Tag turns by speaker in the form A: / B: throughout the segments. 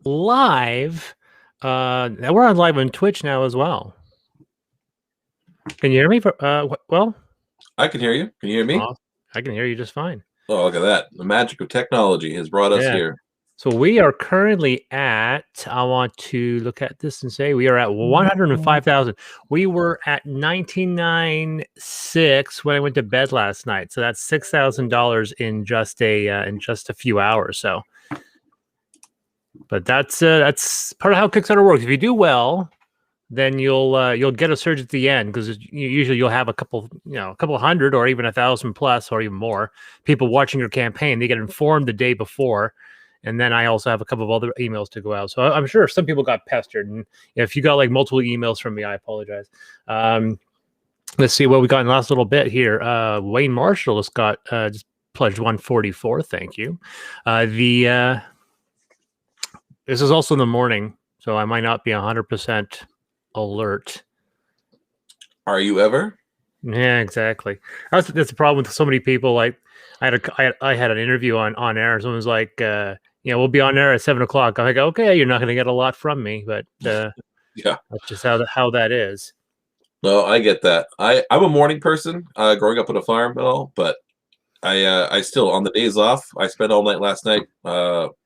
A: live. We're on live on Twitch now as well. Can you hear me? Well,
B: I can hear you. Can you hear me?
A: I can hear you just fine.
B: Oh, look at that. The magic of technology has brought us here.
A: So we are currently at, I want to look at this and say we are at 105,000. We were at 1996 when I went to bed last night. So that's $6,000 in just a few hours. So, but that's part of how Kickstarter works. If you do well, then you'll get a surge at the end, because usually you'll have a couple hundred or even 1,000 plus or even more people watching your campaign. They get informed the day before. And then I also have a couple of other emails to go out. So I'm sure some people got pestered. And if you got like multiple emails from me, I apologize. Let's see what we got in the last little bit here. Wayne Marshall just got just pledged 144. Thank you. This is also in the morning, so I might not be 100% alert.
B: Are you ever?
A: Yeah, exactly. That's the problem with so many people. Like I had an interview on air. Someone was like, we'll be on air at 7 o'clock. I'm like, okay, you're not going to get a lot from me, but
B: yeah,
A: that's just how that is.
B: No, I get that. I'm a morning person, growing up on a farm and all, but I still, on the days off, I spent all night last night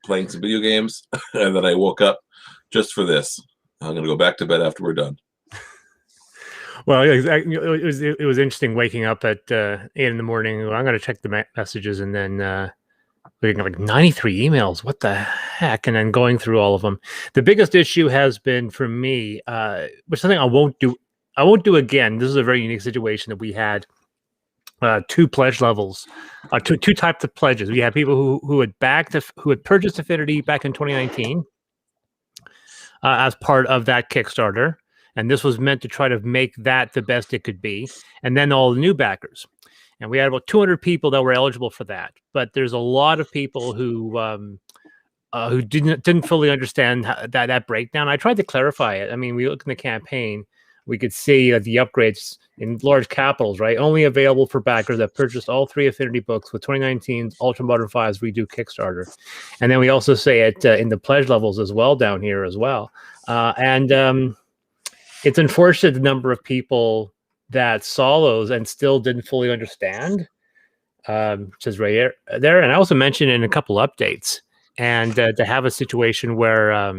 B: playing some video games, and then I woke up just for this. I'm going to go back to bed after we're done.
A: Well, it was interesting waking up at 8 in the morning. I'm going to check the messages, and then looking at like 93 emails. What the heck? And then going through all of them. The biggest issue has been for me, which something I won't do again. This is a very unique situation that we had. Two pledge levels, two types of pledges. We had people who had purchased Affinity back in 2019 as part of that Kickstarter. And this was meant to try to make that the best it could be. And then all the new backers. And we had about 200 people that were eligible for that. But there's a lot of people who didn't fully understand that breakdown. I tried to clarify it. I mean, we look in the campaign, we could see the upgrades in large capitals, right? Only available for backers that purchased all 3 Affinity books with 2019's Ultra Modern 5's Redo Kickstarter. And then we also say it in the pledge levels as well down here as well. It's unfortunate the number of people that saw those and still didn't fully understand. Says right there. And I also mentioned in a couple updates, and to have a situation where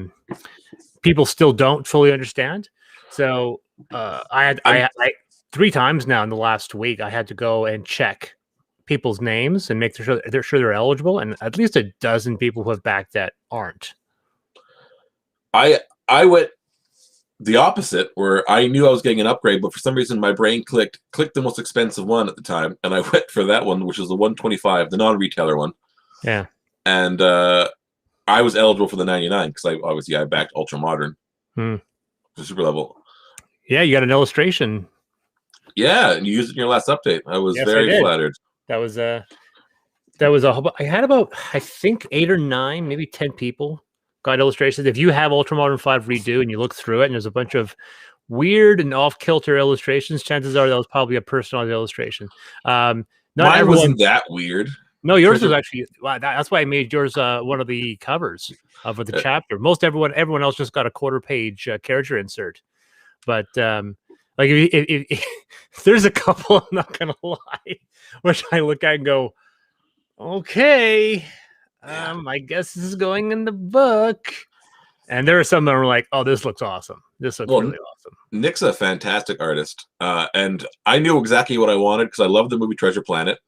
A: people still don't fully understand. So I 3 times now in the last week, I had to go and check people's names and make sure they're eligible. And at least a dozen people who have backed that aren't.
B: I went the opposite, where I knew I was getting an upgrade, but for some reason my brain clicked the most expensive one at the time, and I went for that one, which is the 125, the non-retailer one.
A: Yeah.
B: And I was eligible for the 99 because I backed Ultra Modern, the super level.
A: Yeah, you got an illustration.
B: Yeah, and you used it in your last update. I was very flattered.
A: That was I had about, I think, 8 or 9, maybe 10 people got illustrations. If you have Ultra Modern 5 Redo and you look through it and there's a bunch of weird and off-kilter illustrations, chances are that was probably a personalized illustration.
B: Mine wasn't that weird.
A: No, yours was actually, that's why I made yours one of the covers of the chapter. Everyone else just got a quarter-page character insert. But like if there's a couple, I'm not gonna lie, which I look at and go, okay, I guess this is going in the book. And there are some that are like, oh, this looks awesome. This looks really awesome.
B: Nick's a fantastic artist, and I knew exactly what I wanted because I love the movie Treasure Planet.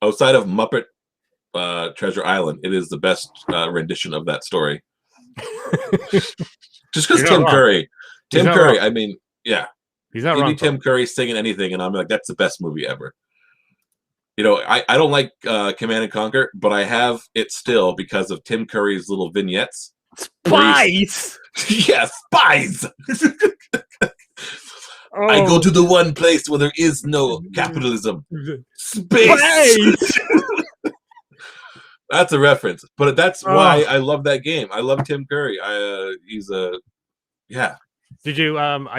B: Outside of Muppet Treasure Island, it is the best rendition of that story. Just because Tim Curry. I mean, yeah,
A: he's not
B: wrong.
A: Give me
B: Tim Curry singing anything, and I'm like, that's the best movie ever. You know, I don't like Command and Conquer, but I have it still because of Tim Curry's little vignettes.
A: Spies!
B: Yeah, spies! I go to the one place where there is no capitalism. Space! That's a reference. But that's why I love that game. I love Tim Curry. Yeah.
A: Did you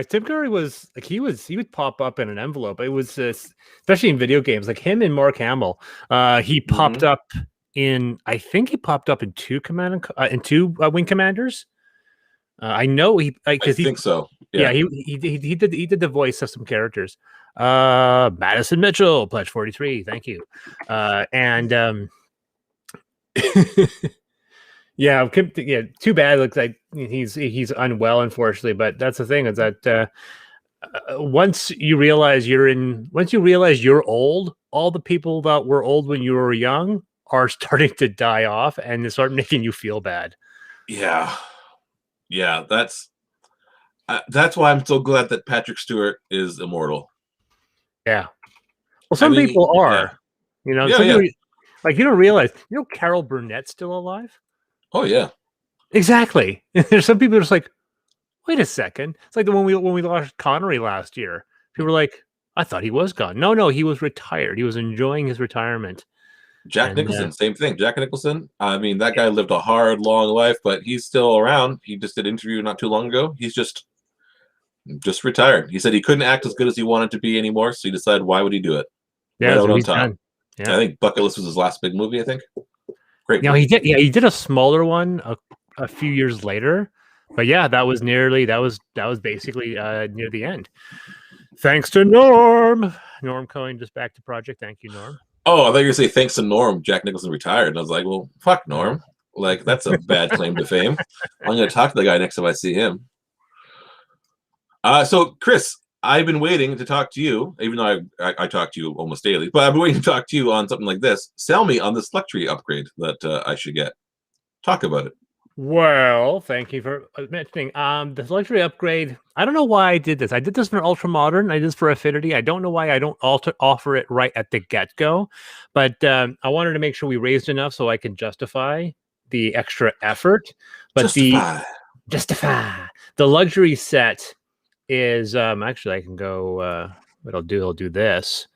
A: Tim Curry was like he would pop up in an envelope. It was especially in video games, like him and Mark Hamill. He popped up I think he popped up in two Wing Commanders. I know he
B: I
A: because
B: think so.
A: yeah,
B: Yeah.
A: he did the voice of some characters. Madison Mitchell, pledge 43. Thank you. And yeah, too bad. Looks like he's unwell, unfortunately. But that's the thing is that once you realize you're old, all the people that were old when you were young are starting to die off, and they start making you feel bad.
B: Yeah. Yeah. That's why I'm so glad that Patrick Stewart is immortal.
A: Yeah. Well,
B: I
A: some
B: mean,
A: people
B: yeah.
A: are.
B: Yeah.
A: Some
B: Yeah.
A: people like you don't realize. Carol Burnett's still alive.
B: Oh, yeah.
A: Exactly. There's some people just like, wait a second. It's like when we lost Connery last year. People were like, I thought he was gone. No, he was retired. He was enjoying his retirement.
B: Jack
A: And
B: Nicholson, same thing. Jack Nicholson. I mean, that guy lived a hard, long life, but he's still around. He just did an interview not too long ago. He's just retired. He said he couldn't act as good as he wanted to be anymore, so he decided why would he do it?
A: yeah,
B: Right out
A: so
B: on
A: he's
B: top.
A: done. Yeah.
B: I think Bucket List was his last big movie. I think. Great.
A: Now
B: Movie.
A: he did. Yeah, he did a smaller one a few years later, but yeah, that was basically near the end. Thanks to Norm Cohen, just back to project. Thank you, Norm.
B: Oh, I thought you were going to say thanks to Norm, Jack Nicholson retired. And I was like, well, fuck Norm. Like, that's a bad claim to fame. I'm going to talk to the guy next time I see him. So, Chris, I've been waiting to talk to you, even though I talk to you almost daily, but I've been waiting to talk to you on something like this. Sell me on this luxury upgrade that I should get. Talk about it.
A: Well, thank you for mentioning the luxury upgrade. I don't know why I did this. I did this for Ultra Modern. I did this for Affinity. I don't know why I don't offer it right at the get-go, but I wanted to make sure we raised enough so I can justify the extra effort. But justify the luxury set is actually I can go. What I'll do this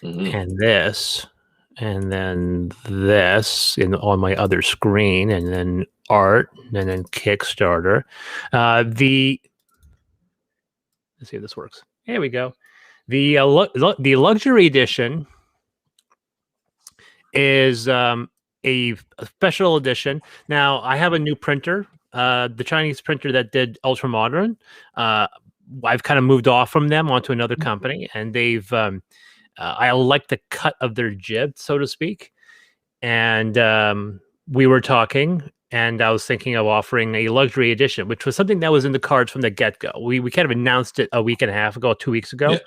A: and this. And then this on my other screen, and then art, and then Kickstarter. Let's see if this works. Here we go. The luxury edition is a special edition. Now I have a new printer, the Chinese printer that did Ultra Modern. I've kind of moved off from them onto another company, and they've. I like the cut of their jib, so to speak. And we were talking, and I was thinking of offering a luxury edition, which was something that was in the cards from the get-go. We kind of announced it a week and a half ago, 2 weeks ago. Yeah.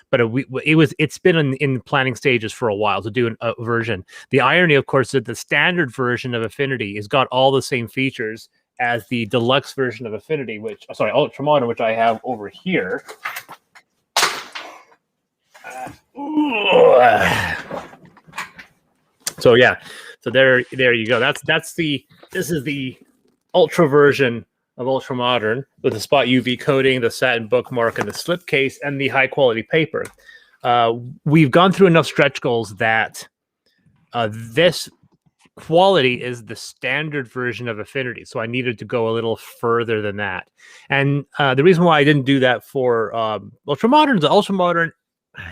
A: But it's been in planning stages for a while to do a version. The irony, of course, is that the standard version of Affinity has got all the same features as the deluxe version of Affinity, Ultra Modern, which I have over here. So yeah, so there you go. This is the ultra version of Ultra Modern with the spot UV coating, the satin bookmark, and the slipcase, and the high quality paper. We've gone through enough stretch goals that this quality is the standard version of Affinity, so I needed to go a little further than that. And the reason why I didn't do that for Ultra Modern is Ultra Modern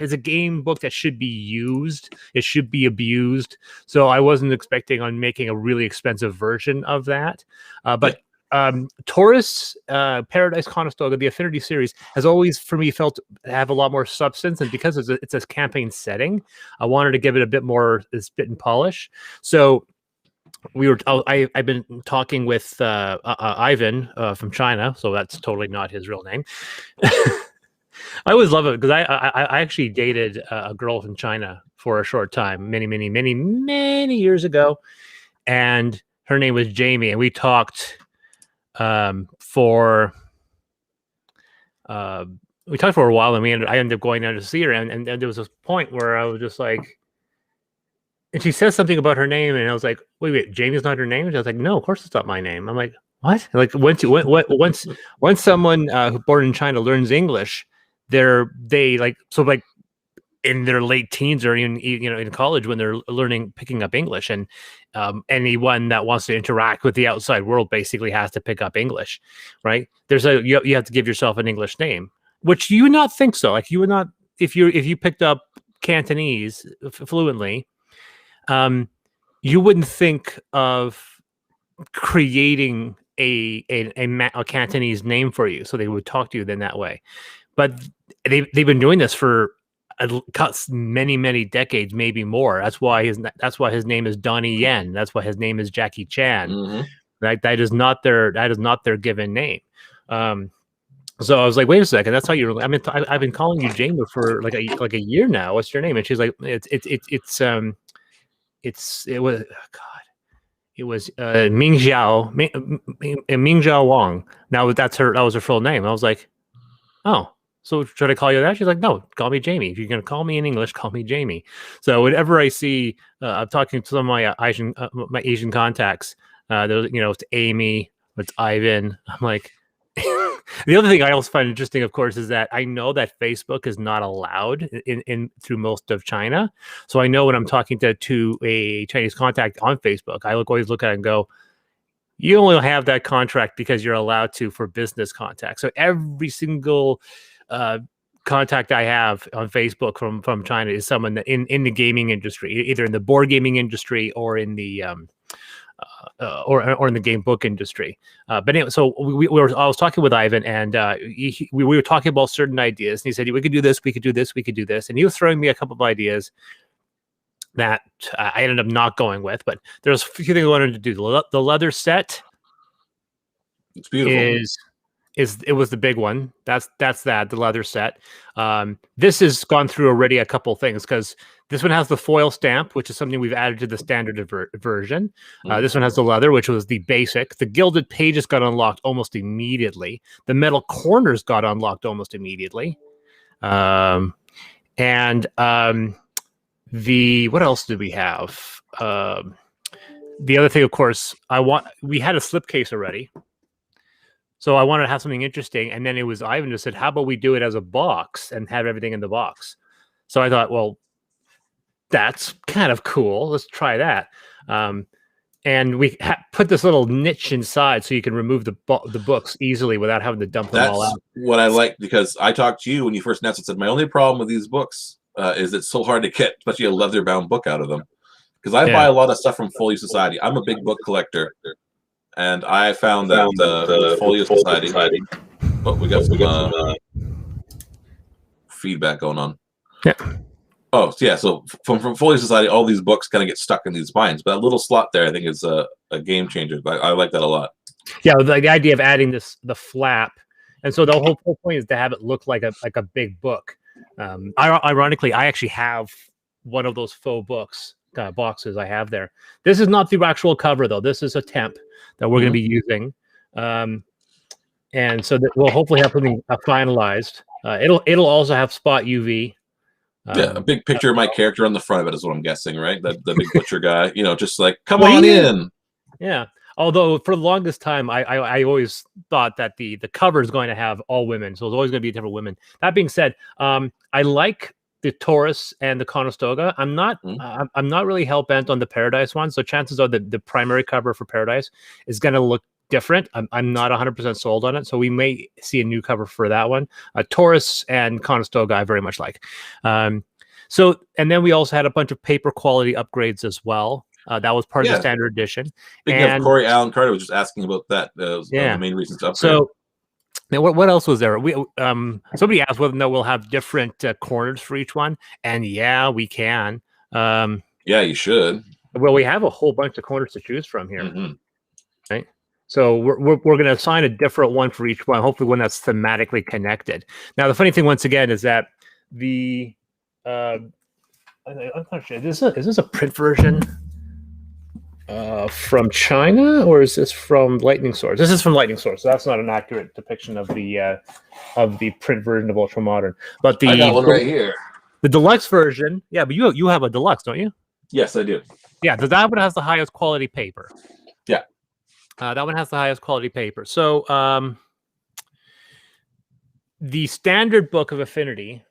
A: is a game book that should be used. It should be abused. So I wasn't expecting on making a really expensive version of that. But Taurus, Paradise Conestoga, the Affinity series, has always, for me, felt to have a lot more substance. And because it's a campaign setting, I wanted to give it a bit more spit and polish. So I've been talking with Ivan from China, so that's totally not his real name. I always love it because I actually dated a girl from China for a short time, many years ago, and her name was Jamie, and we talked for a while, and I ended up going down to see her, and there was this point where I was just like, and she says something about her name, and I was like, wait, Jamie's not her name? And I was like, no, of course it's not my name. I'm like, what? Like once someone born in China learns English, they in their late teens or even in college when they're picking up English, and anyone that wants to interact with the outside world basically has to pick up English, right? You have to give yourself an English name, which you would not think so. Like you would not if you picked up Cantonese fluently, you wouldn't think of creating a Cantonese name for you, so they would talk to you then that way. But they've been doing this for many decades, maybe more. That's why his name is Donnie Yen. That's why his name is Jackie Chan.
B: Mm-hmm.
A: That is not their given name. So I was like, wait a second, that's how you. I mean, I've been calling you Jamie for like a year now. What's your name? And she's like, it was Ming Xiao Wang. Now that was her full name. I was like, oh, so should I call you that? She's like, no, call me Jamie. If you're gonna call me in English, call me Jamie. So whenever I see, I'm talking to some of my Asian contacts. There's, it's Amy, it's Ivan. I'm like, the other thing I also find interesting, of course, is that I know that Facebook is not allowed in through most of China. So I know when I'm talking to a Chinese contact on Facebook, I always look at it and go, you only have that contract because you're allowed to for business contact. So every single contact I have on Facebook from China is someone that in the gaming industry, either in the board gaming industry or in the or in the game book industry. But anyway, so I was talking with Ivan, and we were talking about certain ideas, and he said, we could do this, we could do this, we could do this. And he was throwing me a couple of ideas that I ended up not going with, but there's a few things I wanted to do. The leather set,
B: it's beautiful.
A: It was the big one. That's the leather set. This has gone through already a couple things, because this one has the foil stamp, which is something we've added to the standard version. This one has the leather, which was the basic. The gilded pages got unlocked almost immediately. The metal corners got unlocked almost immediately. What else did we have? The other thing, of course, we had a slipcase already. So I wanted to have something interesting, and then it was Ivan just said, how about we do it as a box and have everything in the box? So I thought, well, that's kind of cool. Let's try that. And we put this little niche inside so you can remove the books easily without having to dump them all out.
B: That's what I like, because I talked to you when you first announced it, said my only problem with these books is it's so hard to get, especially a leather-bound book out of them. Because I buy a lot of stuff from Folio Society. I'm a big book collector. And I found that the Folio Society. Oh, we got some feedback going on.
A: Yeah.
B: Oh, yeah. So from Folio Society, all these books kind of get stuck in these spines. But that little slot there, I think, is a game changer. I like that a lot.
A: Yeah, the idea of adding the flap, and so the whole point is to have it look like a big book. Ironically, I actually have one of those faux books. Boxes I have there. This is not the actual cover, though. This is a temp that we're going to be using, and so that we'll hopefully have something finalized. It'll also have spot UV.
B: Yeah, a big picture of my character on the front of it is what I'm guessing, right? The big butcher guy, just like, come on in.
A: Yeah. Although for the longest time, I always thought that the cover is going to have all women, so it's always going to be different women. That being said, I like the Taurus and the Conestoga. I'm not really hell bent on the Paradise one. So chances are the primary cover for Paradise is going to look different. I'm not 100% sold on it. So we may see a new cover for that one. Taurus and Conestoga I very much like. And then we also had a bunch of paper quality upgrades as well. That was part of the standard edition.
B: Speaking of Corey Allen Carter, was just asking about that. The main reasons to upgrade.
A: So now, what else was there? Somebody asked whether we'll have different corners for each one, and yeah, we can.
B: Yeah, you should.
A: Well, we have a whole bunch of corners to choose from here, right? So we're going to assign a different one for each one. Hopefully, one that's thematically connected. Now, the funny thing, once again, is that I'm not sure. Is this a print version? From China, or is this from Lightning Source? This is from Lightning Source. So that's not an accurate depiction of the print version of Ultramodern. But I
B: got one right here.
A: The deluxe version, yeah. But you have a deluxe, don't you?
B: Yes, I do.
A: Yeah, that one has the highest quality paper.
B: Yeah,
A: that one has the highest quality paper. So the standard book of Affinity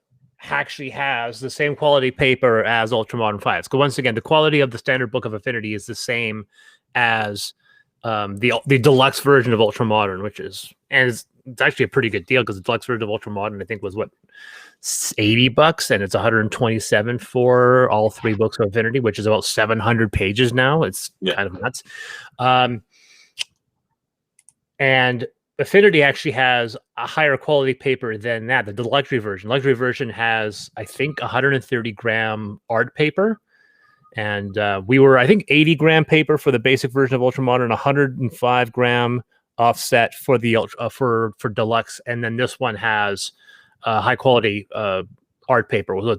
A: actually has the same quality paper as Ultramodern 5. So once again, the quality of the standard book of Affinity is the same as the deluxe version of Ultra Modern, which is it's actually a pretty good deal because the deluxe version of Ultra Modern I think was what $80 and it's 127 for all 3 books of Affinity, which is about 700 pages now. It's kind of nuts. And Affinity actually has a higher quality paper than that. The luxury version. Luxury version has, I think, 130-gram art paper. And we were, I think, 80-gram paper for the basic version of Ultra Modern, 105-gram offset for the for deluxe, and then this one has high quality art paper. Well,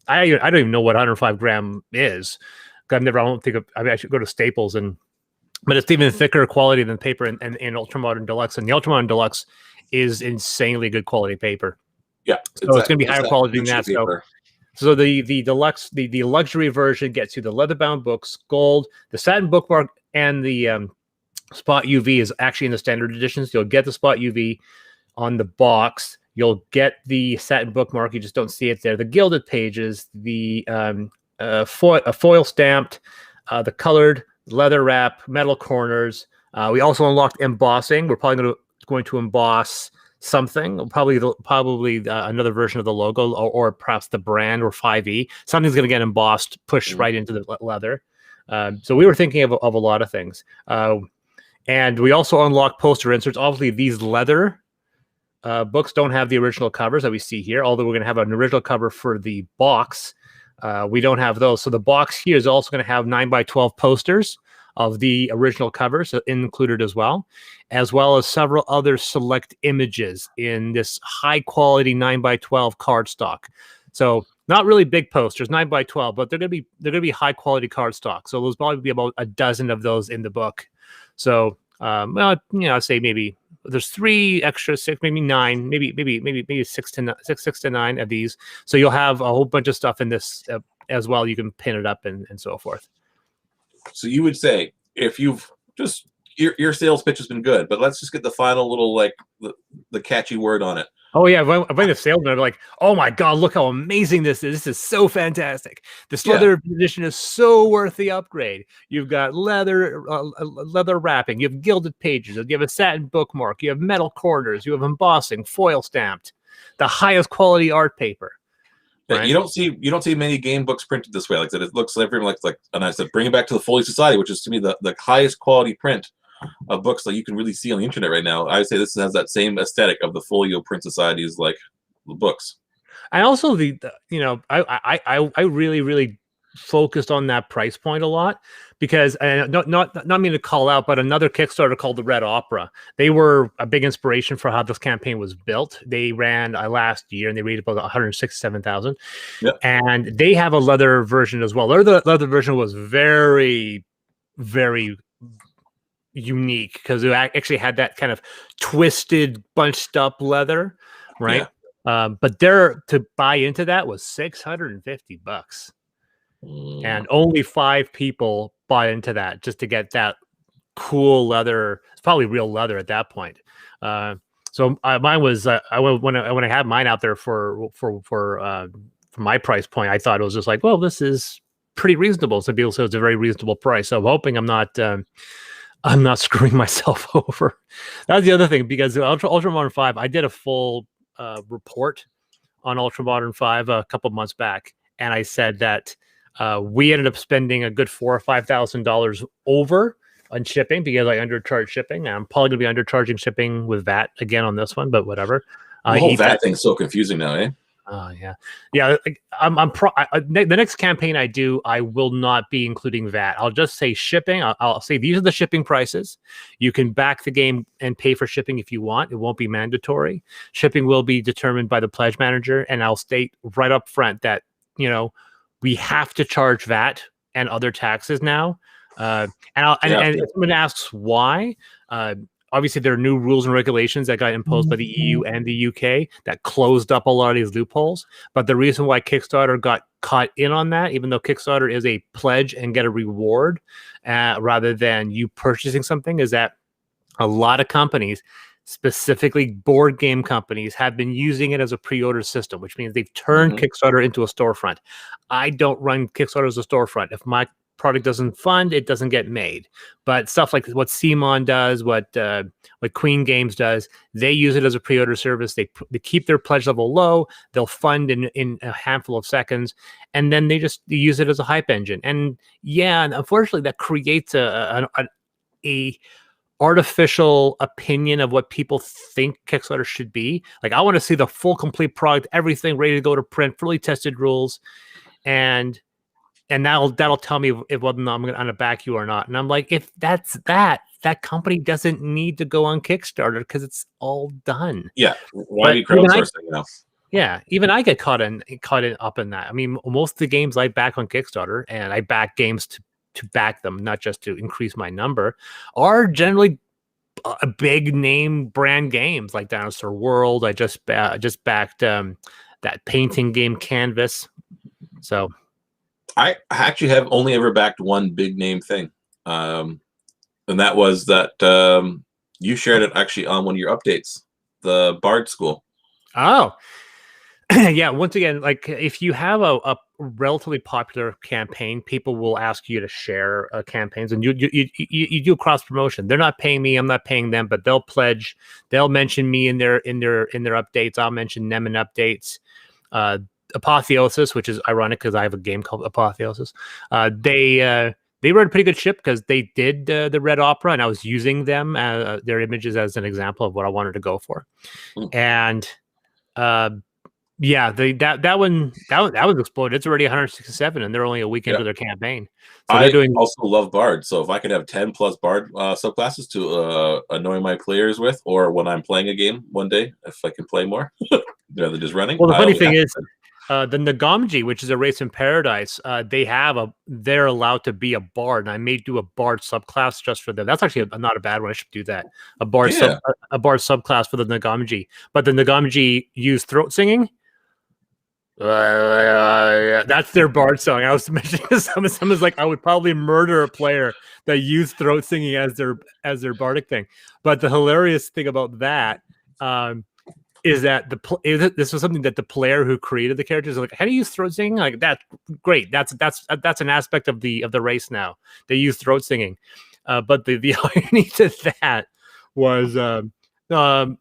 A: I don't even know what 105-gram is. I don't think I should go to Staples but it's even thicker quality than paper in Ultra Modern Deluxe, and the Ultra Modern Deluxe is insanely good quality paper.
B: Yeah,
A: so it's going to be higher quality than that. So the deluxe, the luxury version gets you the leather bound books, gold, the satin bookmark, and the spot UV is actually in the standard editions. You'll get the spot UV on the box. You'll get the satin bookmark. You just don't see it there. The gilded pages, the foil stamped, the colored leather wrap, metal corners. We also unlocked embossing. We're probably going to emboss something, probably another version of the logo, or perhaps the brand, or 5e. Something's going to get embossed, pushed right into the leather. So we were thinking of a lot of things. And we also unlocked poster inserts. Obviously, these leather books don't have the original covers that we see here, although we're going to have an original cover for the box. We don't have those. So the box here is also going to have 9x12 posters of the original covers included as well as several other select images in this high quality 9x12 cardstock. So not really big posters, 9x12, but they're going to be high quality cardstock. So there's probably be about a dozen of those in the book. So I'd say maybe there's 3 extra, 6, maybe 9, maybe 6 to 9 of these. So you'll have a whole bunch of stuff in this as well. You can pin it up and so forth.
B: So you would say, if you've just your sales pitch has been good, but let's just get the final little, like, the catchy word on it.
A: Oh yeah, if I'm a salesman, I'm like, oh my god, look how amazing this is! This is so fantastic. This leather edition is so worth the upgrade. You've got leather wrapping, you have gilded pages, you have a satin bookmark, you have metal corners, you have embossing, foil stamped, the highest quality art paper.
B: Yeah, right? You don't see many game books printed this way. Like that, it looks like and I said, bring it back to the Folio Society, which is to me the highest quality print of books that you can really see on the internet right now. I would say this has that same aesthetic of the Folio Print Society's, like, the books.
A: I also I really focused on that price point a lot because not mean to call out, but another Kickstarter called the Red Opera. They were a big inspiration for how this campaign was built. They ran last year and they raised about 167,000.
B: Yep.
A: And they have a leather version as well. Their leather version was very, very unique because it actually had that kind of twisted, bunched up leather, right? Yeah. But to buy into that was $650. And only 5 people bought into that just to get that cool leather. It's probably real leather at that point. So mine was when I had mine out there for my price point, I thought it was just like, well, this is pretty reasonable. So people say it's a very reasonable price. So I'm hoping I'm not screwing myself over. That's the other thing, because Ultra Modern 5, I did a full report on Ultra Modern 5 a couple months back, and I said that we ended up spending a good $4,000 or $5,000 over on shipping because I undercharged shipping. I'm probably going to be undercharging shipping with VAT again on this one, but whatever.
B: The whole VAT thing's so confusing now, eh?
A: Oh yeah. The next campaign I do, I will not be including VAT. I'll just say shipping. I'll say these are the shipping prices. You can back the game and pay for shipping if you want. It won't be mandatory. Shipping will be determined by the pledge manager, and I'll state right up front that we have to charge VAT and other taxes now. And if someone asks why, obviously, there are new rules and regulations that got imposed by the EU and the UK that closed up a lot of these loopholes. But the reason why Kickstarter got caught in on that, even though Kickstarter is a pledge and get a reward rather than you purchasing something, is that a lot of companies, specifically board game companies, have been using it as a pre-order system, which means they've turned Kickstarter into a storefront. I don't run Kickstarter as a storefront. If my product doesn't fund, it doesn't get made. But stuff like what CMON does, what Queen Games does, they use it as a pre-order service. They keep their pledge level low. They'll fund in a handful of seconds, and then they just use it as a hype engine. And yeah, and unfortunately, that creates a artificial opinion of what people think Kickstarter should be. Like, I want to see the full, complete product, everything ready to go to print, fully tested rules, and that'll tell me if whether or not I'm going to back you or not. And I'm like, if that's that company doesn't need to go on Kickstarter because it's all done.
B: Yeah, why are you crowdsourcing now?
A: Yeah, even I get caught up in that. I mean, most of the games I back on Kickstarter, and I back games to back them, not just to increase my number, are generally a big name brand games like Dinosaur World. I just backed that painting game Canvas. So
B: I actually have only ever backed one big name thing, and that was that you shared it actually on one of your updates, the Bard School.
A: Oh. Yeah, once again, like if you have a relatively popular campaign, people will ask you to share campaigns, and you do cross promotion. They're not paying me, I'm not paying them, but they'll pledge. They'll mention me in their updates. I'll mention them in updates. Apotheosis, which is ironic because I have a game called Apotheosis. They wrote a pretty good ship because they did the Red Opera, and I was using them their images as an example of what I wanted to go for, and. Yeah, that was exploded. It's already 167, and they're only a week into their campaign. So
B: I also love Bard. So if I could have 10 plus Bard subclasses to annoy my players with, or when I'm playing a game one day, if I can play more rather than just running.
A: Well, the funny thing is, the Nagamji, which is a race in paradise, they're allowed to be a Bard, and I may do a Bard subclass just for them. That's actually not a bad one. I should do that. A Bard subclass for the Nagamji, but the Nagamji use throat singing. That's their Bard song. I was mentioning someone's like, I would probably murder a player that used throat singing as their bardic thing. But the hilarious thing about that is that this was something that the player who created the characters like, how do you use throat singing? Like, that's great. That's an aspect of the race now. They use throat singing, but the irony to that was no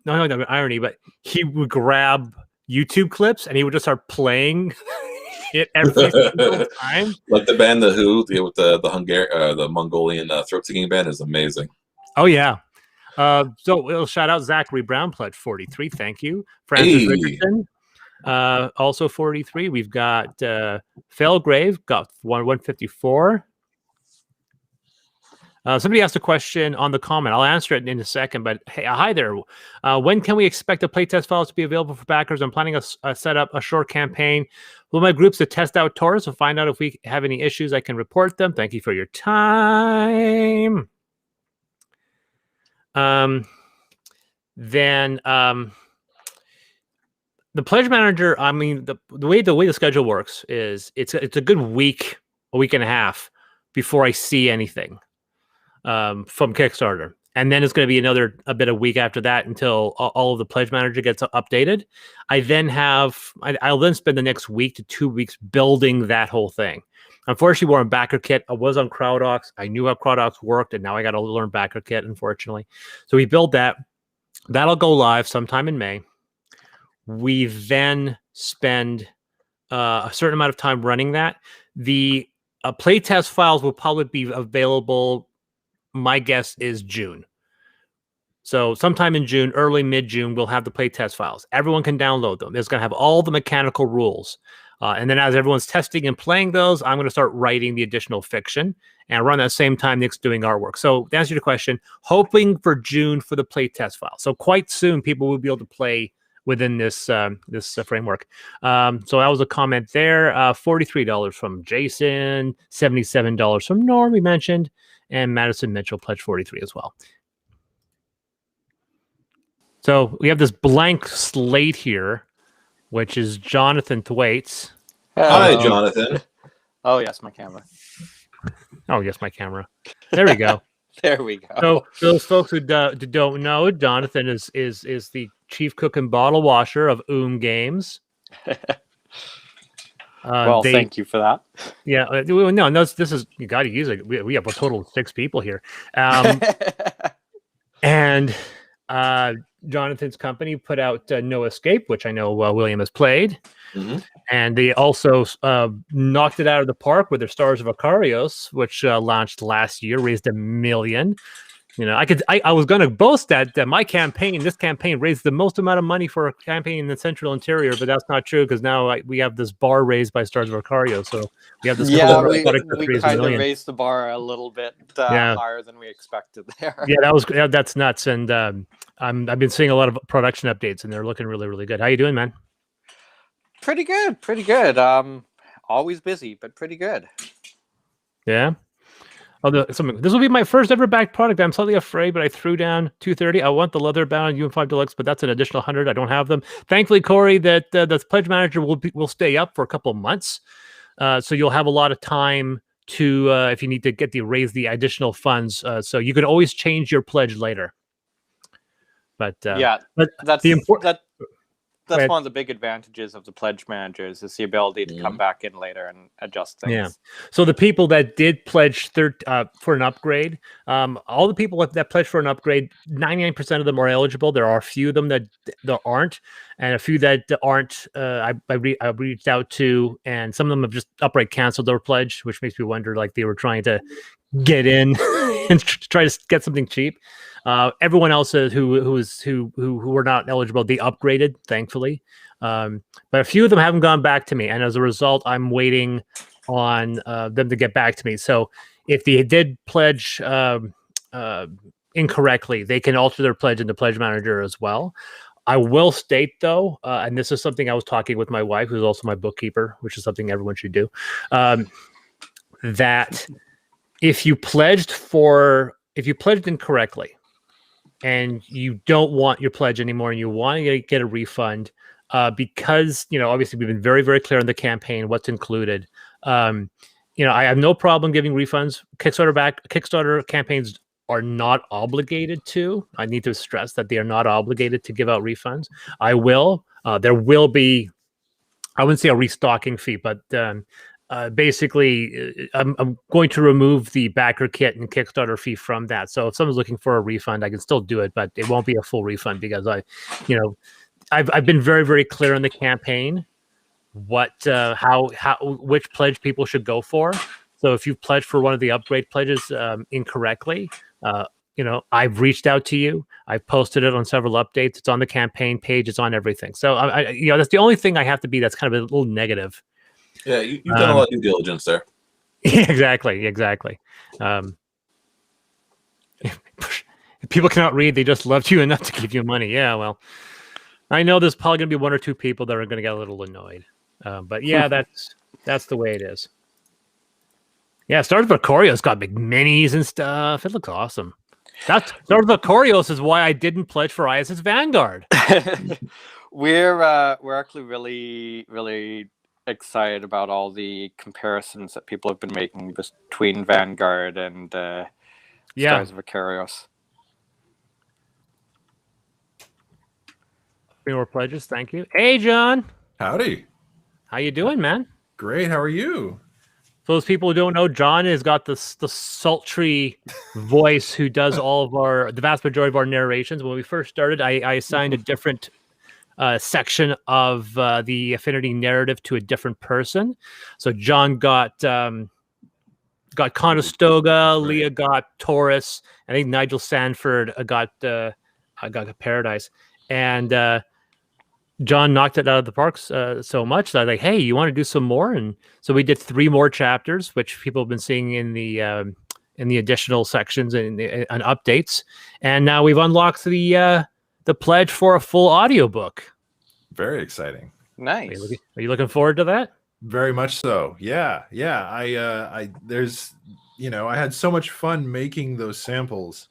A: irony, but he would grab YouTube clips and he would just start playing it every single time.
B: Like the band The Who, with the Mongolian throat singing band is amazing.
A: Oh yeah. So we'll shout out Zachary Brown, pledge 43. Thank you. Francis Richardson, also 43. We've got Failgrave, got 154. Somebody asked a question on the comment. I'll answer it in a second, but hey, hi there. When can we expect the playtest files to be available for backers? I'm planning a set up a short campaign with my groups to test out Taurus to find out if we have any issues. I can report them. Thank you for your time. Then the pledge manager. I mean, the way the schedule works is it's a good week, a week and a half before I see anything from Kickstarter, and then it's going to be a bit a week after that until all of the pledge manager gets updated. I'll then spend the next week to 2 weeks building that whole thing. Unfortunately, we're on BackerKit. I was on CrowdOx. I knew how CrowdOx worked, and now I got to learn BackerKit, unfortunately. So we built that. That'll go live sometime in May. We then spend a certain amount of time running that. The playtest files will probably be available. My guess is June. So sometime in June, early mid-June, we'll have the playtest files. Everyone can download them. It's going to have all the mechanical rules. And then as everyone's testing and playing those, I'm going to start writing the additional fiction and around that same time Nick's doing artwork. So to answer your question, hoping for June for the playtest file. So quite soon, people will be able to play within this framework. So that was a comment there. $43 from Jason, $77 from Norm, we mentioned, and Madison Mitchell pledged 43 as well. So we have this blank slate here, which is Jonathan Thwaites.
B: Hi, Jonathan.
C: Oh, yes, my camera.
A: Oh, yes, my camera. There we go.
C: There we go.
A: So those folks who don't know, Jonathan is the chief cook and bottle washer of Games.
C: Well, thank you for that.
A: Yeah, no, this is, you got to use it. We have a total of 6 people here, and Jonathan's company put out No Escape, which I know William has played, and they also knocked it out of the park with their Stars of Akarios, which launched last year, raised $1 million. You know, I was going to boast that this campaign raised the most amount of money for a campaign in the Central Interior, but that's not true because now we have this bar raised by Stars of Arcario. So we have this
C: we
A: raised
C: kind
A: $1 million.
C: of raised the bar a little bit higher than we expected there.
A: Yeah, that's nuts. And I've been seeing a lot of production updates, and they're looking really, really good. How you doing, man?
C: Pretty good. Always busy, but pretty good.
A: Yeah. This will be my first ever backed product. I'm slightly afraid, but I threw down 230. I want the leather bound UN5 Deluxe, but that's an additional 100. I don't have them. Thankfully, Corey, that the pledge manager will stay up for a couple of months, so you'll have a lot of time to if you need to raise the additional funds. So you can always change your pledge later. But
C: that's
A: the important.
C: That's one of the big advantages of the pledge managers is the ability to come back in later and adjust things.
A: Yeah. So the people that did pledge for an upgrade, all the people that pledged for an upgrade, 99% of them are eligible. There are a few of them that aren't, and a few that aren't. I reached out to, and some of them have just outright canceled their pledge, which makes me wonder, like they were trying to get in and try to get something cheap. Everyone else who were not eligible, they upgraded, thankfully. But a few of them haven't gone back to me, and as a result, I'm waiting on them to get back to me. So if they did pledge incorrectly, they can alter their pledge in the pledge manager as well. I will state though, and this is something I was talking with my wife, who's also my bookkeeper, which is something everyone should do, that if you pledged incorrectly, and you don't want your pledge anymore and you want to get a refund, because, obviously we've been very, very clear on the campaign, what's included. I have no problem giving refunds. Kickstarter campaigns are not obligated to. I need to stress that they are not obligated to give out refunds. I will. There will be, I wouldn't say a restocking fee, but basically, I'm going to remove the backer kit and Kickstarter fee from that. So if someone's looking for a refund, I can still do it, but it won't be a full refund because I've been very, very clear on the campaign which pledge people should go for. So if you pledged for one of the upgrade pledges incorrectly, I've reached out to you. I've posted it on several updates. It's on the campaign page. It's on everything. So that's the only thing I have to be that's kind of a little negative.
B: Yeah, you've done a lot of due diligence there.
A: Yeah, exactly. If people cannot read, they just loved you enough to give you money. Yeah, well, I know there's probably going to be 1 or 2 people that are going to get a little annoyed. But yeah, that's the way it is. Yeah, Stars of Akarios got big minis and stuff. It looks awesome. Stars of Akarios is why I didn't pledge for ISS Vanguard.
C: We're actually really, really excited about all the comparisons that people have been making between Vanguard and Stars of Akarios.
A: 3 more pledges, thank you. Hey, John.
D: Howdy.
A: How you doing, man?
D: Great. How are you?
A: For those people who don't know, John has got the sultry voice who does the vast majority of our narrations. When we first started, I assigned a different section of the Affinity narrative to a different person. So John got Conestoga, Leah got Taurus, I think Nigel Sanford got Paradise, and John knocked it out of the parks so much that I was like, hey, you want to do some more? And so we did 3 more chapters, which people have been seeing in the additional sections and updates, and now we've unlocked the pledge for a full audiobook.
D: Very exciting.
C: Nice.
A: Are you looking forward to that?
D: Very much so. Yeah. I had so much fun making those samples.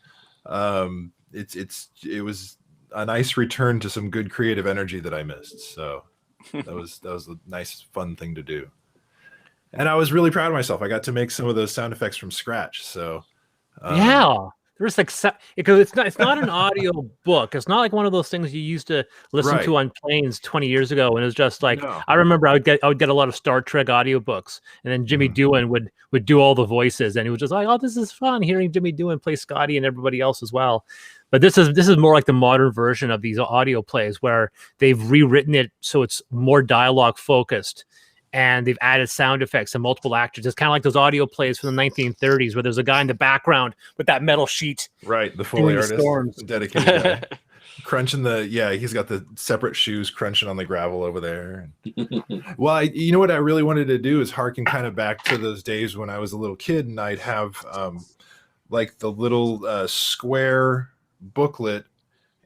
D: It was a nice return to some good creative energy that I missed. So that was a nice, fun thing to do. And I was really proud of myself. I got to make some of those sound effects from scratch. So
A: yeah. there's like because it's not an audio book. It's not like one of those things you used to listen to on planes 20 years ago, and it was just like I remember I would get a lot of Star Trek audiobooks, and then Jimmy Doohan would do all the voices, and he was just like, oh, this is fun hearing Jimmy Doohan play Scotty and everybody else as well. But this is more like the modern version of these audio plays where they've rewritten it so it's more dialogue focused. And they've added sound effects and multiple actors. It's kind of like those audio plays from the 1930s where there's a guy in the background with that metal sheet.
D: Right, the Foley artist, dedicated guy. Crunching he's got the separate shoes crunching on the gravel over there. Well, you know what I really wanted to do is harken kind of back to those days when I was a little kid, and I'd have like the little square booklet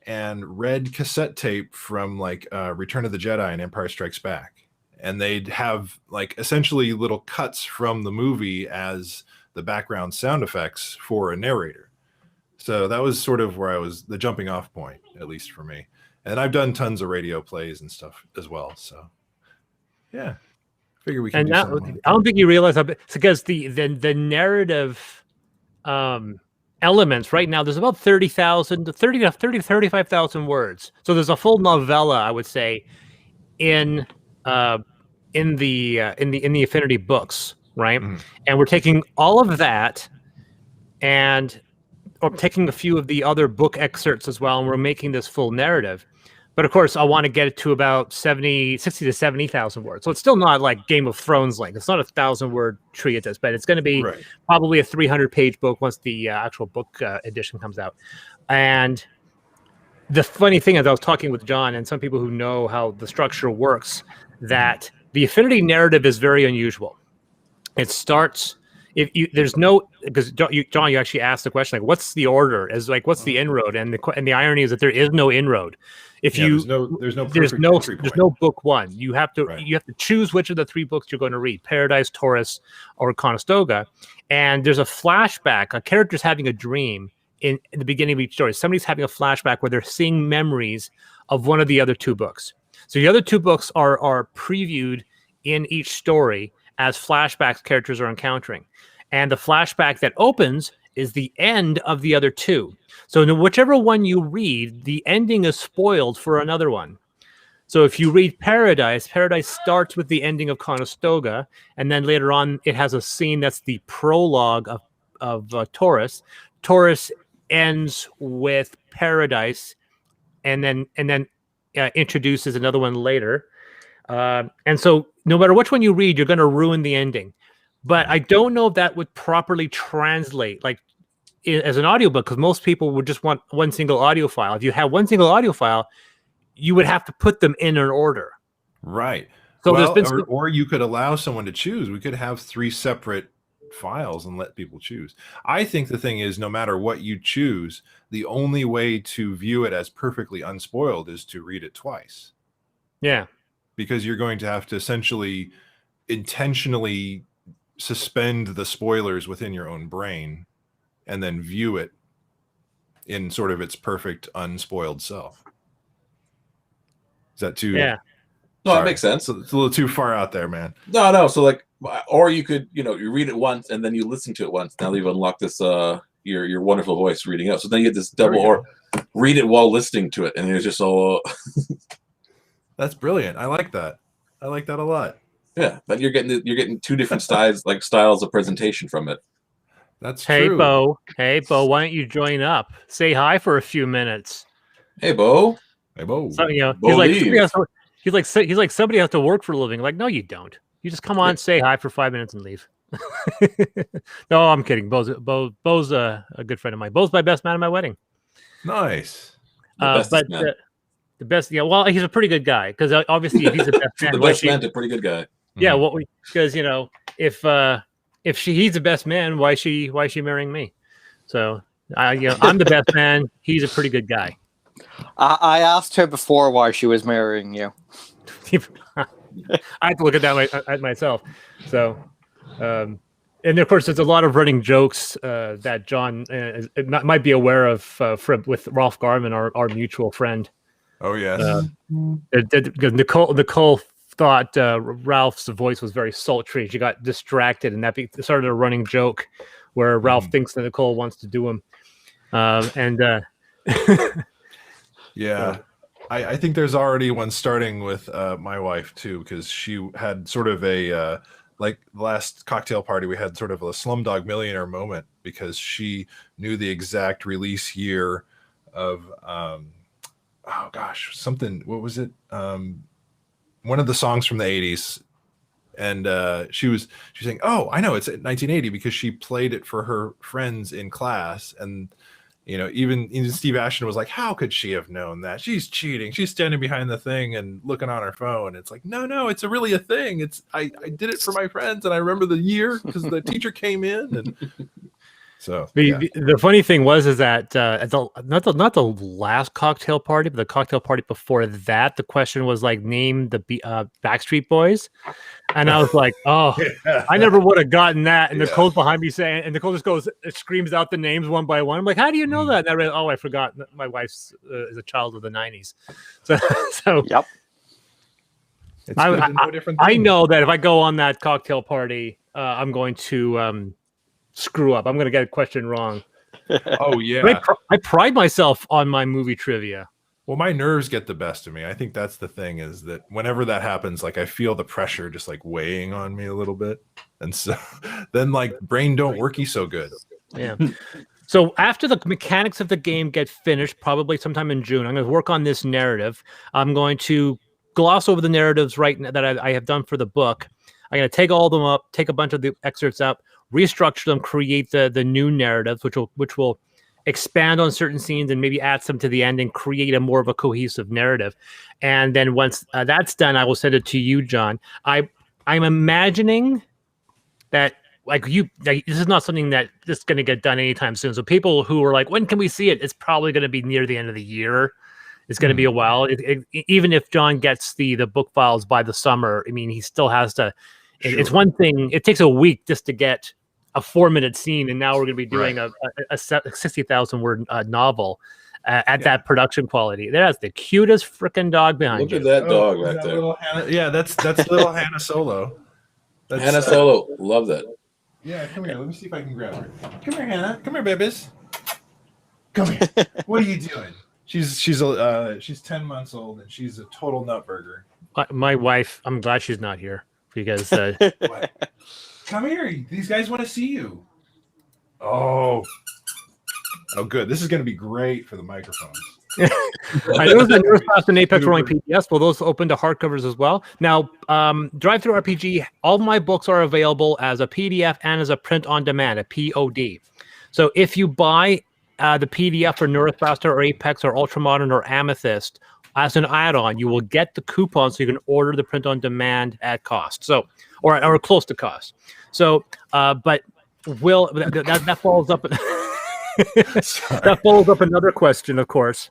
D: and red cassette tape from like Return of the Jedi and Empire Strikes Back. And they'd have like essentially little cuts from the movie as the background sound effects for a narrator. So that was sort of where I was, the jumping off point, at least for me. And I've done tons of radio plays and stuff as well. So yeah, figure we can do something.
A: I don't think you realize it's because the narrative elements right now, there's about 30,000 to 35,000 words. So there's a full novella, I would say, in the Affinity books, right? And we're taking all of that and taking a few of the other book excerpts as well, and we're making this full narrative. But of course, I want to get it to about 60 to 70,000 words. So it's still not like Game of Thrones length. It's not a 1,000-word treatise, but it's going to be probably a 300-page book once the actual book edition comes out. And the funny thing is, I was talking with John and some people who know how the structure works, that the Affinity narrative is very unusual. It starts because John, you actually asked the question, like, what's the order? As like, what's the inroad? And the irony is that there is no inroad. There's no book one. You have to choose which of the three books you're going to read: Paradise, Taurus, or Conestoga. And there's a flashback. A character's having a dream in the beginning of each story. Somebody's having a flashback where they're seeing memories of one of the other two books. So the other two books are previewed in each story as flashbacks characters are encountering. And the flashback that opens is the end of the other two. So whichever one you read, the ending is spoiled for another one. So if you read Paradise starts with the ending of Conestoga, and then later on it has a scene that's the prologue of Taurus. Taurus ends with Paradise, and then introduces another one later. And so no matter which one you read, you're going to ruin the ending. But I don't know if that would properly translate like as an audiobook, because most people would just want one single audio file. If you have one single audio file, you would have to put them in an order.
D: Right.
A: So
D: or you could allow someone to choose. We could have 3 separate files and let people choose. I think the thing is, no matter what you choose, the only way to view it as perfectly unspoiled is to read it twice.
A: Yeah.
D: Because you're going to have to essentially intentionally suspend the spoilers within your own brain and then view it in sort of its perfect unspoiled self. Is that too?
B: Yeah. No, that makes sense.
D: It's a little too far out there, man.
B: No. So like, or you could, you read it once and then you listen to it once. Now you've unlocked this, your wonderful voice reading out. So then you get this double, or read it while listening to it, and it's just all.
D: That's brilliant. I like that. I like that a lot.
B: Yeah, but you're getting 2 different styles of presentation from it.
D: That's true.
A: Hey, Bo, why don't you join up? Say hi for a few minutes.
B: Hey, Bo.
A: So,
B: Bo
A: he's like somebody has to work for a living. Like, no, you don't. You just come on, say hi for 5 minutes, and leave. No, I'm kidding. Bo's a good friend of mine. Bo's my best man at my wedding.
D: Nice.
A: The best, well, he's a pretty good guy, because obviously if he's the best man,
B: the best man's a pretty good guy.
A: Yeah, because if he's the best man, why is she marrying me? So I'm the best man. He's a pretty good guy.
C: I asked her before why she was marrying you.
A: I have to look at that at myself. So, and of course, there's a lot of running jokes that John might be aware of with Ralph Garman, our mutual friend.
D: Oh yes.
A: Because Nicole thought Ralph's voice was very sultry. She got distracted, and that started a running joke where Ralph thinks that Nicole wants to do him. And
D: yeah. I think there's already one starting with my wife too, because she had sort of a like the last cocktail party, we had sort of a Slumdog Millionaire moment because she knew the exact release year of oh gosh, something. What was it? One of the songs from the 80s. And she's saying, "Oh, I know it's 1980 because she played it for her friends in class." And you know, even Steve Ashton was like, "How could she have known that? She's cheating. She's standing behind the thing and looking on her phone." It's like, no, it's really a thing. It's I did it for my friends, and I remember the year because the teacher came in, and so
A: the funny thing was that at not the last cocktail party, but the cocktail party before that, the question was like, name the Backstreet Boys. And I was like, oh, I never would have gotten that. And Nicole's behind me saying, and Nicole just screams out the names one by one. I'm like, how do you know that? And I read, I forgot. My wife's is a child of the 90s. So
C: yep.
A: I know that if I go on that cocktail party, I'm going to screw up. I'm going to get a question wrong.
D: Oh, yeah.
A: I pride myself on my movie trivia.
D: Well, my nerves get the best of me. I think that's the thing, is that whenever that happens, like I feel the pressure just like weighing on me a little bit. And so then like brain don't worky so good.
A: Yeah. So after the mechanics of the game get finished, probably sometime in June, I'm going to work on this narrative. I'm going to gloss over the narratives right now that I have done for the book. I'm going to take all of them up, take a bunch of the excerpts up, restructure them, create the new narratives, which will expand on certain scenes and maybe add some to the end and create a more of a cohesive narrative. And then once that's done, I will send it to you, John. I'm imagining that this is not something that is going to get done anytime soon. So people who are like, when can we see it? It's probably going to be near the end of the year. It's going to be a while. Even if John gets the book files by the summer, I mean, he still has to. Sure. It's one thing. It takes a week just to get a 4-minute scene, and now we're going to be doing a 60,000 word novel at that production quality. That's the cutest freaking dog behind you.
B: Look at that dog back there.
D: That's little Hannah Solo.
B: Hannah Solo, love that.
D: Yeah, come here. Let me see if I can grab her. Come here, Hannah. Come here, babies. Come here. What are you doing? She's 10 months old, and she's a total nutburger.
A: My wife, I'm glad she's not here because.
D: Come here. These guys want to see you. Oh, good. This is going to be great for the microphones.
A: I know the Northwest and Apex Rolling PDFs. Well, those open to hardcovers as well. Now, Drive-Thru RPG, all my books are available as a PDF and as a print-on-demand, a POD. So if you buy the PDF for Northwest or Apex or Ultramodern or Amethyst as an add-on, you will get the coupon so you can order the print-on-demand at cost. So, or close to cost. So, but that follows up. That follows up another question, of course,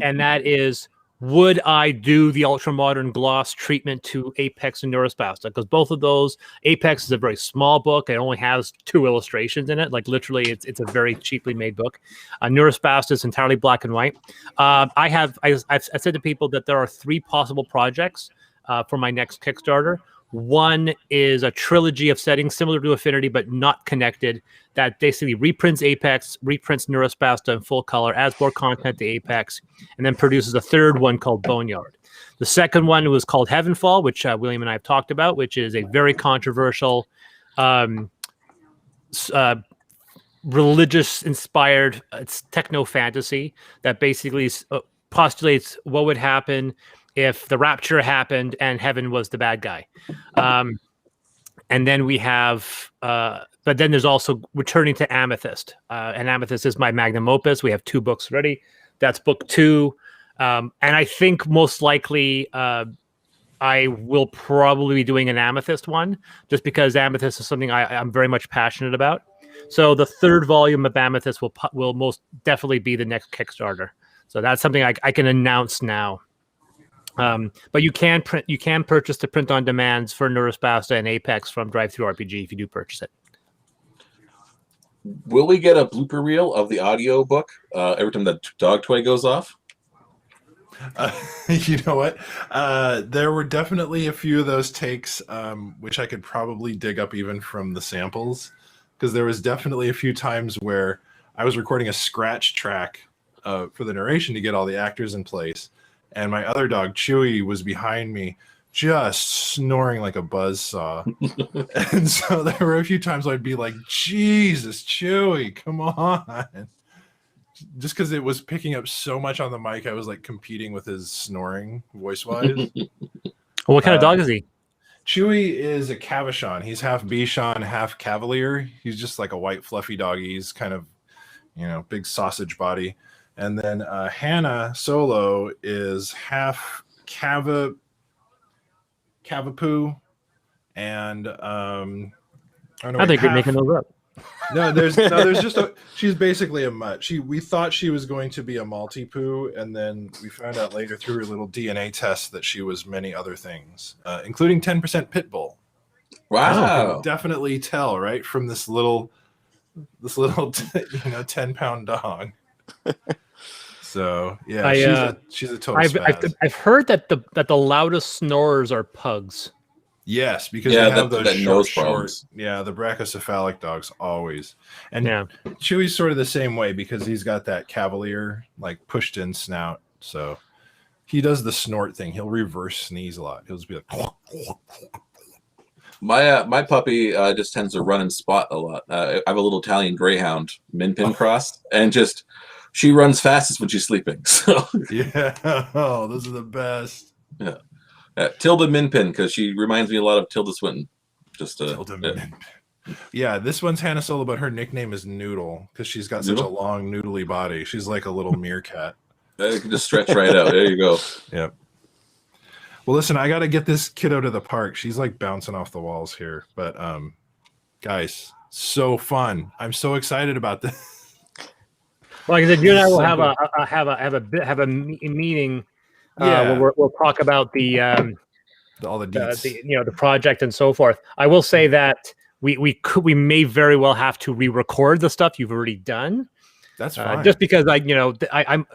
A: and that is, would I do the Ultramodern gloss treatment to Apex and Neurospasta? Because both of those, Apex is a very small book. It only has 2 illustrations in it. Like literally, it's a very cheaply made book. Neurospasta is entirely black and white. I've said to people that there are 3 possible projects for my next Kickstarter. One is a trilogy of settings similar to Affinity, but not connected, that basically reprints Apex, reprints Neurospasta in full color, adds more content to Apex, and then produces a third one called Boneyard. The second one was called Heavenfall, which William and I have talked about, which is a very controversial, religious-inspired techno-fantasy that basically postulates what would happen if the rapture happened and heaven was the bad guy. And then we have, but then there's also returning to Amethyst. And Amethyst is my magnum opus. We have 2 books ready. That's book 2. And I think most likely I will probably be doing an Amethyst one, just because Amethyst is something I'm very much passionate about. So the 3rd volume of Amethyst will most definitely be the next Kickstarter. So that's something I can announce now. But you can purchase the print-on-demands for Neurospasta and Apex from Drive-Thru RPG if you do purchase it.
B: Will we get a blooper reel of the audio book every time the dog toy goes off?
D: You know what? There were definitely a few of those takes, which I could probably dig up even from the samples, because there was definitely a few times where I was recording a scratch track for the narration to get all the actors in place, and my other dog Chewy was behind me, just snoring like a buzzsaw. And so there were a few times I'd be like, Jesus, Chewy, come on. Just because it was picking up so much on the mic, I was like competing with his snoring voice-wise.
A: What kind of dog is he?
D: Chewy is a Cavachon. He's half Bichon, half Cavalier. He's just like a white fluffy doggy. He's kind of, big sausage body. And then Hannah Solo is half Cavapoo, and
A: I think you're making those up.
D: No, there's just she's basically a mutt. We thought she was going to be a Maltipoo, and then we found out later through her little DNA test that she was many other things, including 10% pit bull.
B: Wow.
D: You can definitely tell, right, from this little 10-pound dog. So yeah, she's a total spaz.
A: I've heard that the loudest snorers are pugs.
D: Yes, because they have those short, the brachycephalic dogs always. And Chewy's sort of the same way because he's got that Cavalier, like pushed in snout. So he does the snort thing. He'll reverse sneeze a lot. He'll just be like.
B: My puppy just tends to run and spot a lot. I have a little Italian Greyhound Min Pin cross, and she runs fastest when she's sleeping. So
D: those are the best.
B: Yeah. Tilda Min Pin, because she reminds me a lot of Tilda Swinton.
D: Tilda Min Pin. Yeah, this one's Hannah Solo, but her nickname is Noodle because she's got such a long, noodly body. She's like a little meerkat.
B: It can just stretch right out. There you go.
D: Yep. Well, listen, I got to get this kiddo to the park. She's like bouncing off the walls here. But guys, so fun. I'm so excited about this.
A: Like I said, you and I will have a meeting. We'll talk about
D: all the deets.
A: The project and so forth. I will say that we may very well have to re-record the stuff you've already done.
D: That's fine.
A: Just because I'm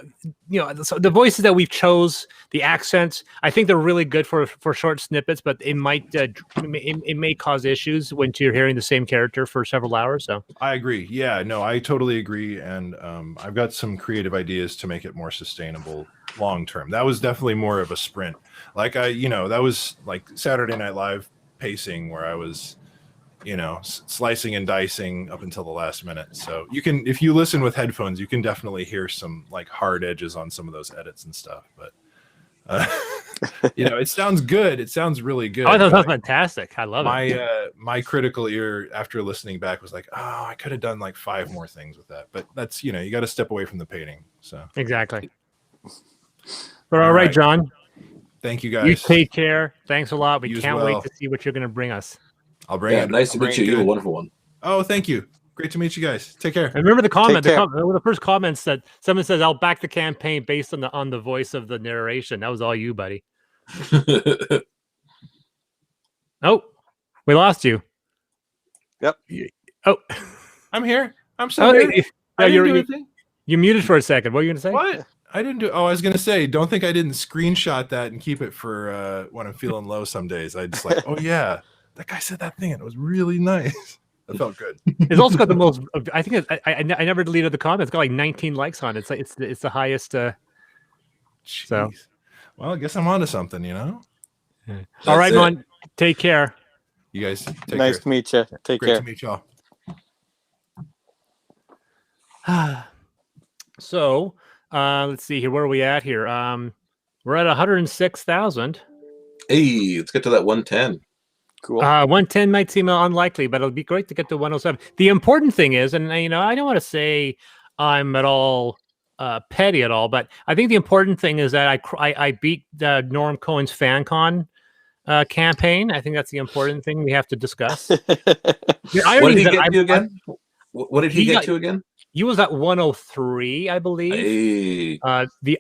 A: so the voices that we've chose, the accents, I think they're really good for short snippets, but it may cause issues when you're hearing the same character for several hours. So
D: I agree. Yeah, no, I totally agree, and I've got some creative ideas to make it more sustainable long term. That was definitely more of a sprint. Like that was like Saturday Night Live pacing where I was slicing and dicing up until the last minute. So you can, if you listen with headphones, you can definitely hear some like hard edges on some of those edits and stuff. But it sounds good. It sounds really good.
A: Oh, that was fantastic. I love it.
D: My critical ear after listening back was like, oh, I could have done like 5 more things with that. But that's you got to step away from the painting. So
A: exactly. But all right, John.
D: Thank you guys.
A: You take care. Thanks a lot. We can't wait to see what you're going to bring us.
D: I'll bring it.
B: Nice to meet you. You're a wonderful one.
D: Oh, thank you. Great to meet you guys. Take care.
A: And remember the comment. The first comment said someone says, "I'll back the campaign based on the voice of the narration." That was all you, buddy. Oh, we lost you.
C: Yep.
A: Oh,
D: I'm here. I'm still here.
A: You muted for a second. What were you going to say?
D: What? I didn't do. Oh, I was going to say, don't think I didn't screenshot that and keep it for when I'm feeling low some days. I just like, oh yeah. That guy said that thing and it was really nice. It felt good.
A: It's also got the most. I think I never deleted the comment. It's got like 19 likes on it. It's like it's the highest. So,
D: well, I guess I'm onto something,
A: Yeah. All right, man. Take care.
D: You guys. Take
C: nice
D: care.
C: to meet you. Take
D: Great
C: care.
D: to meet y'all.
A: So, let's see here. Where are we at here? We're at 106,000.
B: Hey, let's get to that 110.
C: Cool.
A: 110 might seem unlikely, but it'll be great to get to 107. The important thing is, and I don't want to say I'm at all petty at all, but I think the important thing is that I beat Norm Cohen's FanCon campaign. I think that's the important thing we have to discuss.
B: What did he get you again? What did he get you again?
A: He was at 103, I believe.
B: Hey.
A: The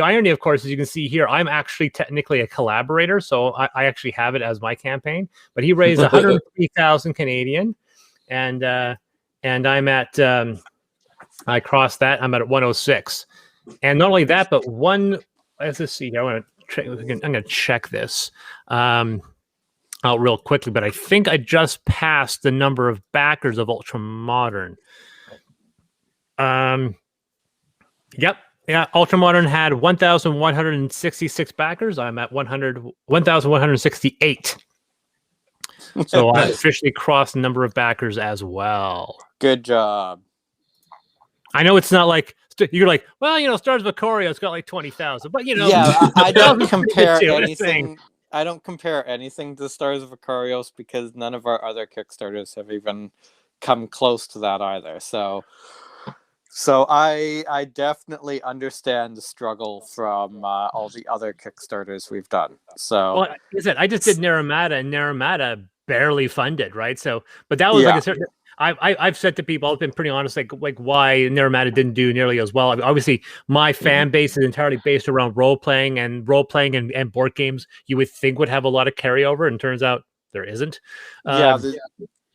A: irony, of course, as you can see here, I'm actually technically a collaborator, so I actually have it as my campaign. But he raised 103,000 Canadian, and I'm at I crossed that. I'm at 106, and not only that, but let's see. I'm gonna check this out real quickly, but I think I just passed the number of backers of Ultramodern. Yep. Yeah, Ultramodern had 1,166 backers. I'm at 1,168. So I officially crossed the number of backers as well.
C: Good job.
A: I know it's not like you're like, well, Stars of Ikoria, it's got like 20,000, but
C: yeah, I don't compare
A: too,
C: anything. I don't compare anything to Stars of Icarios because none of our other Kickstarters have even come close to that either. So I definitely understand the struggle from all the other Kickstarters we've done. So,
A: well, I just did Naramata, and Naramata barely funded, right? So, but that was like a certain. I've said to people, I've been pretty honest, like why Naramata didn't do nearly as well. I mean, obviously, my fan base is entirely based around role playing and board games. You would think would have a lot of carryover, and turns out there isn't.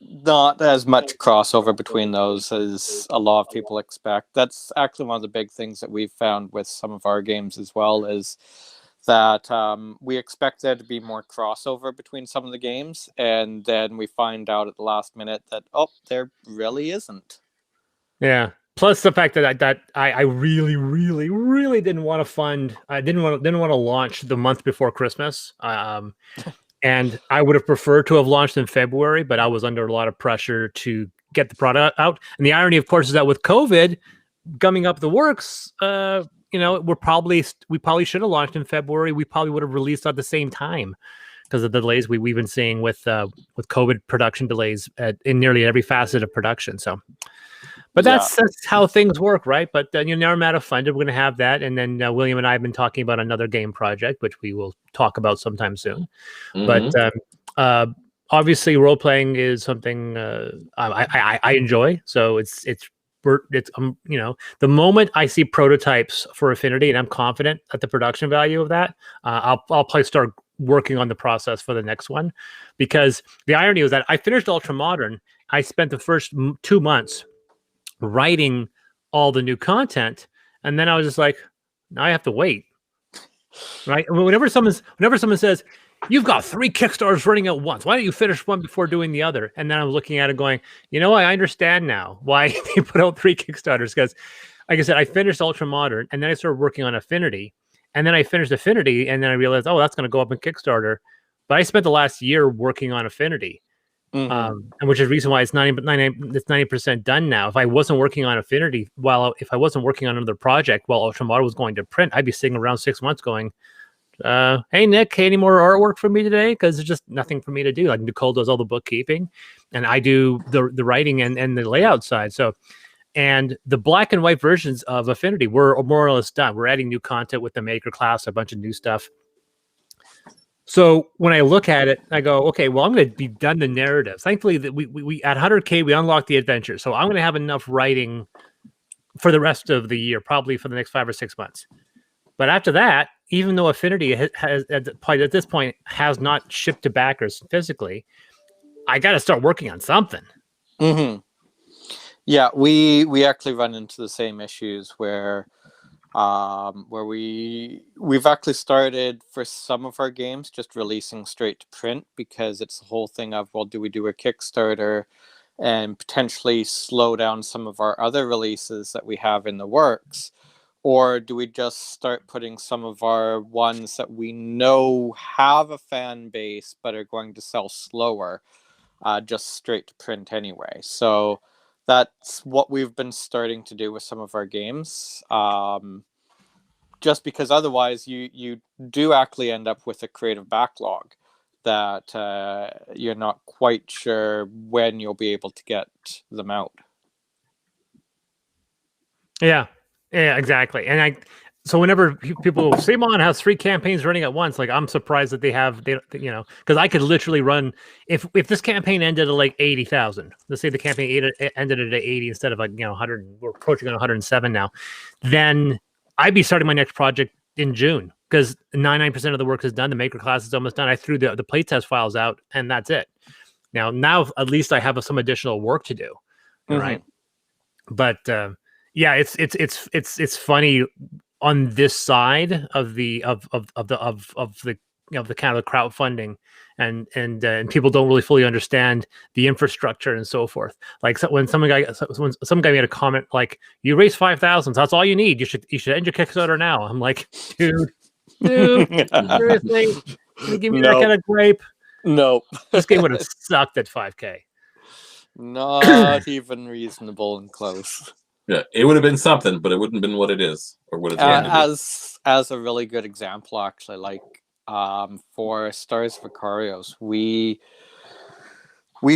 C: Not as much crossover between those as a lot of people expect. That's actually one of the big things that we've found with some of our games as well, is that we expect there to be more crossover between some of the games, and then we find out at the last minute that there really isn't.
A: Yeah. Plus the fact that I really, really, really didn't want to fund. I didn't want to launch the month before Christmas. And I would have preferred to have launched in February, but I was under a lot of pressure to get the product out. And the irony, of course, is that with COVID gumming up the works, we probably should have launched in February. We probably would have released at the same time because of the delays we've been seeing with COVID production delays in nearly every facet of production. So, but that's how things work, right? But Naramata funded. We're going to have that, and then William and I have been talking about another game project, which we will talk about sometime soon.
B: Mm-hmm.
A: But obviously, role playing is something I enjoy. So it's the moment I see prototypes for Affinity, and I'm confident at the production value of that, I'll probably start working on the process for the next one. Because the irony was that I finished Ultramodern. I spent the first 2 months writing all the new content, and then I was just like, now I have to wait, right? Whenever someone says, you've got 3 Kickstarters running at once, why don't you finish one before doing the other? And then I'm looking at it going, I understand now why they put out 3 Kickstarters, because like I said, I finished Ultramodern, and then I started working on Affinity, and then I finished Affinity, and then I realized, that's going to go up in Kickstarter. But I spent the last year working on Affinity. And which is the reason why it's 90% done now. If I wasn't working on Affinity, if I wasn't working on another project while Ultramodern was going to print, I'd be sitting around 6 months going, hey Nick, any more artwork for me today? Because there's just nothing for me to do. Like Nicole does all the bookkeeping, and I do the writing and the layout side. So, and the black and white versions of Affinity were more or less done. We're adding new content with the maker class, a bunch of new stuff. So when I look at it, I go, okay, well, I'm going to be done the narrative. Thankfully, that we at 100K, we unlocked the adventure. So I'm going to have enough writing for the rest of the year, probably for the next 5 or 6 months. But after that, even though Affinity has at this point has not shipped to backers physically, I got to start working on something.
C: Mm-hmm. Yeah, we actually run into the same issues where we've actually started for some of our games just releasing straight to print, because it's the whole thing of, well, do we do a Kickstarter and potentially slow down some of our other releases that we have in the works, or do we just start putting some of our ones that we know have a fan base but are going to sell slower just straight to print anyway? So that's what we've been starting to do with some of our games. Just because otherwise you do actually end up with a creative backlog that you're not quite sure when you'll be able to get them out. Yeah,
A: exactly. And so whenever people, Simon has 3 campaigns running at once, like I'm surprised that because I could literally run, if this campaign ended at like 80,000, let's say the campaign ended at 80 instead of 100, we're approaching on 107 now, then I'd be starting my next project in June, because 99% of the work is done. The maker class is almost done. I threw the playtest files out, and that's it. Now at least I have some additional work to do, right? But yeah, it's funny on this side of the kind of the crowdfunding and people don't really fully understand the infrastructure and so forth. Like when some guy made a comment like, "You raised 5,000, so that's all you need. You should end your Kickstarter now." I'm like, dude, seriously, you give me that kind of gripe?
C: Nope.
A: This game would have sucked at 5K.
C: Not even reasonable and close.
B: Yeah, it would have been something, but it wouldn't have been what it is or what it's going to be.
C: As a really good example, actually, like for Stars of Icarios, we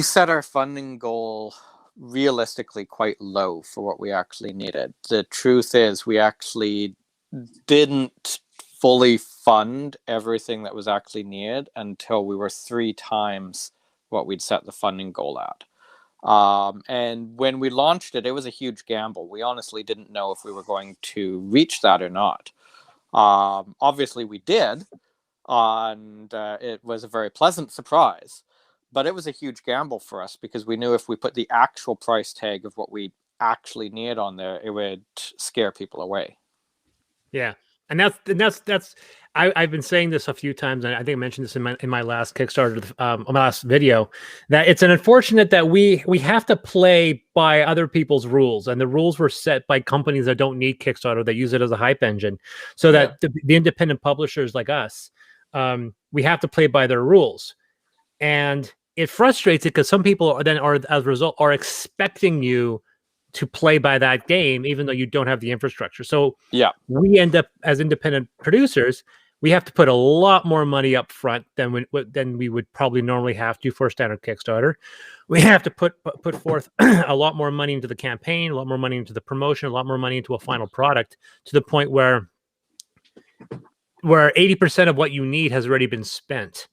C: set our funding goal realistically quite low for what we actually needed. The truth is, we actually didn't fully fund everything that was actually needed until we were 3 times what we'd set the funding goal at. And when we launched it, it was a huge gamble. We honestly didn't know if we were going to reach that or not. Obviously we did, and it was a very pleasant surprise, but it was a huge gamble for us because we knew if we put the actual price tag of what we actually need on there, it would scare people away.
A: Yeah. And that's I've been saying this a few times, and I think I mentioned this in my last Kickstarter, my last video, that it's unfortunate that we have to play by other people's rules, and the rules were set by companies that don't need Kickstarter, that use it as a hype engine, so that the independent publishers like us, we have to play by their rules, and it frustrates it because some people are as a result are expecting you to play by that game, even though you don't have the infrastructure. So we end up as independent producers, we have to put a lot more money up front than we would probably normally have to for a standard Kickstarter. We have to put forth a lot more money into the campaign, a lot more money into the promotion, a lot more money into a final product, to the point where 80% of what you need has already been spent,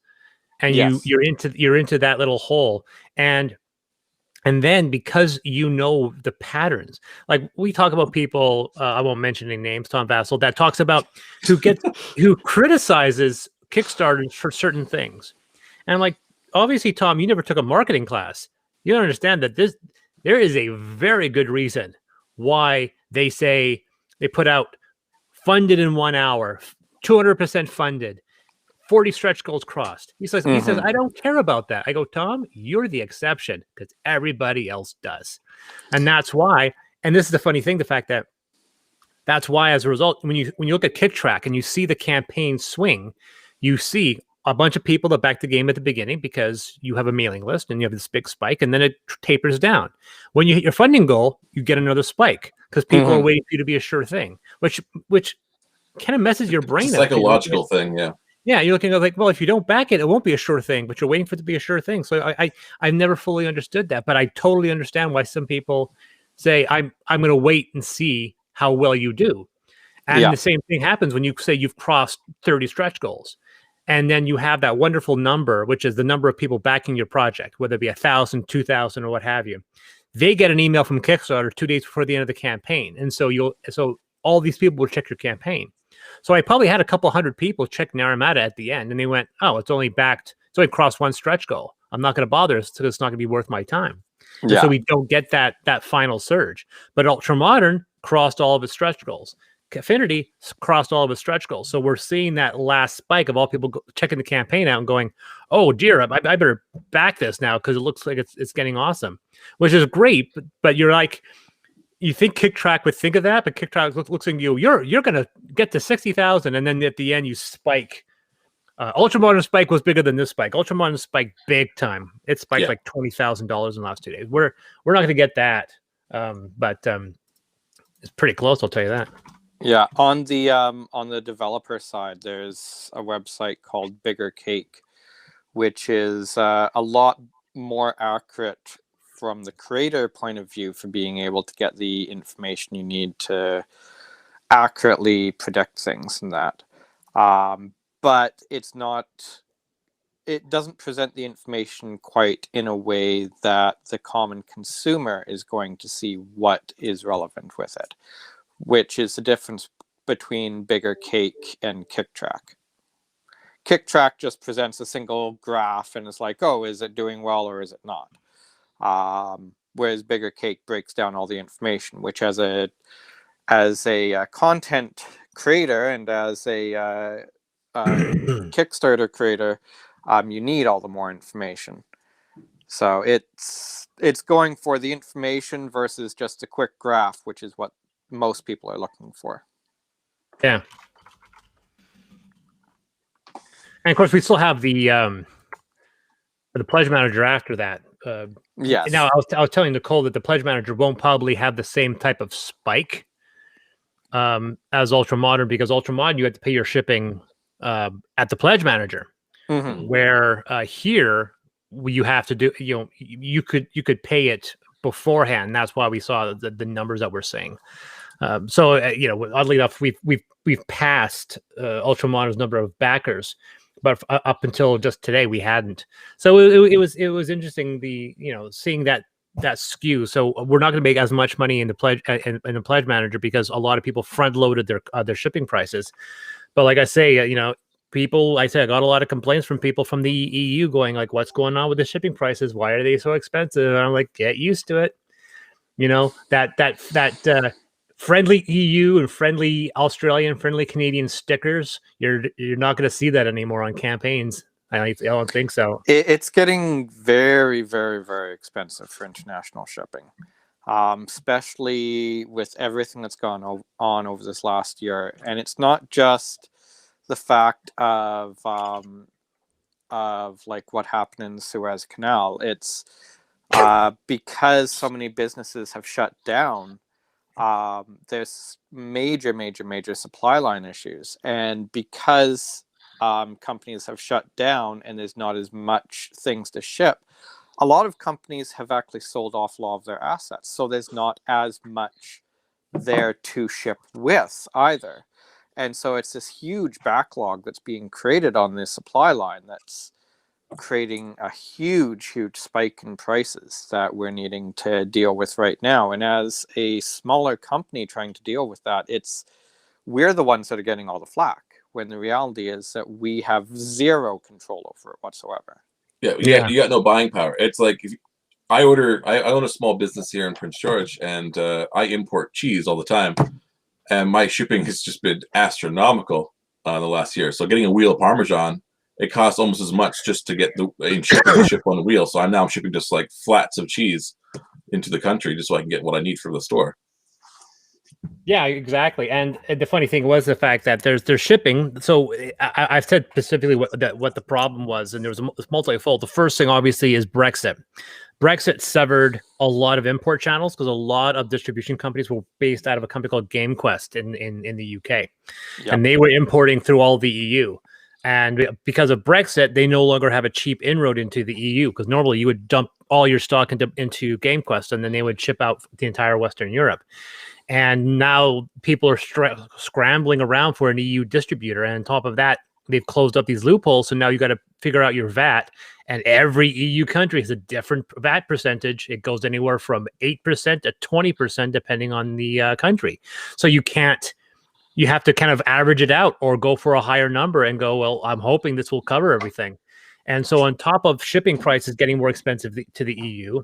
A: and you're into that little hole. And then because you know the patterns, like we talk about people, I won't mention any names, Tom Vassell, that talks about who criticizes Kickstarters for certain things. And I'm like, obviously, Tom, you never took a marketing class. You don't understand that there is a very good reason why they say they put out funded in 1 hour, 200% funded, 40 stretch goals crossed. He says, I don't care about that. I go, Tom, you're the exception because everybody else does. And that's why, and this is the funny thing, the fact that that's why, as a result, when you look at KickTrack and you see the campaign swing, you see a bunch of people that back the game at the beginning because you have a mailing list and you have this big spike, and then it tapers down. When you hit your funding goal, you get another spike because people are waiting for you to be a sure thing, which kind of messes your brain up.
B: Psychological thing, yeah.
A: Yeah, you're looking at like, well, if you don't back it, it won't be a sure thing, but you're waiting for it to be a sure thing. So I've never fully understood that, but I totally understand why some people say, I'm going to wait and see how well you do. And the same thing happens when you say you've crossed 30 stretch goals. And then you have that wonderful number, which is the number of people backing your project, whether it be 1,000, 2,000, or what have you. They get an email from Kickstarter 2 days before the end of the campaign. And so all these people will check your campaign. So I probably had a couple hundred people check Naramata at the end, and they went, "Oh, it's only crossed 1 stretch goal. I'm not going to bother, so it's not going to be worth my time." Yeah. So we don't get that final surge. But Ultramodern crossed all of its stretch goals. Affinity crossed all of its stretch goals. So we're seeing that last spike of all people checking the campaign out and going, "Oh dear, I better back this now because it looks like it's getting awesome," which is great. But you're like, you think KickTrack would think of that, but KickTrack looks at you. You're gonna get to 60,000, and then at the end you spike. Ultramodern spike was bigger than this spike. Ultramodern spiked big time. It spiked like $20,000 in the last 2 days. We're not gonna get that, but it's pretty close. I'll tell you that.
C: Yeah, on the developer side, there's a website called Bigger Cake, which is a lot more accurate from the creator point of view for being able to get the information you need to accurately predict things and that. But it doesn't present the information quite in a way that the common consumer is going to see what is relevant with it, which is the difference between Bigger Cake and KickTrack. KickTrack just presents a single graph and it's like, oh, is it doing well or is it not? Whereas Bigger Cake breaks down all the information, which as a content creator and as a Kickstarter creator, you need all the more information. So it's going for the information versus just a quick graph, which is what most people are looking for.
A: Yeah. And of course, we still have the pledge manager after that.
C: Yes.
A: Now, I was telling Nicole that the pledge manager won't probably have the same type of spike as Ultra Modern, because Ultra Modern, you have to pay your shipping at the pledge manager, where here you have to do, you could pay it beforehand. That's why we saw the numbers that we're seeing. So oddly enough, we've passed Ultra Modern's number of backers, but up until just today we hadn't. So it was interesting, seeing that skew. So we're not going to make as much money in the pledge in the pledge manager, because a lot of people front loaded their shipping prices. But like I say, I got a lot of complaints from people from the EU going like, "What's going on with the shipping prices? Why are they so expensive?" And I'm like, "Get used to it." That friendly EU and friendly Australian, friendly Canadian stickers, you're not going to see that anymore on campaigns. I don't think so.
C: It's getting very, very, very expensive for international shipping, especially with everything that's gone on over this last year. And it's not just the fact of like what happened in the Suez Canal. It's because so many businesses have shut down. There's major supply line issues, and because companies have shut down and there's not as much things to ship, a lot of companies have actually sold off a lot of their assets, so there's not as much there to ship with either. And so it's this huge backlog that's being created on this supply line that's creating a huge spike in prices that we're needing to deal with right now. And as a smaller company trying to deal with that, we're the ones that are getting all the flack, when the reality is that we have zero control over it whatsoever.
B: Yeah, you got no buying power. It's like, I own a small business here in Prince George, and I import cheese all the time, and my shipping has just been astronomical the last year. So getting a wheel of Parmesan, it costs almost as much just to get shipping to ship on the wheel. So I'm shipping just like flats of cheese into the country just so I can get what I need from the store.
A: Yeah, exactly. And the funny thing was the fact that there's shipping. So I've said specifically what the problem was, and there was multifold. The first thing, obviously, is Brexit. Brexit severed a lot of import channels, because a lot of distribution companies were based out of a company called GameQuest in the UK. Yep. And they were importing through all the EU. And because of Brexit, they no longer have a cheap inroad into the EU, because normally you would dump all your stock into GameQuest, and then they would ship out the entire Western Europe. And now people are scrambling around for an EU distributor. And on top of that, they've closed up these loopholes. So now you got to figure out your VAT. And every EU country has a different VAT percentage. It goes anywhere from 8% to 20%, depending on the country. So you have to kind of average it out, or go for a higher number and go, well, I'm hoping this will cover everything. And so on top of shipping prices getting more expensive to the EU,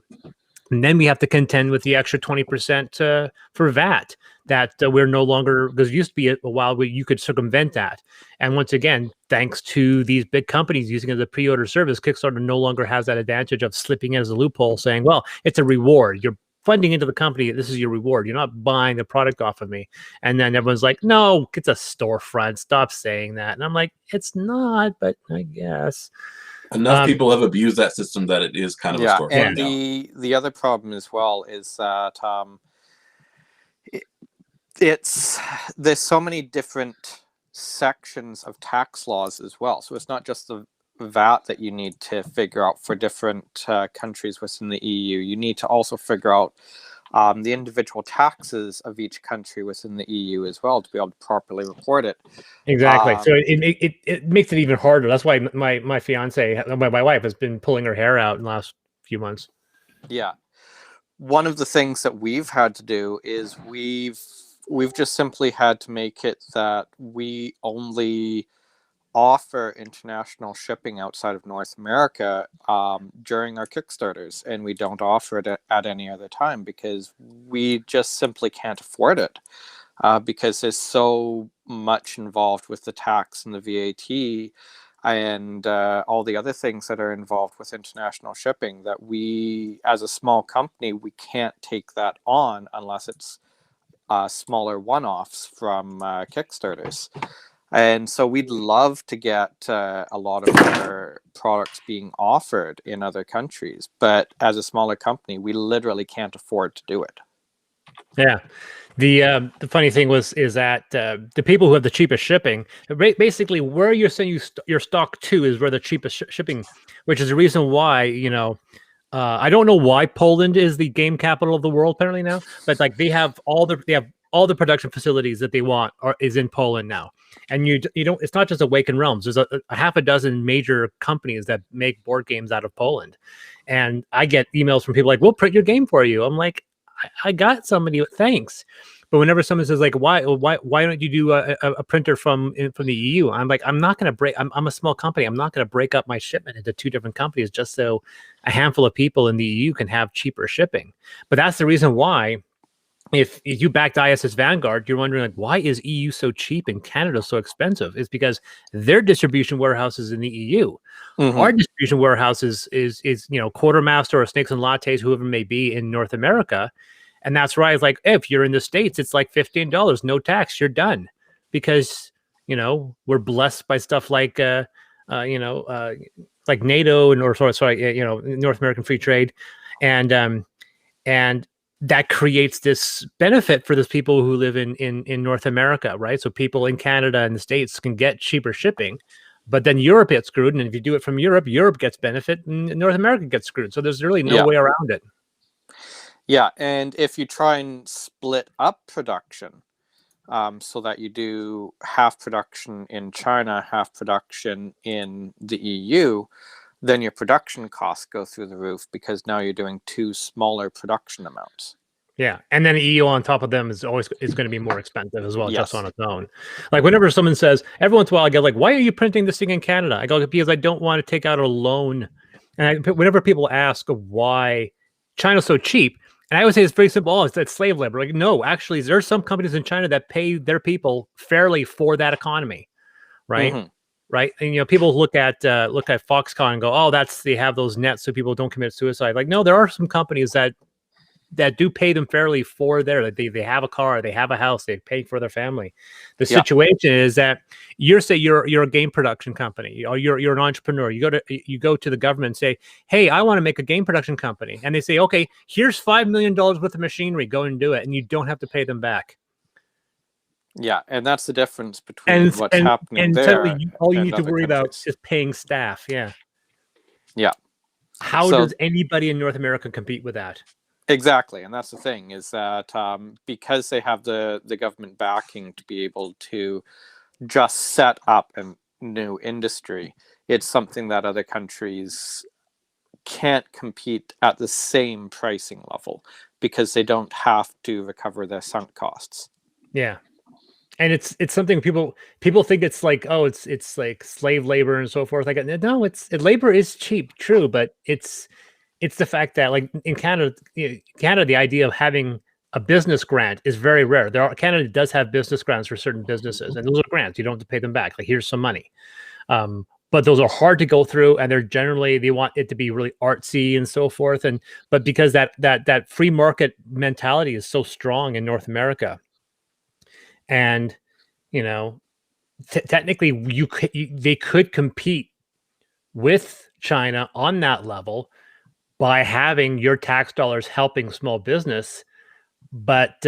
A: and then we have to contend with the extra 20% for VAT that we're no longer, because it used to be a while where you could circumvent that. And once again, thanks to these big companies using it as a pre-order service, Kickstarter no longer has that advantage of slipping in as a loophole, saying, well, it's a reward. You're funding into the company. This is your reward. You're not buying the product off of me. And then everyone's like, no, it's a storefront. Stop saying that. And I'm like, it's not, but I guess.
B: Enough people have abused that system that it is kind of a storefront.
C: And the other problem as well is that there's so many different sections of tax laws as well. So it's not just the VAT that you need to figure out for different countries within the EU. You need to also figure out the individual taxes of each country within the EU as well, to be able to properly report it.
A: Exactly. So it makes it even harder. That's why my fiance, my wife, has been pulling her hair out in the last few months.
C: Yeah. One of the things that we've had to do is we've just simply had to make it that we only offer international shipping outside of North America during our Kickstarters, and we don't offer it at any other time, because we just simply can't afford it, because there's so much involved with the tax and the VAT and all the other things that are involved with international shipping, that we, as a small company, we can't take that on unless it's smaller one-offs from Kickstarters. And so we'd love to get a lot of our products being offered in other countries, but as a smaller company, we literally can't afford to do it.
A: Yeah. The funny thing is that the people who have the cheapest shipping, basically where you're sending your stock to is where the cheapest shipping, which is the reason why, I don't know why Poland is the game capital of the world apparently now, but like they have all the production facilities that they want is in Poland now. And you don't, it's not just Awaken Realms. There's a half a dozen major companies that make board games out of Poland. And I get emails from people like, we'll print your game for you. I'm like, I got somebody, thanks. But whenever someone says like, why don't you do a printer from the EU? I'm like, I'm not going to break. I'm a small company. I'm not going to break up my shipment into two different companies just so a handful of people in the EU can have cheaper shipping. But that's the reason why, if you backed ISS Vanguard, you're wondering like, why is EU so cheap and Canada so expensive? It's because their distribution warehouse is in the EU. Mm-hmm. Our distribution warehouse is Quartermaster or Snakes and Lattes, whoever it may be, in North America. And that's right. It's like, if you're in the States, it's like $15, no tax, you're done. Because, we're blessed by stuff like, like NATO North American Free Trade. And that creates this benefit for those people who live in North America, right? So people in Canada and the States can get cheaper shipping, but then Europe gets screwed. And if you do it from Europe, Europe gets benefit and North America gets screwed. So there's really no way around it.
C: Yeah, and if you try and split up production so that you do half production in China, half production in the EU, then your production costs go through the roof because now you're doing two smaller production amounts.
A: Yeah, and then EU on top of them is going to be more expensive as well, just on its own. Like whenever someone says, every once in a while I get like, why are you printing this thing in Canada? I go, because I don't want to take out a loan. And whenever people ask why China's so cheap, and I would say it's very simple. Oh, it's slave labor. Like, no, actually, there are some companies in China that pay their people fairly for that economy, right? Mm-hmm. Right, and people look at Foxconn and go, oh, they have those nets so people don't commit suicide. Like, no, there are some companies that do pay them fairly for they have a car, they have a house, they pay for their family. The situation is that you're a game production company, or you're an entrepreneur. You go to the government and say, hey, I want to make a game production company, and they say, okay, here's $5 million worth of machinery, go and do it, and you don't have to pay them back.
C: Yeah, and that's the difference between what's happening
A: and
C: there.
A: All you need to worry about is paying staff. Yeah. How does anybody in North America compete with that?
C: Exactly, and that's the thing, is that because they have the government backing to be able to just set up a new industry, it's something that other countries can't compete at the same pricing level because they don't have to recover their sunk costs.
A: Yeah. And it's something people think it's like, oh, it's like slave labor and so forth. Like, no, labor is cheap, true, but it's the fact that, like, in Canada, the idea of having a business grant is very rare. Canada does have business grants for certain businesses, and those are grants. You don't have to pay them back. Like, here's some money. But those are hard to go through, and they want it to be really artsy and so forth. But because that free market mentality is so strong in North America, and technically they could compete with China on that level by having your tax dollars helping small business, but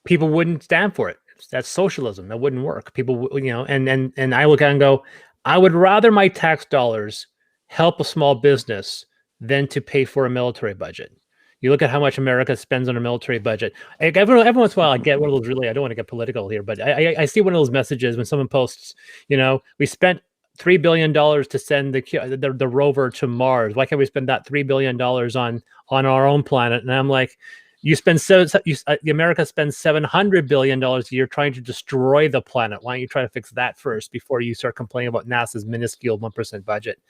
A: people wouldn't stand for it. That's socialism. That wouldn't work. People, and I look at it and go, I would rather my tax dollars help a small business than to pay for a military budget. You look at how much America spends on a military budget. Every once in a while, I get one of those I don't want to get political here, but I see one of those messages when someone posts, we spent $3 billion to send the rover to Mars. Why can't we spend that $3 billion on our own planet? And I'm like, America spends $700 billion a year trying to destroy the planet. Why don't you try to fix that first before you start complaining about NASA's minuscule 1% budget?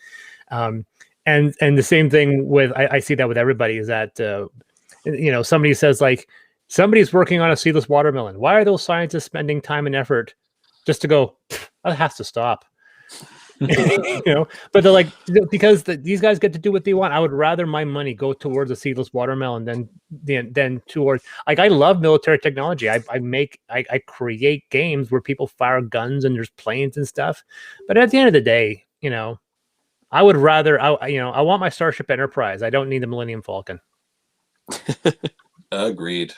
A: And the same thing with, I see that with everybody, is that, somebody says, like, somebody's working on a seedless watermelon. Why are those scientists spending time and effort just to go, that has to stop? But they're like, because these guys get to do what they want. I would rather my money go towards a seedless watermelon than towards, like, I love military technology. I create games where people fire guns and there's planes and stuff. But at the end of the day, I would rather, I want my Starship Enterprise. I don't need the Millennium Falcon.
B: Agreed.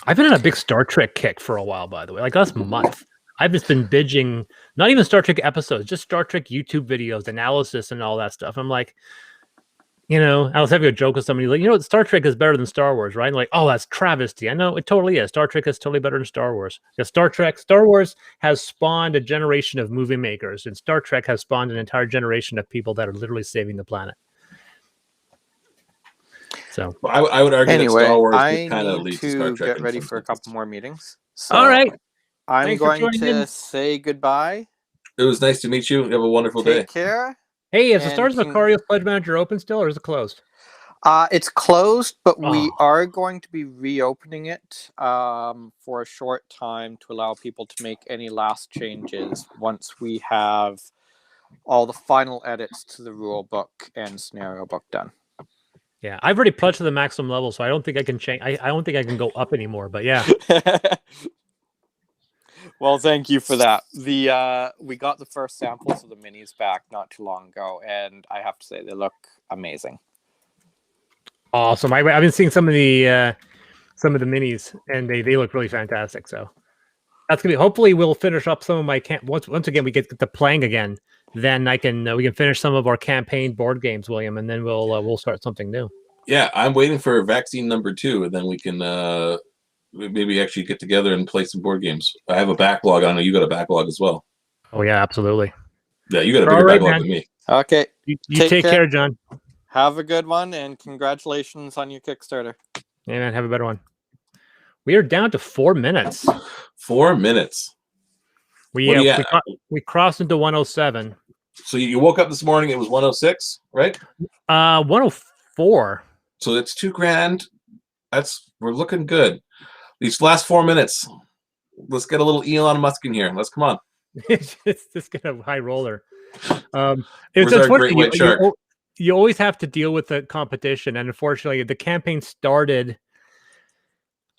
A: I've been on a big Star Trek kick for a while, by the way. Like last month, I've just been binging, not even Star Trek episodes, just Star Trek YouTube videos, analysis, and all that stuff. I'm like, I was having a joke with somebody like, Star Trek is better than Star Wars, right? And like, oh, that's travesty. I know it totally is. Star Trek is totally better than Star Wars. Because Star Wars has spawned a generation of movie makers, and Star Trek has spawned an entire generation of people that are literally saving the planet. So
B: I would argue
C: anyway,
B: that Star Wars
C: I
B: kind of
C: need
B: leads to Star
C: to
B: Trek.
C: get ready for a couple more meetings. So
A: all right.
C: I'm
A: Thanks for
C: going
A: joining
C: to
A: in.
C: say goodbye.
B: It was nice to meet you. Have a wonderful day.
C: Take care.
A: Hey, is the
C: And
A: Stars of Macario Pledge Manager open still, or is it closed?
C: It's closed, but we
A: Oh.
C: are going to be reopening it for a short time to allow people to make any last changes once we have all the final edits to the rule book and scenario book done.
A: Yeah, I've already pledged to the maximum level, so I don't think I can change. I don't think I can go up anymore. But yeah,
C: well, thank you for that. We got the first samples of the minis back not too long ago, and I have to say they look amazing.
A: awesome. I've been seeing some of the minis, and they look really fantastic. So that's gonna be. Hopefully, we'll finish up some of my camp. Once again, we get to playing again. Then we can finish some of our campaign board games, William, and then we'll start something new.
B: Yeah, I'm waiting for vaccine number 2, and then we can maybe actually get together and play some board games. I have a backlog. I know you got a backlog as well.
A: Oh yeah, absolutely.
B: Yeah, you got a bigger backlog than me.
C: Okay.
A: You take care, John.
C: Have a good one, and congratulations on your Kickstarter.
A: Yeah, man, have a better one. We are down to 4 minutes.
B: 4 minutes.
A: We crossed into 107.
B: So you woke up this morning, it was 106, right?
A: 104.
B: So it's $2,000. We're looking good. These last 4 minutes, let's get a little Elon Musk in here. Let's come on.
A: It's just get a high roller.
B: Where's our great white shark?
A: You always have to deal with the competition, and unfortunately, the campaign started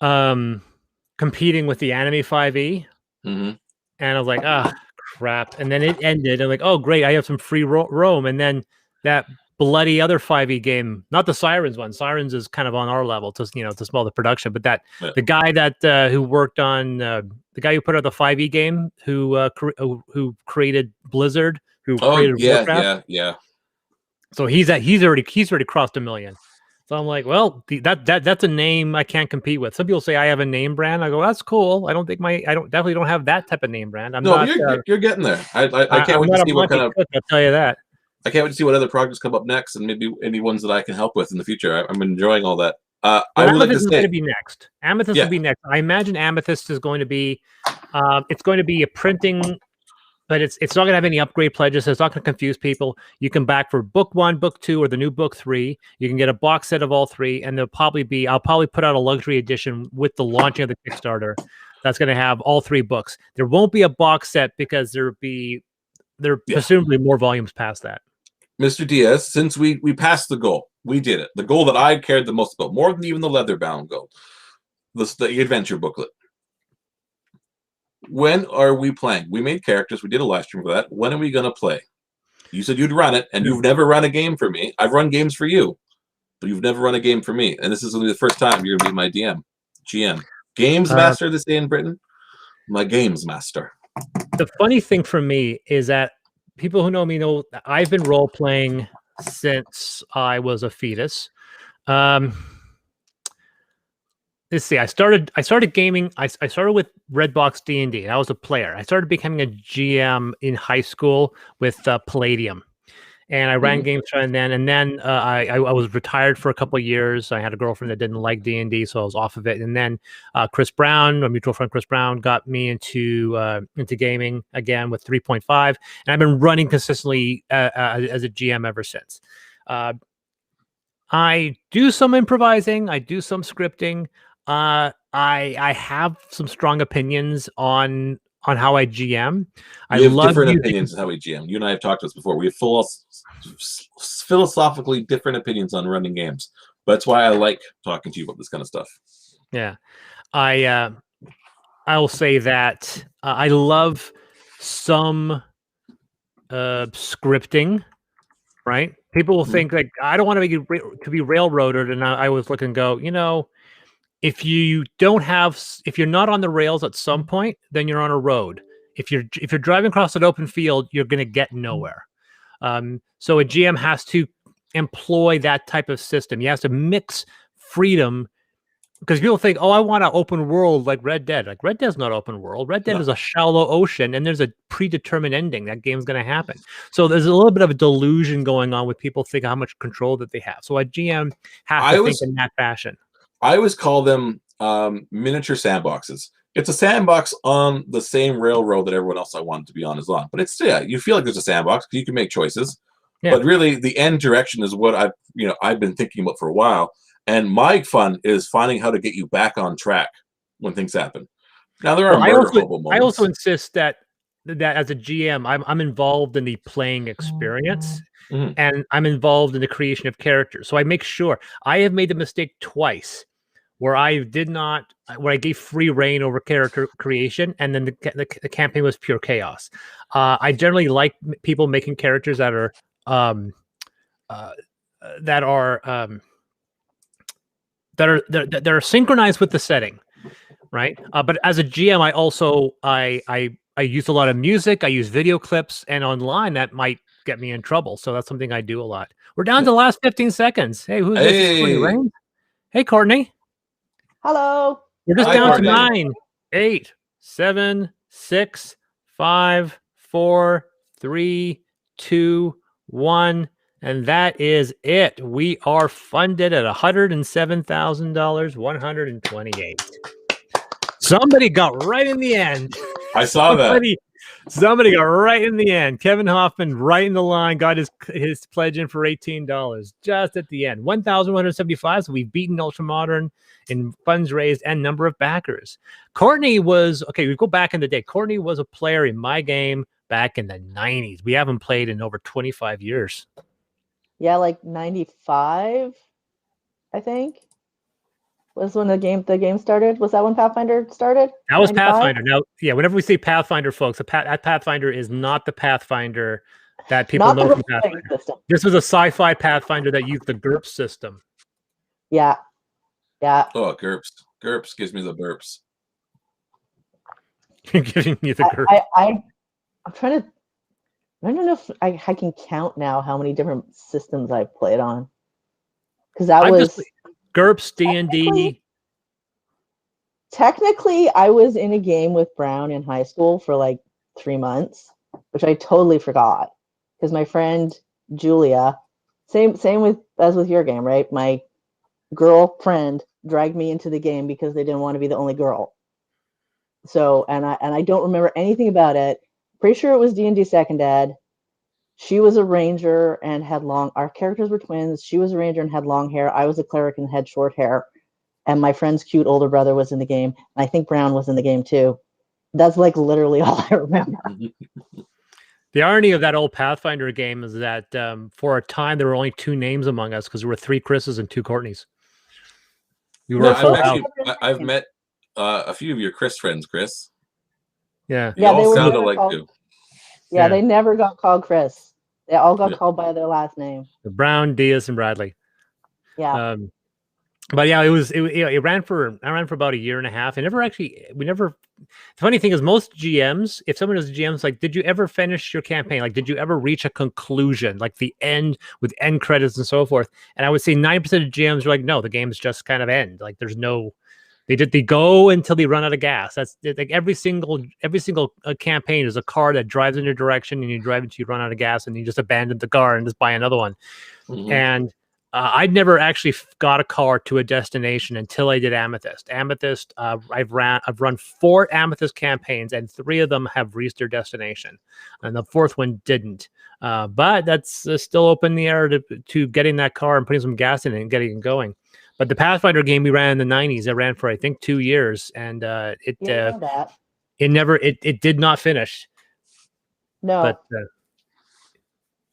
A: competing with the Anime 5e.
B: Mm-hmm.
A: And I was like, crap. And then it ended. I'm like, oh, great. I have some free roam. And then that bloody other 5e game, not the Sirens one. Sirens is kind of on our level to small the production. But the guy that who worked on the guy who put out the 5e game, who created Blizzard, who created Warcraft.
B: Yeah.
A: So he's already crossed 1 million. So I'm like, well, that's a name I can't compete with. Some people say I have a name brand. I go, that's cool. I definitely don't have that type of name brand.
B: You're getting there. I can't wait to see what kind of.
A: I'll tell you that.
B: I can't wait to see what other projects come up next, and maybe any ones that I can help with in the future. I'm enjoying all that. I would like to say,
A: going to be next. Amethyst will be next. I imagine Amethyst is going to be. It's going to be a printing. But it's not going to have any upgrade pledges. So it's not going to confuse people. You can back for book 1, book 2, or the new book 3. You can get a box set of all 3, and I'll probably put out a luxury edition with the launching of the Kickstarter. That's going to have all 3 books. There won't be a box set because there presumably more volumes past that.
B: Mr. Diaz, since we passed the goal, we did it. The goal that I cared the most about, more than even the leather bound goal, the adventure booklet. When are we playing? We made characters. We did a live stream for that. When are we going to play? You said you'd run it, and you've never run a game for me. I've run games for you, but you've never run a game for me. And this is going to be the first time you're going to be my GM. Games master, they say in Britain. My games master.
A: The funny thing for me is that people who know me know that I've been role-playing since I was a fetus. Let's see. I started gaming. I started with Redbox D&D. I was a player. I started becoming a GM in high school with Palladium, and I ran games and then I was retired for a couple of years. I had a girlfriend that didn't like D&D, so I was off of it. And then Chris Brown, a mutual friend, Chris Brown, got me into gaming again with 3.5, and I've been running consistently as a GM ever since. I do some improvising. I do some scripting. I have some strong opinions on on how I GM.
B: We have different opinions on how we GM. You and I have talked to this before. We have philosophically different opinions on running games. But that's why I like talking to you about this kind of stuff.
A: Yeah, I will say that I love some scripting. Right? People will think like, I don't want to be railroaded, and I always look and go, if you're not on the rails at some point, then you're on a road. If you're driving across an open field, you're going to get nowhere. So a GM has to employ that type of system. He has to mix freedom, because people think, oh, I want an open world like Red Dead. Like, Red Dead's not open world. Red Dead is a shallow ocean, and there's a predetermined ending. That game's going to happen. So there's a little bit of a delusion going on with people thinking how much control that they have. So a GM has to think in that fashion.
B: I always call them miniature sandboxes. It's a sandbox on the same railroad that everyone else I want to be on is on. But it's, you feel like there's a sandbox because you can make choices. Yeah. But really, the end direction is what I've been thinking about for a while. And my fun is finding how to get you back on track when things happen. Now there are moments.
A: I also insist that as a GM, I'm involved in the playing experience, and I'm involved in the creation of characters. So I make sure. I have made the mistake twice where I gave free reign over character creation, and then the campaign was pure chaos. I generally like people making characters that are synchronized with the setting, right? But as a GM, I also I use a lot of music. I use video clips, and online that might get me in trouble. So that's something I do a lot. We're down to the last 15 seconds. Hey, who's this? Hey, Courtney.
E: Hello.
A: We're just down to 9, 8, 7, 6, 5, 4, 3, 2, 1. And that is it. We are funded at $107,000, 128. Somebody got right in the end.
B: I saw that.
A: Somebody got right in the end. Kevin Hoffman right in the line, got his pledge in for $18 just at the end. 1,175. So we've beaten Ultramodern in funds raised and number of backers. Courtney was, we go back in the day. Courtney was a player in my game back in the 90s. We haven't played in over 25 years.
E: Yeah, like 95, I think. Was when the game started. Was that when Pathfinder started?
A: That was 95? Pathfinder. Now, yeah, whenever we say Pathfinder, folks, Pathfinder is not the Pathfinder that people know from Pathfinder. This was a sci-fi Pathfinder that used the GURPS system.
E: Yeah. Yeah.
B: Oh, GURPS. GURPS gives me the burps.
A: You're giving me the GURPS.
E: I'm trying to... I don't know if I can count now how many different systems I've played on. Because that was...
A: GURPS, D&D.
E: Technically, I was in a game with Brown in high school for like 3 months, which I totally forgot. Because my friend Julia, same as with your game, right? My girlfriend dragged me into the game because they didn't want to be the only girl. So, and I don't remember anything about it. Pretty sure it was D&D Second Ed. She was a ranger and had our characters were twins. She was a ranger and had long hair. I was a cleric and had short hair. And my friend's cute older brother was in the game. And I think Brown was in the game too. That's like literally all I remember.
A: The irony of that old Pathfinder game is that for a time, there were only 2 names among us because there were 3 Chris's and 2 Courtneys.
B: I've met a few of your Chris friends, Chris.
A: Yeah.
B: They all sounded like you.
E: Yeah, they never got called Chris. They all got called by their last name.
A: Brown, Diaz, and Bradley.
E: Yeah.
A: But yeah, I ran for about a year and a half. The funny thing is most GMs, if someone is GMs, like, did you ever finish your campaign? Like, did you ever reach a conclusion, like the end with end credits and so forth? And I would say 90% of GMs are like, no, the game's just kind of end. Like they go until they run out of gas. That's like every single campaign is a car that drives in your direction, and you drive until you run out of gas, and you just abandon the car and just buy another one. Mm-hmm. And I'd never actually got a car to a destination until I did Amethyst. I've run 4 Amethyst campaigns, and 3 of them have reached their destination, and the 4th one didn't. But that's still open the air to getting that car and putting some gas in it and getting it going. But the Pathfinder game we ran in the 90s, I ran for I think 2 years, and it did not finish.
E: No.
A: But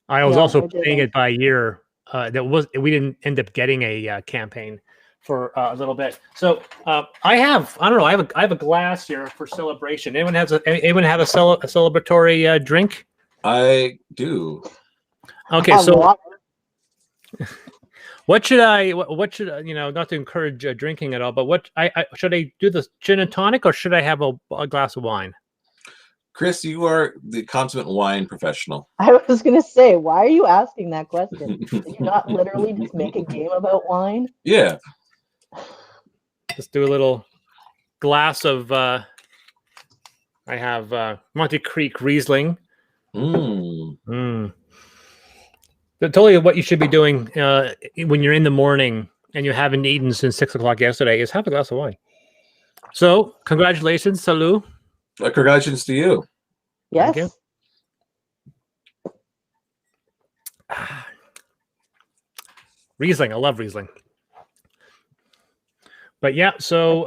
A: I was
E: No,
A: also
E: it
A: playing
E: didn't.
A: it by year. We didn't end up getting a campaign for a little bit. So I have a glass here for celebration. Anyone have a celebratory drink?
B: I do.
A: Okay, so what should I not to encourage drinking at all, but what I should I do the gin and tonic, or should I have a glass of wine?
B: Chris, you are the consummate wine professional.
E: I was going to say, why are you asking that question? Did you not literally just make a game about wine?
B: Yeah.
A: Let's do a little glass of, I have Monte Creek Riesling. But totally what you should be doing when you're in the morning and you haven't eaten since 6 o'clock yesterday is have a glass of wine. So congratulations, salut.
B: Congratulations to you.
E: Yes.
A: Thank you. Riesling, I love Riesling. But yeah, so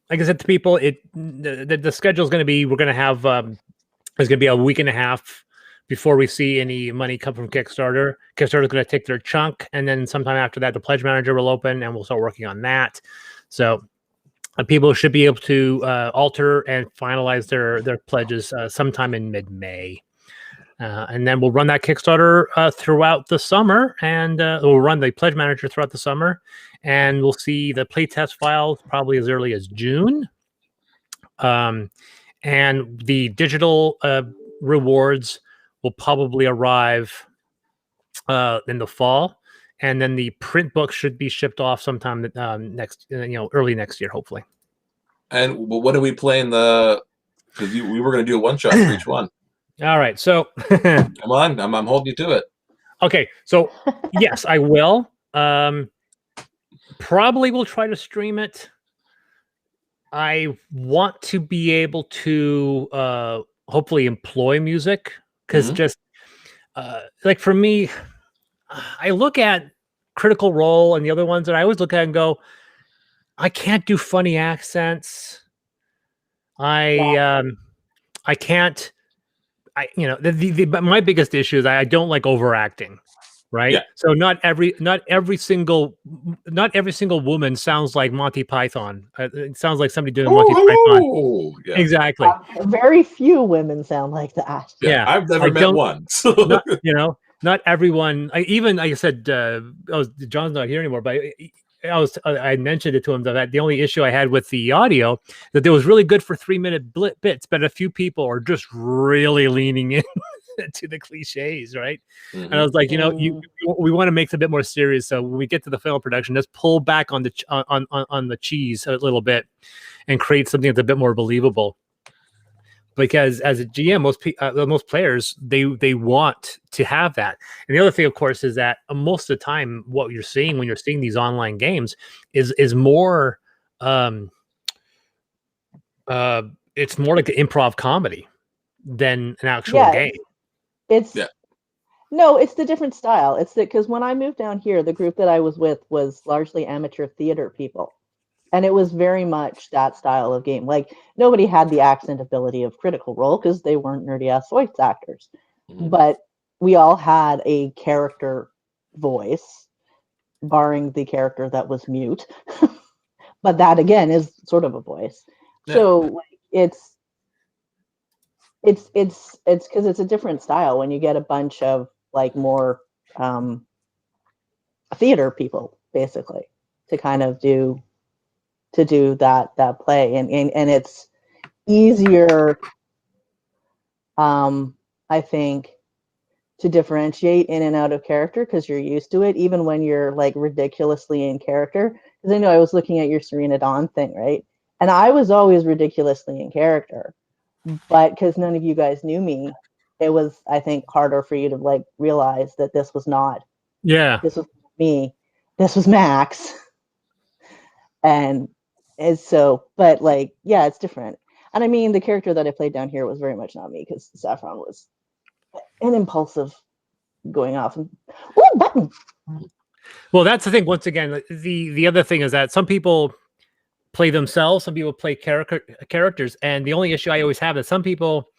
A: like I said to people, the schedule is going to be, we're going to have there's going to be a week and a half before we see any money come from Kickstarter. Kickstarter is going to take their chunk, and then sometime after that, the pledge manager will open, and we'll start working on that. So people should be able to alter and finalize their pledges sometime in mid-May. And then we'll run that Kickstarter throughout the summer, and we'll run the pledge manager throughout the summer, and we'll see the playtest files probably as early as June. And the digital rewards will probably arrive in the fall, and then the print book should be shipped off sometime early next year, hopefully.
B: And what are we playing because we were going to do a one shot for each one.
A: All right, so
B: come on, I'm holding you to it.
A: Okay, so yes, I will. Probably will try to stream it. I want to be able to hopefully employ music, because just like for me, I look at Critical Role and the other ones that I always look at and go, I can't do funny accents. I can't. My biggest issue is I don't like overacting, right?
B: Yeah.
A: So not every single woman sounds like Monty Python. It sounds like somebody doing Monty Python.
B: Yeah.
A: Exactly.
E: Very few women sound like that.
B: Yeah, I've never met one. So.
A: Not everyone. Like I said, John's not here anymore, but I mentioned it to him that the only issue I had with the audio that it was really good for 3-minute bits, but a few people are just really leaning in to the cliches, right? And I was like, we want to make it a bit more serious. So when we get to the film production, let's pull back on the cheese a little bit and create something that's a bit more believable. Because as a GM, most players they want to have that. And the other thing, of course, is that most of the time, what you're seeing when you're seeing these online games is more, it's more like an improv comedy than an actual game.
E: No, it's the different style. It's because when I moved down here, the group that I was with was largely amateur theater people. And it was very much that style of game. Like, nobody had the accent ability of Critical Role because they weren't nerdy-ass voice actors. But we all had a character voice, barring the character that was mute. But that, again, is sort of a voice. Yeah. So it's because it's a different style when you get a bunch of, like, more theater people, basically, to kind of do that play, and it's easier, I think, to differentiate in and out of character because you're used to it, even when you're like ridiculously in character. Because I know I was looking at your Serena Dawn thing, right? And I was always ridiculously in character, but because none of you guys knew me, it was, I think, harder for you to like realize that this was not.
A: Yeah.
E: This was me. This was Max. And so, but like, yeah, it's different. And I mean, the character that I played down here was very much not me because Saffron was an impulsive going off and button.
A: Well, that's the thing. Once again, the other thing is that some people play themselves. Some people play characters. And the only issue I always have is some people,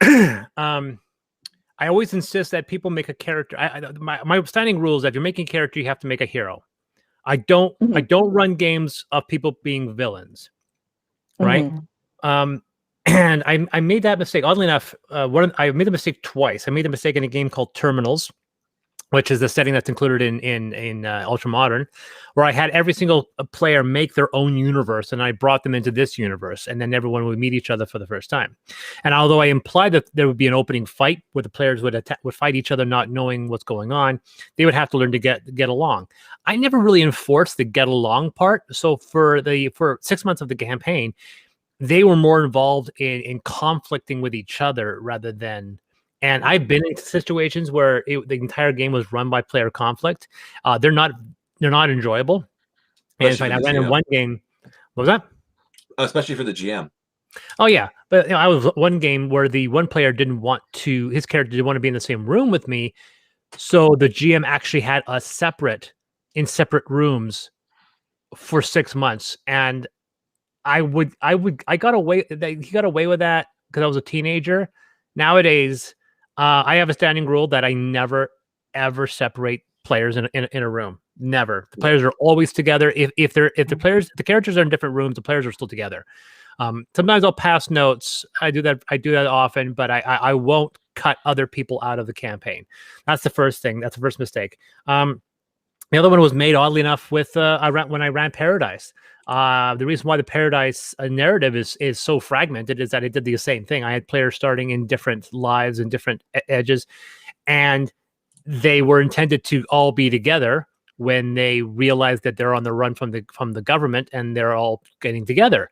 A: I always insist that people make a character. My standing rule is that if you're making a character, you have to make a hero. I don't run games of people being villains, right? And I made that mistake. Oddly enough, I made the mistake twice. I made the mistake in a game called Terminals, which is the setting that's included in Ultramodern, where I had every single player make their own universe, and I brought them into this universe, and then everyone would meet each other for the first time. And although I implied that there would be an opening fight where the players would fight each other, not knowing what's going on, they would have to learn to get along. I never really enforced the get along part. So for 6 months of the campaign, they were more involved in conflicting with each other rather than. And I've been in situations where the entire game was run by player conflict. They're not enjoyable. And in fact, I ran in one game. What was that?
B: Especially for the GM.
A: Oh yeah, but I was one game where the one player his character didn't want to be in the same room with me, so the GM actually had us in separate rooms for 6 months, and he got away with that because I was a teenager. Nowadays, I have a standing rule that I never ever separate players in a room. Never. The players are always together. If the characters are in different rooms, the players are still together. Sometimes I'll pass notes. I do that often, but I won't cut other people out of the campaign. That's the first thing. That's the first mistake. The other one was made, oddly enough, with when I ran Paradise. The reason why the Paradise narrative is so fragmented is that it did the same thing. I had players starting in different lives and different edges, and they were intended to all be together when they realized that they're on the run from the government and they're all getting together.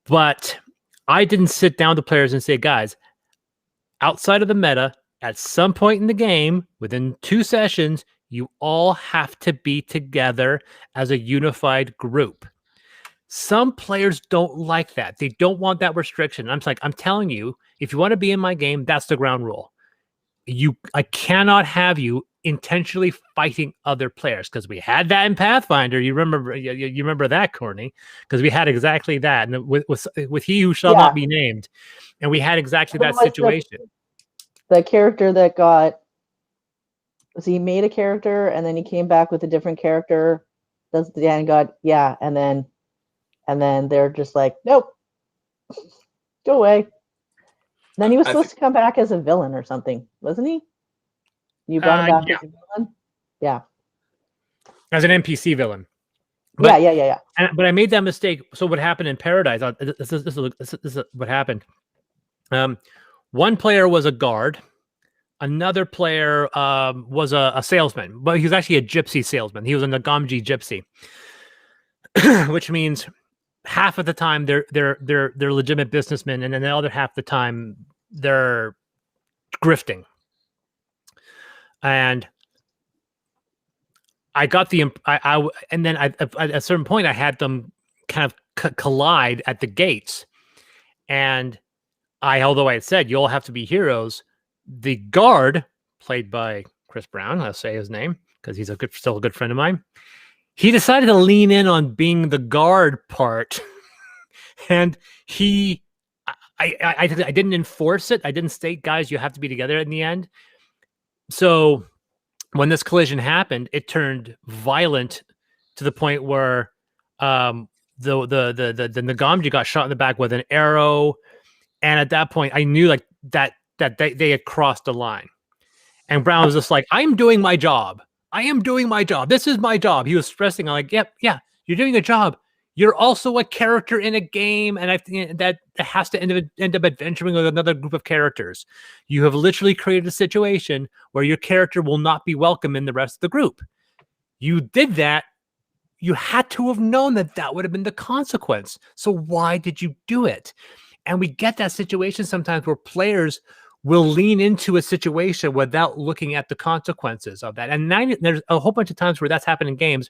A: But I didn't sit down with the players and say, guys, outside of the meta, at some point in the game, within 2 sessions, you all have to be together as a unified group. Some players don't like that. They don't want that restriction. I'm telling you, if you want to be in my game, that's the ground rule. I cannot have you intentionally fighting other players, because we had that in Pathfinder. You remember that, Courtney? Because we had exactly that, and with He Who Shall Not Be Named, and we had exactly that situation.
E: The character that so he made a character and then he came back with a different character. And then they're just like, nope, go away. Then he was supposed to come back as a villain or something, wasn't he? You brought him back as a villain? Yeah.
A: As an NPC villain.
E: But, yeah.
A: But I made that mistake. So what happened in Paradise, this is what happened. One player was a guard. Another player was a salesman, but he was actually a gypsy salesman. He was a Nagamji gypsy, which means half of the time they're legitimate businessmen, and then the other half of the time they're grifting. And I got and then at a certain point I had them kind of collide at the gates, and although I had said you all have to be heroes, the guard, played by Chris Brown, I'll say his name because he's still a good friend of mine, he decided to lean in on being the guard part, and I didn't enforce it. I didn't state, guys, you have to be together in the end. So when this collision happened, it turned violent to the point where the Nagamji got shot in the back with an arrow, and at that point, I knew that they had crossed the line. And Brown was just like, I'm doing my job. I am doing my job. This is my job. He was stressing. I'm like, yep, yeah, you're doing a job. You're also a character in a game, and that has to end up adventuring with another group of characters. You have literally created a situation where your character will not be welcome in the rest of the group. You did that. You had to have known that would have been the consequence. So why did you do it? And we get that situation sometimes where players will lean into a situation without looking at the consequences of that. And there's a whole bunch of times where that's happened in games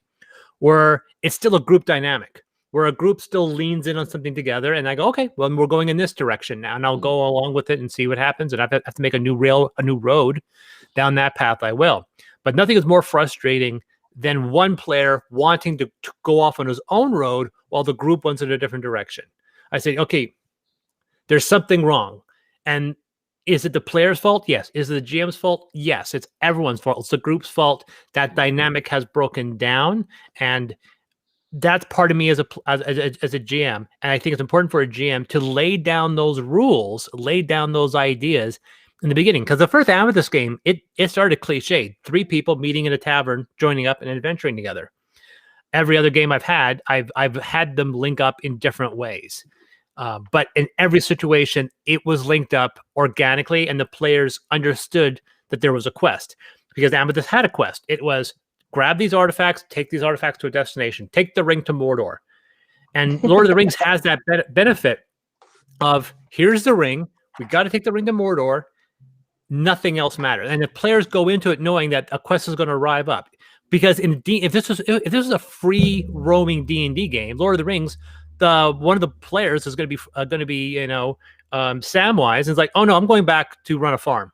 A: where it's still a group dynamic, where a group still leans in on something together. And I go, okay, well, we're going in this direction now, and I'll go along with it and see what happens. And I have to make a new road down that path. I will. But nothing is more frustrating than one player wanting to go off on his own road while the group went in a different direction. I say, okay, there's something wrong. And is it the player's fault? Yes. Is it the GM's fault? Yes. It's everyone's fault. It's the group's fault. That dynamic has broken down, and that's part of me as a GM. And I think it's important for a GM to lay down those rules, lay down those ideas in the beginning. Because the first Amethyst game, it started cliched. 3 people meeting in a tavern, joining up and adventuring together. Every other game I've had them link up in different ways. But in every situation, it was linked up organically, and the players understood that there was a quest, because Amethyst had a quest. It was grab these artifacts, take these artifacts to a destination, take the ring to Mordor. And Lord of the Rings has that benefit of, here's the ring, we got to take the ring to Mordor, nothing else matters. And if players go into it knowing that a quest is going to arrive up, because if this was a free roaming D&D game, Lord of the Rings, one of the players is going to be Samwise, and it's like, oh no, I'm going back to run a farm,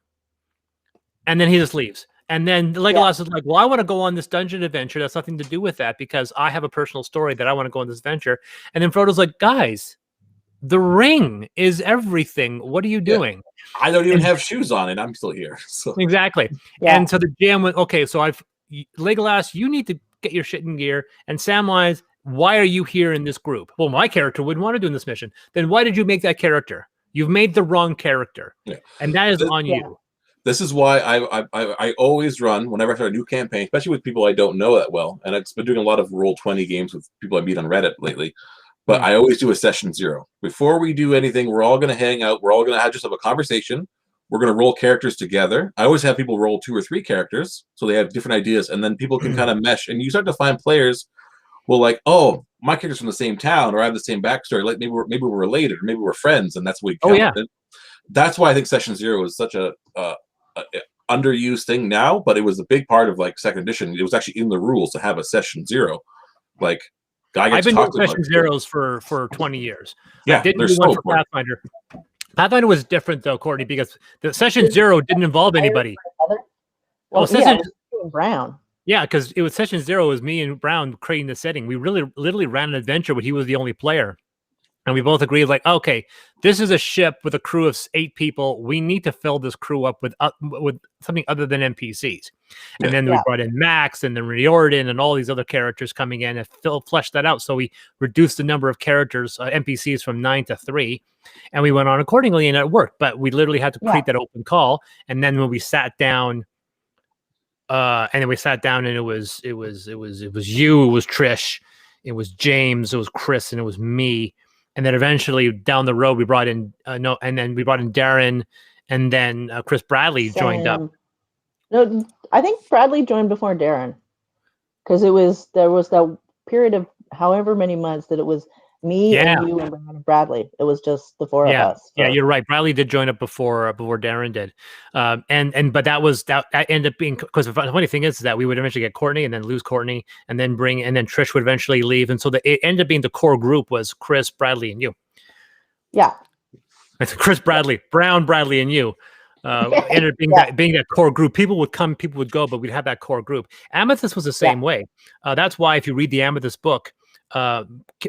A: and then he just leaves. And then Legolas is like, well, I want to go on this dungeon adventure. That's nothing to do with that, because I have a personal story that I want to go on this adventure. And then Frodo's like, guys, the ring is everything. What are you doing?
B: I don't even have shoes on, and I'm still here. So.
A: Exactly. Yeah. And so the GM went, okay, so Legolas, you need to get your shit in gear. And Samwise, why are you here in this group? Well, my character wouldn't want to do this mission. Then why did you make that character? You've made the wrong character. Yeah. And that is on you.
B: This is why I always run, whenever I start a new campaign, especially with people I don't know that well. And I've been doing a lot of Roll20 games with people I meet on Reddit lately. But I always do a session 0. Before we do anything, we're all going to hang out. We're all going to just have a conversation. We're going to roll characters together. I always have people roll 2 or 3 characters, so they have different ideas. And then people can kind of mesh. And you start to find players will like, oh, my character's from the same town, or I have the same backstory. Like maybe we're related, or maybe we're friends, and that's what we count. Oh, yeah. That's why I think session 0 is such a underused thing now, but it was a big part of like 2nd edition. It was actually in the rules to have a session 0. Like, I've been doing session 0s for 20 years. Yeah,
A: I didn't do one for Pathfinder. Pathfinder was different though, Courtney, because the session 0 didn't involve anybody.
E: Well, session Brown.
A: Yeah, because it was session 0 was me and Brown creating the setting. We literally ran an adventure, but he was the only player. And we both agreed, like, okay, this is a ship with a crew of 8 people. We need to fill this crew up with something other than NPCs. And then we brought in Max and then Riordan and all these other characters coming in and fleshed that out. So we reduced the number of characters, NPCs, from 9 to 3. And we went on accordingly, and it worked. But we literally had to create that open call. And then when we sat down, and it was you, it was Trish, it was James, it was Chris, and it was me. And then eventually down the road, we brought in Darren, and then Chris Bradley joined up.
E: No, I think Bradley joined before Darren, because there was that period of however many months that it was me and you and Bradley. It was just the 4 of us.
A: Yeah, you're right. Bradley did join up before Darren did, but that ended up being, because the funny thing is that we would eventually get Courtney and then lose Courtney and then Trish would eventually leave, and so it ended up being the core group was Chris, Bradley, and you.
E: Yeah,
A: Chris, Bradley, Brown, Bradley, and you. Ended up being that core group. People would come, people would go, but we'd have that core group. Amethyst was the same way. That's why if you read the Amethyst book,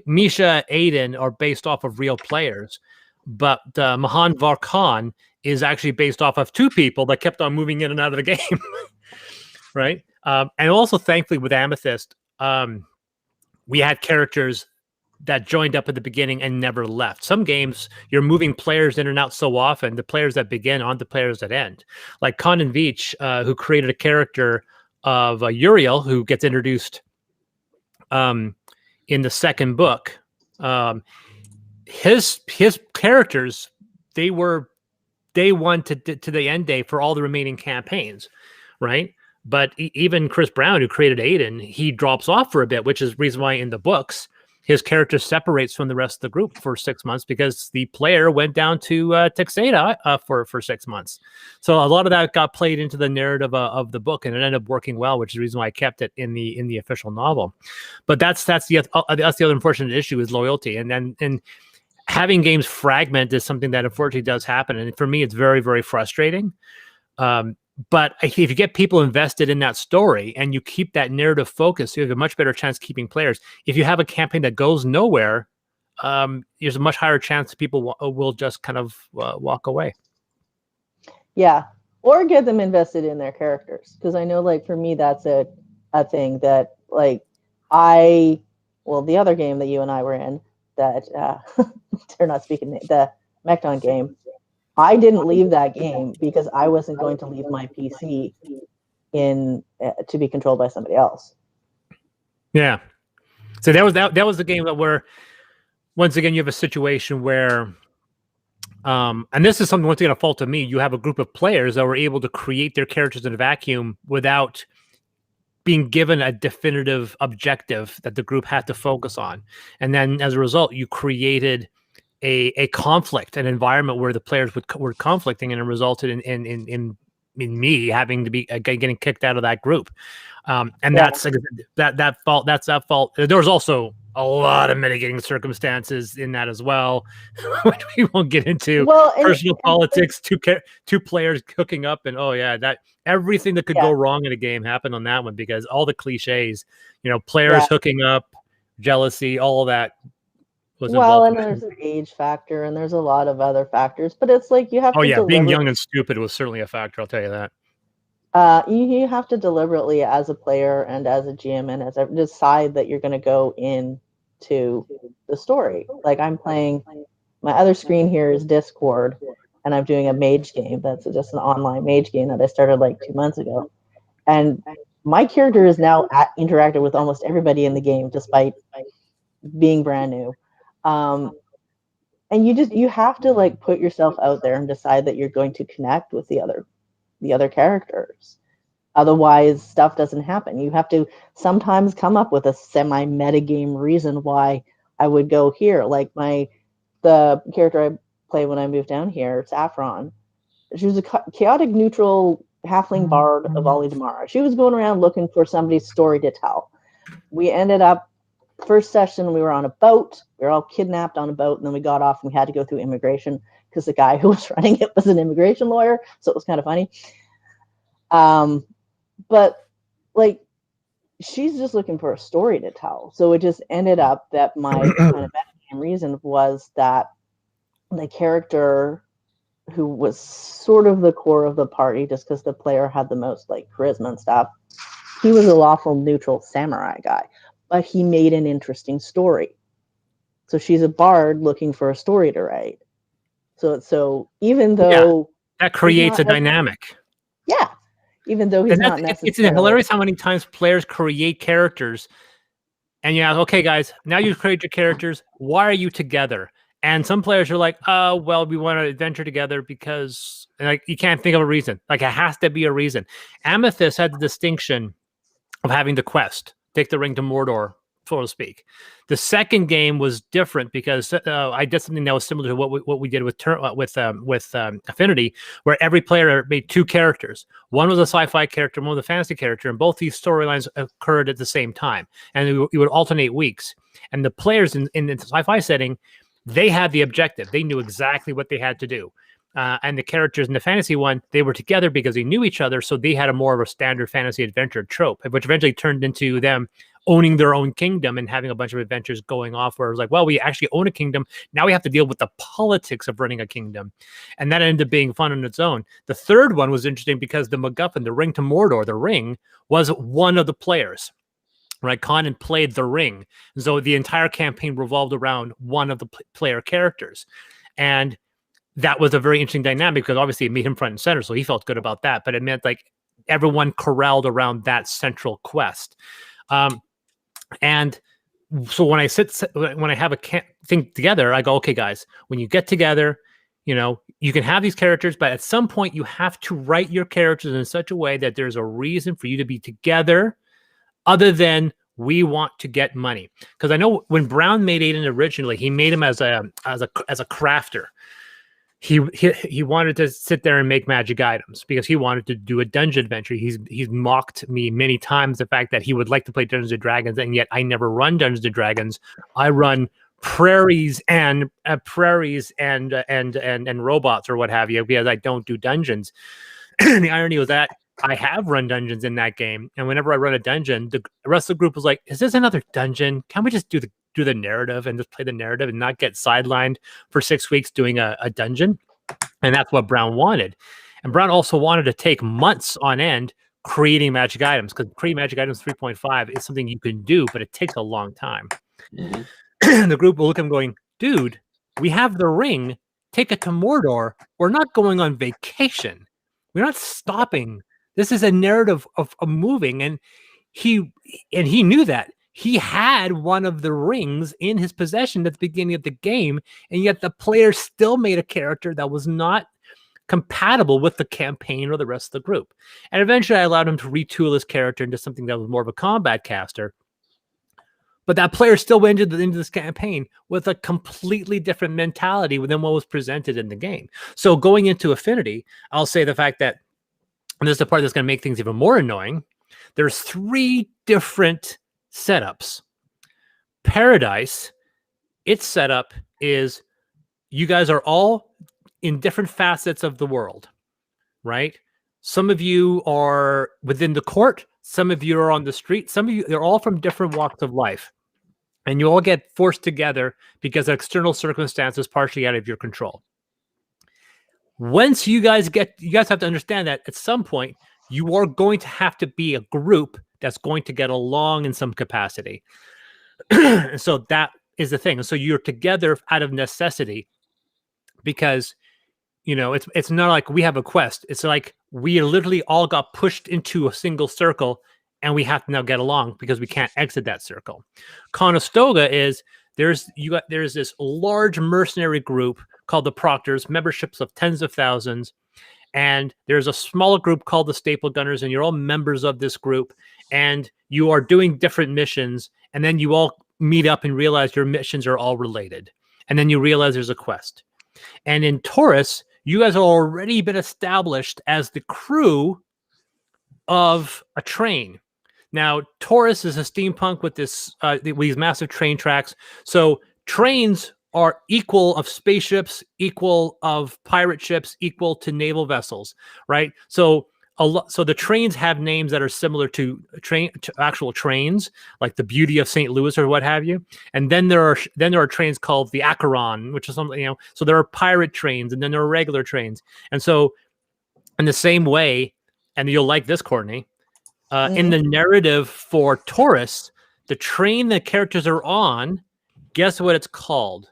A: Misha, Aiden are based off of real players, but Mahan Varkhan is actually based off of 2 people that kept on moving in and out of the game. Right? And also, thankfully, with Amethyst, we had characters that joined up at the beginning and never left. Some games, you're moving players in and out so often, the players that begin aren't the players that end. Like Conan Veach, who created a character of Uriel, who gets introduced in the 2nd book. His characters, they were day 1 to the end day for all the remaining campaigns, right? But even Chris Brown, who created Aiden, he drops off for a bit, which is the reason why in the books his character separates from the rest of the group for 6 months, because the player went down to Texada for 6 months. So a lot of that got played into the narrative of the book, and it ended up working well, which is the reason why I kept it in the official novel. But that's the other unfortunate issue is loyalty, and having games fragment is something that unfortunately does happen, and for me, it's very, very frustrating. But if you get people invested in that story and you keep that narrative focus, you have a much better chance of keeping players. If you have a campaign that goes nowhere, there's a much higher chance that people will just kind of walk away.
E: Yeah, or get them invested in their characters, because I know, like, for me, that's a thing that, like, the other game that you and I were in, that they're not speaking, the Mechton game, I didn't leave that game because I wasn't going to leave my PC in to be controlled by somebody else.
A: Yeah. So that was the game where, once again, you have a situation where, and this is something, once again, a fault of me. You have a group of players that were able to create their characters in a vacuum without being given a definitive objective that the group had to focus on. And then as a result, you created a conflict, an environment where the players were conflicting, and it resulted in me having to be getting kicked out of that group. And that's that fault. There was also a lot of mitigating circumstances in that as well, which we won't get into. Personal politics, two players hooking up, and that everything that could go wrong in a game happened on that one, because all the cliches, players hooking up, jealousy, all of that was involved.
E: And there's an age factor, and there's a lot of other factors, but it's like you have to
A: being young and stupid was certainly a factor, I'll tell you that.
E: You have to deliberately, as a player and as a GM and as decide that you're going to go into the story. Like, I'm playing, my other screen here is Discord, and I'm doing a mage game. That's just an online mage game that I started like 2 months ago. And my character is now interacted with almost everybody in the game, despite being brand new. And you have to, like, put yourself out there and decide that you're going to connect with the other characters. Otherwise, stuff doesn't happen. You have to sometimes come up with a semi-metagame reason why I would go here. Like the character I play when I moved down here, Saffron. She was a chaotic neutral halfling bard of Ali Damara. She was going around looking for somebody's story to tell. We ended up, first session, we were on a boat. We were all kidnapped on a boat, and then we got off and we had to go through immigration because the guy who was running it was an immigration lawyer, so it was kind of funny. But, like, she's just looking for a story to tell. So it just ended up that my kind of metagame reason was that the character who was sort of the core of the party, just because the player had the most, like, charisma and stuff, he was a lawful neutral samurai guy, but he made an interesting story. So she's a bard looking for a story to write. So even though
A: that creates a dynamic.
E: Yeah. Even though he's not necessarily.
A: It's hilarious how many times players create characters, and okay, guys, now you've created your characters. Why are you together? And some players are like, oh, well, we want to adventure together because, like, you can't think of a reason. Like, it has to be a reason. Amethyst had the distinction of having the quest, take the ring to Mordor, so to speak. The second game was different because I did something that was similar to what we did with Affinity, where every player made two characters. One was a sci-fi character, one was a fantasy character, and both these storylines occurred at the same time, and you would alternate weeks. And the players in the sci-fi setting, they had the objective. They knew exactly what they had to do. And the characters in the fantasy one, they were together because they knew each other, so they had a more of a standard fantasy adventure trope, which eventually turned into them owning their own kingdom and having a bunch of adventures going off where it was like, well, we actually own a kingdom. Now we have to deal with the politics of running a kingdom. And that ended up being fun on its own. The third one was interesting because the MacGuffin, the ring to Mordor, the ring, was one of the players. Right, Conan played the ring. So the entire campaign revolved around one of the player characters. And that was a very interesting dynamic because obviously it made him front and center, so he felt good about that. But it meant like everyone corralled around that central quest. And so when I have a thing together, I go, okay, guys, when you get together, you can have these characters, but at some point you have to write your characters in such a way that there's a reason for you to be together other than we want to get money. Because I know when Brown made Aiden originally, he made him as a crafter. He wanted to sit there and make magic items because he wanted to do a dungeon adventure. He's mocked me many times the fact that he would like to play Dungeons and Dragons, and yet I never run Dungeons and Dragons. I run prairies and robots or what have you because I don't do dungeons. And the irony was that I have run dungeons in that game, and whenever I run a dungeon, the rest of the group was like, "Is this another dungeon? Can we just do the narrative and just play the narrative and not get sidelined for 6 weeks doing a dungeon?" And that's what Brown wanted. And Brown also wanted to take months on end creating magic items, because creating magic items 3.5 is something you can do, but it takes a long time. The group will look at him going, "Dude, we have the ring. Take it to Mordor. We're not going on vacation. We're not stopping. This is a narrative of moving." And he knew that. He had one of the rings in his possession at the beginning of the game, and yet the player still made a character that was not compatible with the campaign or the rest of the group. And eventually I allowed him to retool his character into something that was more of a combat caster. But that player still went into this campaign with a completely different mentality than what was presented in the game. So going into Affinity, I'll say the fact that, and this is the part that's going to make things even more annoying, there's 3 different setups. Paradise, its setup is you guys are all in different facets of the world, right? Some of you are within the court, some of you are on the street, some of you, they're all from different walks of life. And you all get forced together because of external circumstances partially out of your control. Once you guys have to understand that at some point, you are going to have to be a group that's going to get along in some capacity. So that is the thing. And so you're together out of necessity, because it's not like we have a quest. It's like we literally all got pushed into a single circle, and we have to now get along because we can't exit that circle. Conestoga is there's this large mercenary group called the Proctors, memberships of tens of thousands, and there's a smaller group called the Staple Gunners, and you're all members of this group, and you are doing different missions, and then you all meet up and realize your missions are all related, and then you realize there's a quest. And in Taurus, you guys have already been established as the crew of a train. Now, Taurus is a steampunk with these massive train tracks. So trains are equal of spaceships, equal of pirate ships, equal to naval vessels, right? So the trains have names that are similar to actual trains, like the Beauty of St. Louis or what have you. And then there are trains called the Acheron, which is something, so there are pirate trains, and then there are regular trains. And so in the same way, and you'll like this, Courtney, in the narrative for Taurus, the train the characters are on, guess what it's called?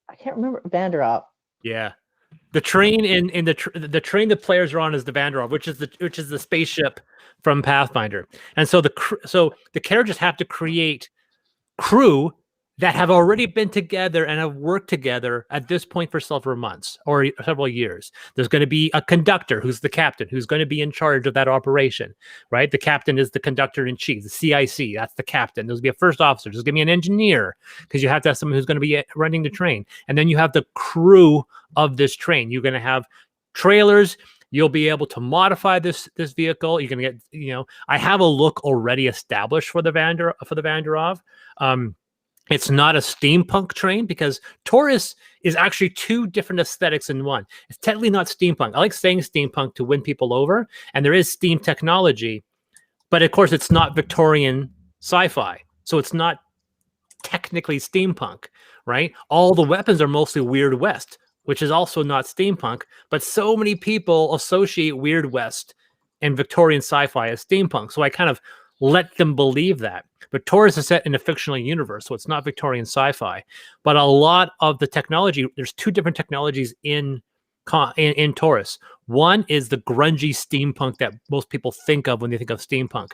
E: I can't remember. Vanderop.
A: Yeah. The train in the train the players are on is the Vanderop, which is the spaceship from Pathfinder. And so the characters have to create crew that have already been together and have worked together at this point for several months or several years. There's going to be a conductor who's the captain, who's going to be in charge of that operation, right? The captain is the conductor in chief, the CIC, that's the captain. There's going to be a first officer. There's going to be an engineer, because you have to have someone who's going to be running the train. And then you have the crew of this train. You're going to have trailers. You'll be able to modify this vehicle. You're going to get, I have a look already established for the Vanderov. It's not a steampunk train, because Taurus is actually 2 different aesthetics in one. It's technically not steampunk. I like saying steampunk to win people over, and there is steam technology, but of course it's not Victorian sci-fi. So it's not technically steampunk, right? All the weapons are mostly Weird West, which is also not steampunk, but so many people associate Weird West and Victorian sci-fi as steampunk. So I kind of let them believe that. But Taurus is set in a fictional universe, so it's not Victorian sci-fi. But a lot of the technology, there's 2 different technologies in Taurus. One is the grungy steampunk that most people think of when they think of steampunk.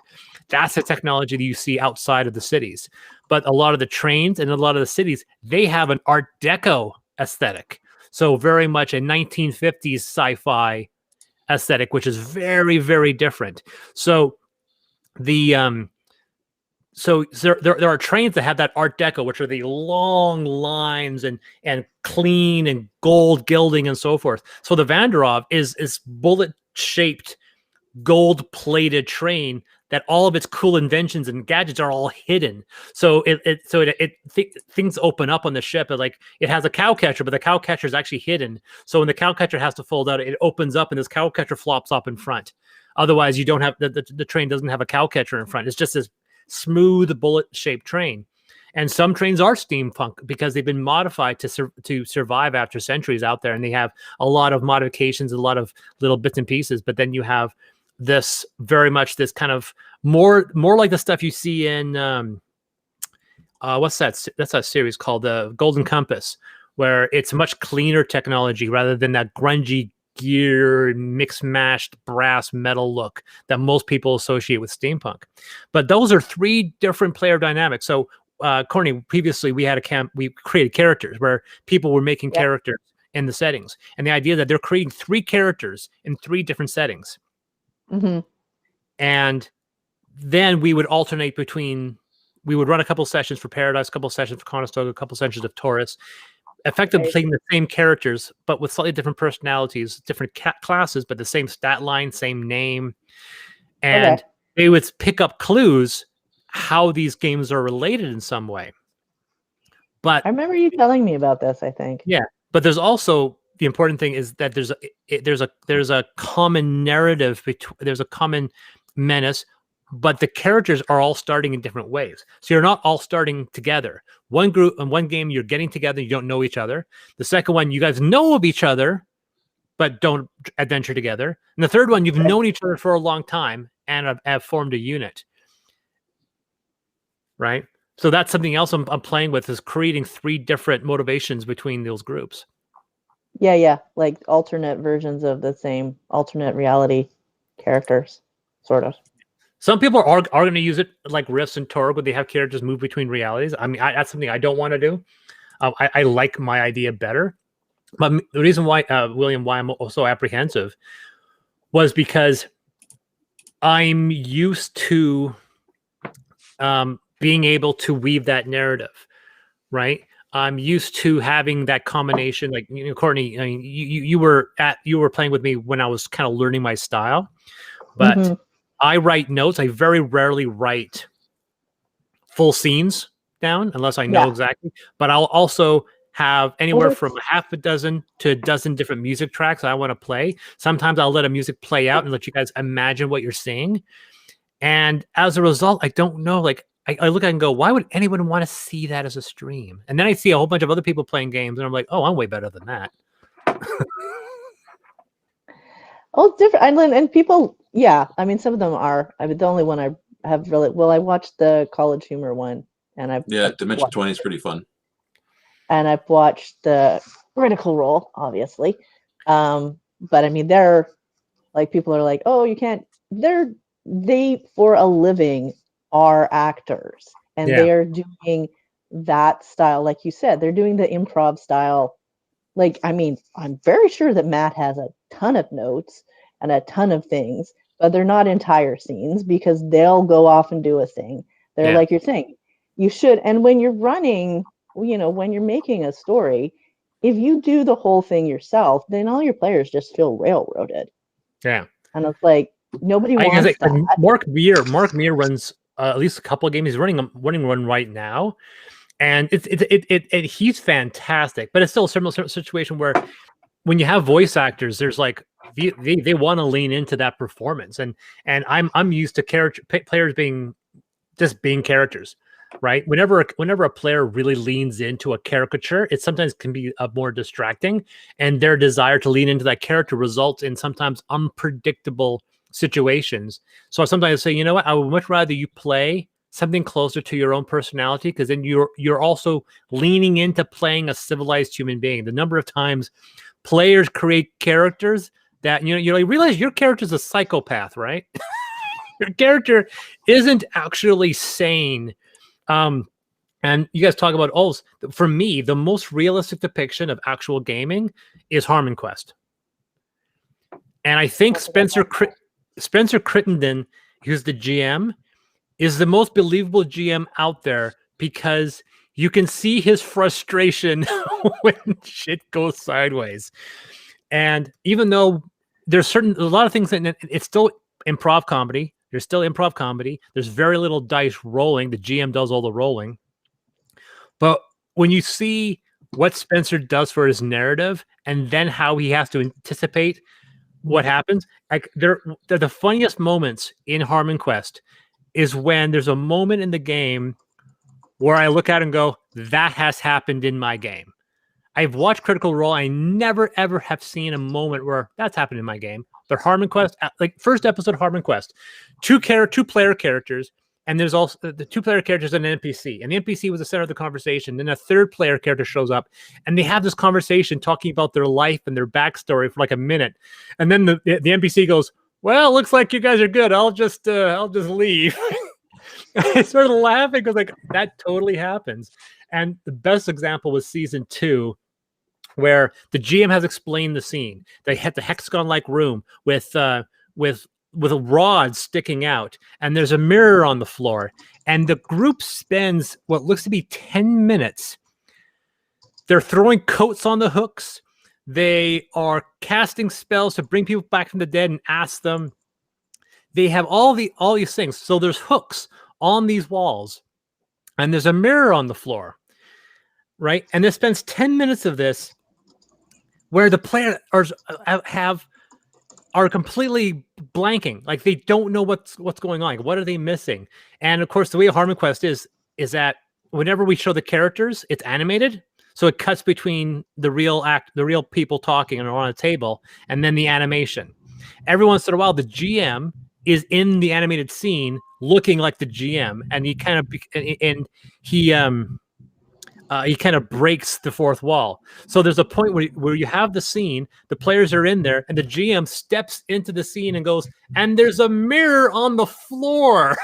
A: That's the technology that you see outside of the cities. But a lot of the trains and a lot of the cities, they have an Art Deco aesthetic. So very much a 1950s sci-fi aesthetic, which is very, very different. So there are trains that have that Art Deco, which are the long lines and clean and gold gilding and so forth. So the Vanderov is bullet shaped, gold plated train that all of its cool inventions and gadgets are all hidden. So things open up on the ship. And like it has a cow catcher, but the cow catcher is actually hidden. So when the cow catcher has to fold out, it opens up and this cow catcher flops up in front. Otherwise, you don't have the train doesn't have a cow catcher in front. It's just this smooth bullet-shaped train. And some trains are steampunk because they've been modified to survive after centuries out there, and they have a lot of modifications, a lot of little bits and pieces. But then you have this very much this kind of more like the stuff you see in what's that? That's a series called the Golden Compass, where it's much cleaner technology rather than that grungy gear mixed mashed brass metal look that most people associate with steampunk. But those are three different player dynamics. So Courtney, previously we had we created characters where people were making characters in the settings, and the idea that they're creating three characters in three different settings.
E: Mm-hmm.
A: And then we would alternate between, we would run a couple sessions for Paradise, a couple sessions for Conestoga, a couple sessions of Taurus, effectively playing the same characters, but with slightly different personalities, different classes, but the same stat line, same name. And they would pick up clues how these games are related in some way. But
E: I remember you telling me about this, I think.
A: Yeah, but there's also the important thing is that there's a common narrative there's a common menace, but the characters are all starting in different ways. So you're not all starting together. One group in one game you're getting together, you don't know each other. The second one you guys know of each other but don't adventure together. And the third one you've known each other for a long time and have formed a unit. Right? So that's something else I'm playing with, is creating three different motivations between those groups.
E: Yeah. Like alternate versions of the same alternate reality characters, sort of.
A: Some people are going to use it like Rifts and Torg, where they have characters move between realities. I mean, that's something I don't want to do. I like my idea better. But the reason why, William, why I'm so apprehensive was because I'm used to being able to weave that narrative, right? I'm used to having that combination. Like, you know, Courtney, I mean, you were playing with me when I was kind of learning my style, but I write notes. I very rarely write full scenes down unless I know exactly. But I'll also have anywhere from half a dozen to a dozen different music tracks I want to play. Sometimes I'll let a music play out and let you guys imagine what you're seeing. And as a result, I don't know, like, I look at it and go, why would anyone want to see that as a stream? And then I see a whole bunch of other people playing games, and I'm like, oh, I'm way better than that.
E: Oh, it's different. And people, I mean, some of them are. I mean, the only one I have really, well, I watched the College Humor one, and
B: Dimension 20 is pretty fun.
E: And I've watched the Critical Role, obviously. But I mean, they're like, people are like, oh, you can't, they for a living are actors, and they are doing that style, like you said, they're doing the improv style. Like, I mean, I'm very sure that Matt has a ton of notes and a ton of things, but they're not entire scenes because they'll go off and do a thing. They're like you're saying, you should. And when you're running, you know, when you're making a story, if you do the whole thing yourself, then all your players just feel railroaded. Yeah. And it's like, nobody wants that.
A: Mark Meir runs at least a couple of games. He's running one right now, and he's fantastic. But it's still a similar situation where when you have voice actors, there's like they want to lean into that performance, and I'm used to players being characters, right? Whenever a player really leans into a caricature, it sometimes can be more distracting, and their desire to lean into that character results in sometimes unpredictable situations. So sometimes I say, you know what, I would much rather you play something closer to your own personality, because then you're also leaning into playing a civilized human being. The number of times players create characters that you realize your character's a psychopath, right? Your character isn't actually sane. And you guys talk about for me, the most realistic depiction of actual gaming is Harmon Quest. And I think Spencer Crittenden, who's the GM, is the most believable GM out there, because you can see his frustration when shit goes sideways. And even though there's a lot of things that it's still improv comedy, There's still improv comedy. There's very little dice rolling. The GM does all the rolling. But when you see what Spencer does for his narrative and then how he has to anticipate what happens, like they're the funniest moments in Harmon Quest is when there's a moment in the game where I look at it and go, that has happened in my game. I've watched Critical Role. I never, ever have seen a moment where that's happened in my game. But Harmon Quest, like first episode of Harmon Quest, two player characters, and there's also the 2 player characters and an NPC. And the NPC was the center of the conversation. Then a 3rd player character shows up, and they have this conversation talking about their life and their backstory for like a minute. And then the NPC goes, well, looks like you guys are good. I'll just leave. I started laughing because like that totally happens. And the best example was season 2, where the GM has explained the scene. They had the hexagon-like room with a rod sticking out, and there's a mirror on the floor. And the group spends what looks to be 10 minutes. They're throwing coats on the hooks. They are casting spells to bring people back from the dead and ask them. They have all these things. So there's hooks on these walls, and there's a mirror on the floor, right? And it spends 10 minutes of this where the players are completely blanking, like they don't know what's going on. Like, what are they missing? And of course, the way Harmon Quest is that whenever we show the characters, it's animated, so it cuts between the real people talking and on a table, and then the animation. Every once in a while, the GM is in the animated scene, looking like the GM, and he kind of breaks the fourth wall. So there's a point where you have the scene, the players are in there, and the GM steps into the scene and goes, and there's a mirror on the floor.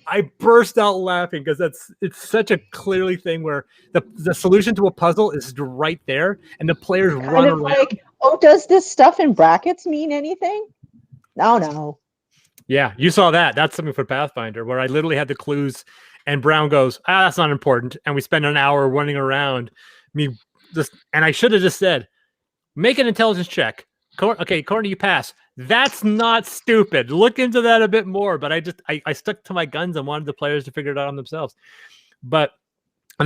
A: I burst out laughing because it's such a clearly thing where the solution to a puzzle is right there, and the players run around.
E: Like, oh, does this stuff in brackets mean anything? No.
A: Yeah, you saw that. That's something for Pathfinder, where I literally had the clues. And Brown goes, that's not important. And we spend an hour running around. And I should have just said, make an intelligence check. Okay, Courtney, you pass. That's not stupid. Look into that a bit more. But I stuck to my guns and wanted the players to figure it out on themselves. And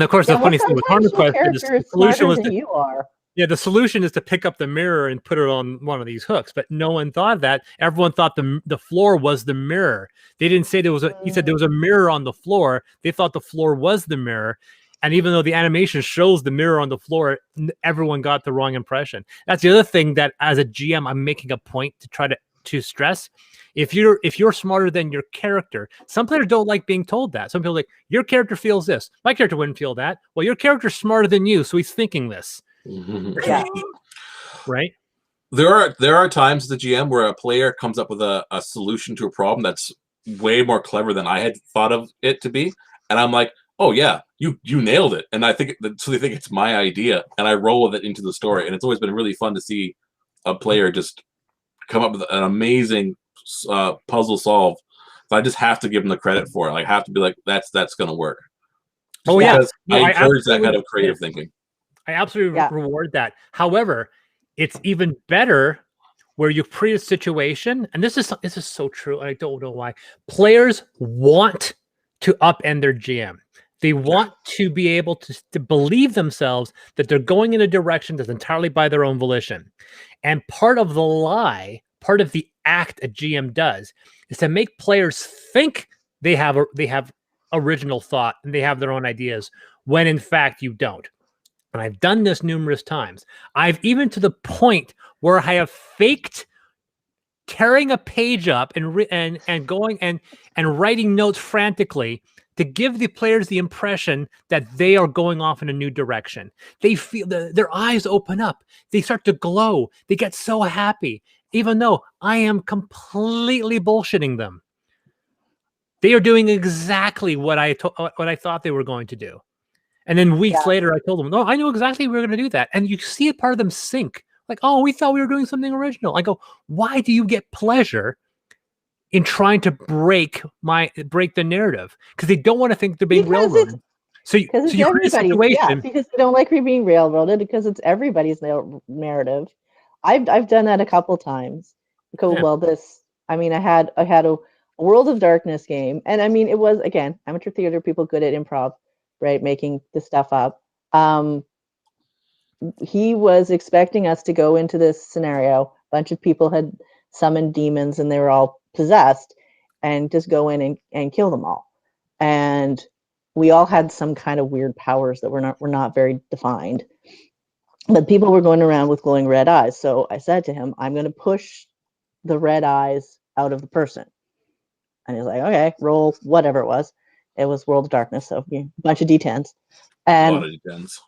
A: of course, the funny thing with Harmon Quest is the solution was you are. Yeah, the solution is to pick up the mirror and put it on one of these hooks, but no one thought that. Everyone thought the floor was the mirror. They didn't say he said there was a mirror on the floor. They thought the floor was the mirror. And even though the animation shows the mirror on the floor, everyone got the wrong impression. That's the other thing that as a GM, I'm making a point to try to stress. If you're smarter than your character, some players don't like being told that. Some people are like, your character feels this. My character wouldn't feel that. Well, your character's smarter than you, so he's thinking this.
E: Yeah.
A: Right.
B: There are times the GM where a player comes up with a solution to a problem that's way more clever than I had thought of it to be, and I'm like, oh yeah, you nailed it. And I think so they think it's my idea, and I roll with it into the story. And it's always been really fun to see a player just come up with an amazing puzzle solve. So I just have to give them the credit for it. Like, I have to be like, that's going to work.
A: Oh yeah,
B: I encourage that kind of creative thinking.
A: I absolutely reward that. However, it's even better where you create a situation, and this is so true. I don't know why. Players want to upend their GM. They want to be able to believe themselves that they're going in a direction that's entirely by their own volition. And part of the lie, part of the act a GM does, is to make players think they have original thought and they have their own ideas, when in fact you don't. And I've done this numerous times. I've even to the point where I have faked tearing a page up and going and writing notes frantically to give the players the impression that they are going off in a new direction. They feel their eyes open up. They start to glow. They get so happy, even though I am completely bullshitting them. They are doing exactly what I thought they were going to do. And then weeks later, I told them, no, I knew exactly we were going to do that. And you see a part of them sink. Like, oh, we thought we were doing something original. I go, why do you get pleasure in trying to break the narrative? Because they don't want to think they're being railroaded. So you create a situation.
E: Yeah, because they don't like being railroaded, because it's everybody's narrative. I've done that a couple times. Go, well, this I mean, I had a World of Darkness game, and I mean, it was, again, amateur theater people good at improv, right, making the stuff up. He was expecting us to go into this scenario. A bunch of people had summoned demons, and they were all possessed, and just go in and kill them all. And we all had some kind of weird powers that were not very defined. But people were going around with glowing red eyes. So I said to him, I'm going to push the red eyes out of the person. And he's like, okay, roll whatever it was. It was World of Darkness, so a bunch of D10s. And
B: a lot of D10s.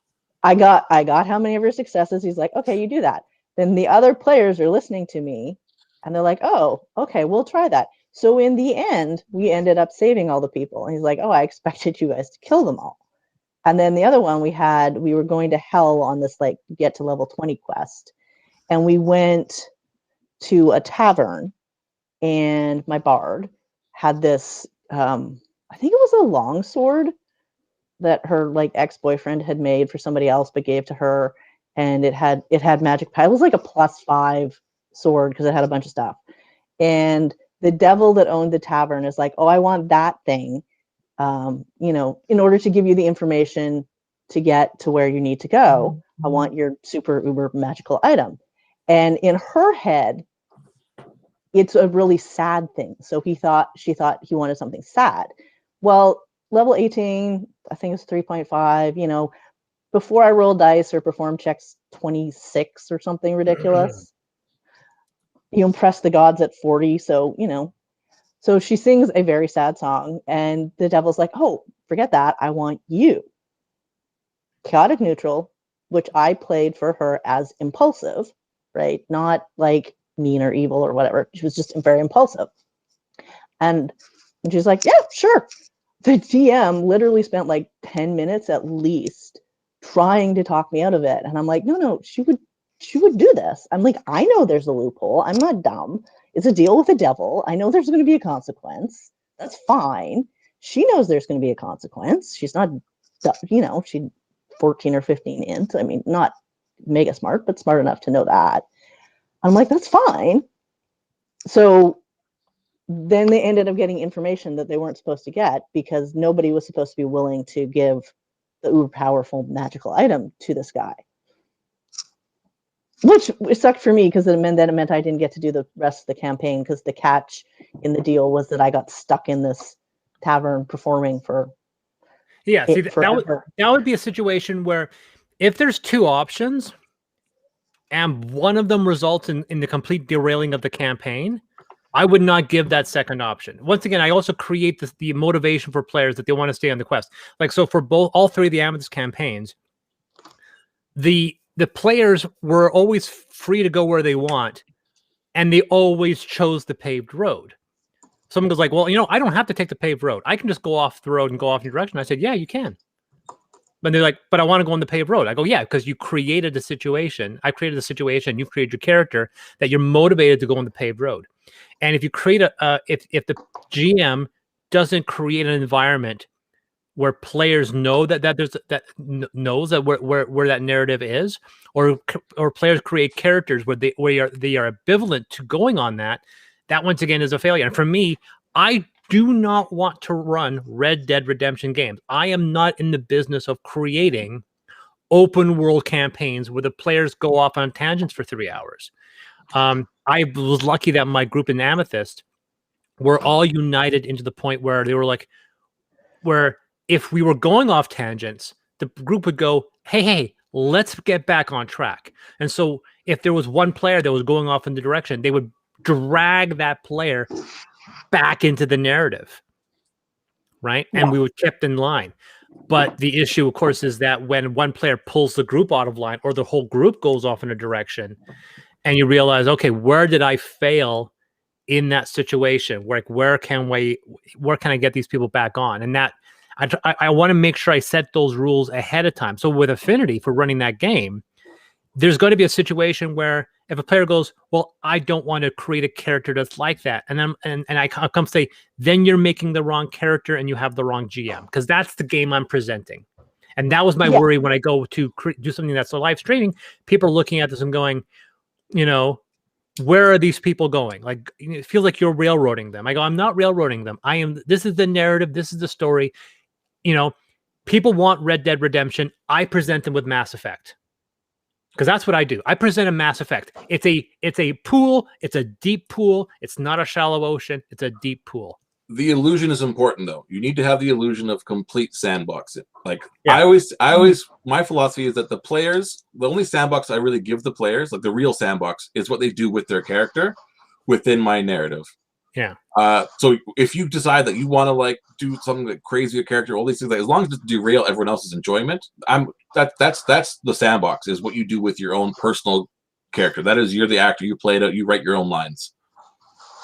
E: I got how many of your successes? He's like, okay, you do that. Then the other players are listening to me, and they're like, oh, okay, we'll try that. So in the end, we ended up saving all the people. And he's like, oh, I expected you guys to kill them all. And then the other one we were going to hell on this like get to level 20 quest. And we went to a tavern, and my bard had this, I think it was a longsword that her like ex-boyfriend had made for somebody else but gave to her, and it had magic power. It was like a +5 sword because it had a bunch of stuff. And the devil that owned the tavern is like, oh, I want that thing, in order to give you the information to get to where you need to go. I want your super uber magical item. And in her head, it's a really sad thing. So she thought he wanted something sad. Well, level 18, I think it's 3.5, before I roll dice or perform checks 26 or something ridiculous. You impress the gods at 40. So, so she sings a very sad song, and the devil's like, oh, forget that. I want you. Chaotic neutral, which I played for her as impulsive, right? Not like mean or evil or whatever. She was just very impulsive. And she's like, yeah, sure. The DM literally spent like 10 minutes at least trying to talk me out of it. And I'm like, no, she would do this. I'm like, I know there's a loophole. I'm not dumb. It's a deal with the devil. I know there's going to be a consequence. That's fine. She knows there's going to be a consequence. She's not, she's 14 or 15 in. I mean, not mega smart, but smart enough to know that. I'm like, that's fine. So then they ended up getting information that they weren't supposed to get because nobody was supposed to be willing to give the uber powerful magical item to this guy. Which sucked for me because it meant I didn't get to do the rest of the campaign because the catch in the deal was that I got stuck in this tavern performing for
A: that would be a situation where if there's two options and one of them results in the complete derailing of the campaign, I would not give that second option. Once again, I also create the motivation for players that they want to stay on the quest. Like, so for all three of the Amethyst campaigns, the players were always free to go where they want, and they always chose the paved road. Someone goes like, well, I don't have to take the paved road. I can just go off the road and go off in your direction. I said, yeah, you can. But they're like, but I want to go on the paved road. I go, yeah, because you created a situation. I created a situation. You've created your character that you're motivated to go on the paved road. And if you create if the GM doesn't create an environment where players know that knows that where that narrative is, or players create characters where they are ambivalent to going on that once again is a failure. And for me, I do not want to run Red Dead Redemption games. I am not in the business of creating open world campaigns where the players go off on tangents for 3 hours. I was lucky that my group in Amethyst were all united into the point where they were like, where if we were going off tangents, the group would go, hey, let's get back on track. And so if there was one player that was going off in the direction, they would drag that player back into the narrative, right? And we were kept in line. But the issue, of course, is that when one player pulls the group out of line or the whole group goes off in a direction, and you realize, okay, where did I fail in that situation? Where can I get these people back on? And that I want to make sure I set those rules ahead of time. So with Affinity, for running that game, there's going to be a situation where if a player goes, well, I don't want to create a character that's like that, and I come say, then you're making the wrong character and you have the wrong GM, because that's the game I'm presenting. And that was my worry when I go to do something that's a live streaming. People are looking at this and going, where are these people going? Like, it feels like you're railroading them. I go, I'm not railroading them. This is the narrative. This is the story. People want Red Dead Redemption. I present them with Mass Effect. Because that's what I do. I present a Mass Effect. It's a pool. It's a deep pool. It's not a shallow ocean. It's a deep pool.
B: The illusion is important, though. You need to have the illusion of complete sandboxing. Like,
A: yeah.
B: I always, my philosophy is that the only sandbox I really give the players, like the real sandbox, is what they do with their character within my narrative.
A: Yeah.
B: So if you decide that you want to like do something like crazy with character, all these things, like, as long as it doesn't derail everyone else's enjoyment, that's the sandbox, is what you do with your own personal character. That is, you're the actor, you play it out, you write your own lines.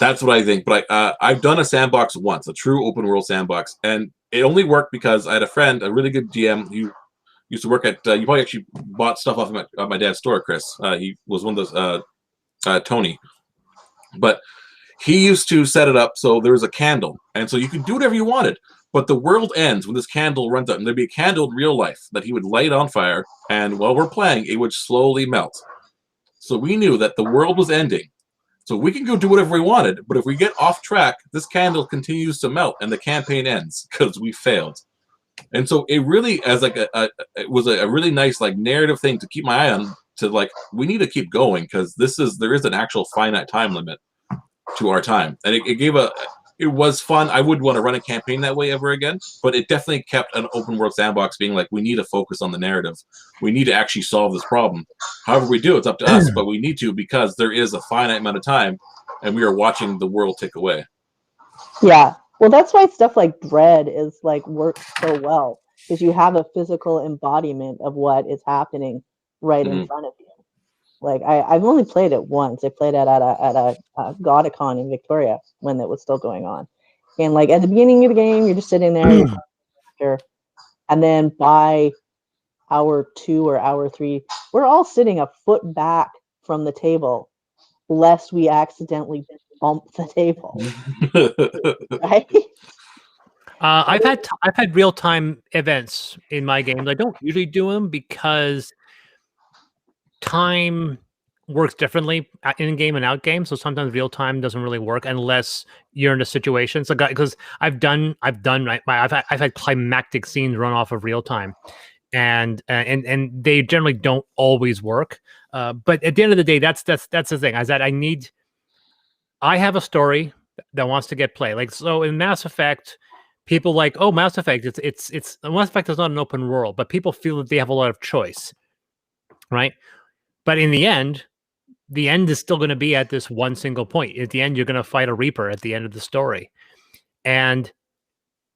B: That's what I think. But I've done a sandbox once, a true open world sandbox, and it only worked because I had a friend, a really good DM, who used to work at. You probably actually bought stuff off of my dad's store, Chris. He was one of those, Tony, but he used to set it up so there was a candle, and so you could do whatever you wanted. But the world ends when this candle runs out, and there'd be a candle in real life that he would light on fire, and while we're playing, it would slowly melt. So we knew that the world was ending. So we can go do whatever we wanted, but if we get off track, this candle continues to melt, and the campaign ends because we failed. And so it really, as like it was a really nice like narrative thing to keep my eye on. To like, we need to keep going because there is an actual finite time limit to our time, and it was fun. I wouldn't want to run a campaign that way ever again, but it definitely kept an open world sandbox being like, we need to focus on the narrative. We need to actually solve this problem. However we do, it's up to us, but we need to, because there is a finite amount of time, and we are watching the world tick away.
E: Yeah. Well, that's why stuff like Dread is like works so well, because you have a physical embodiment of what is happening right in front of you. Like I've only played it once. I played it at a Godicon in Victoria when it was still going on. And like at the beginning of the game, you're just sitting there, and then by hour 2 or hour 3, we're all sitting a foot back from the table, lest we accidentally bump the table. Right?
A: I've had real time events in my games. I don't usually do them because time works differently in game and out game. So sometimes real time doesn't really work unless you're in a situation. So because I've had climactic scenes run off of real time, and they generally don't always work. But at the end of the day, that's the thing, is that I have a story that wants to get played. Like, so in Mass Effect, people like, oh, Mass Effect, Mass Effect is not an open world, but people feel that they have a lot of choice, right? But in the end is still going to be at this one single point. At the end, you're going to fight a Reaper at the end of the story. And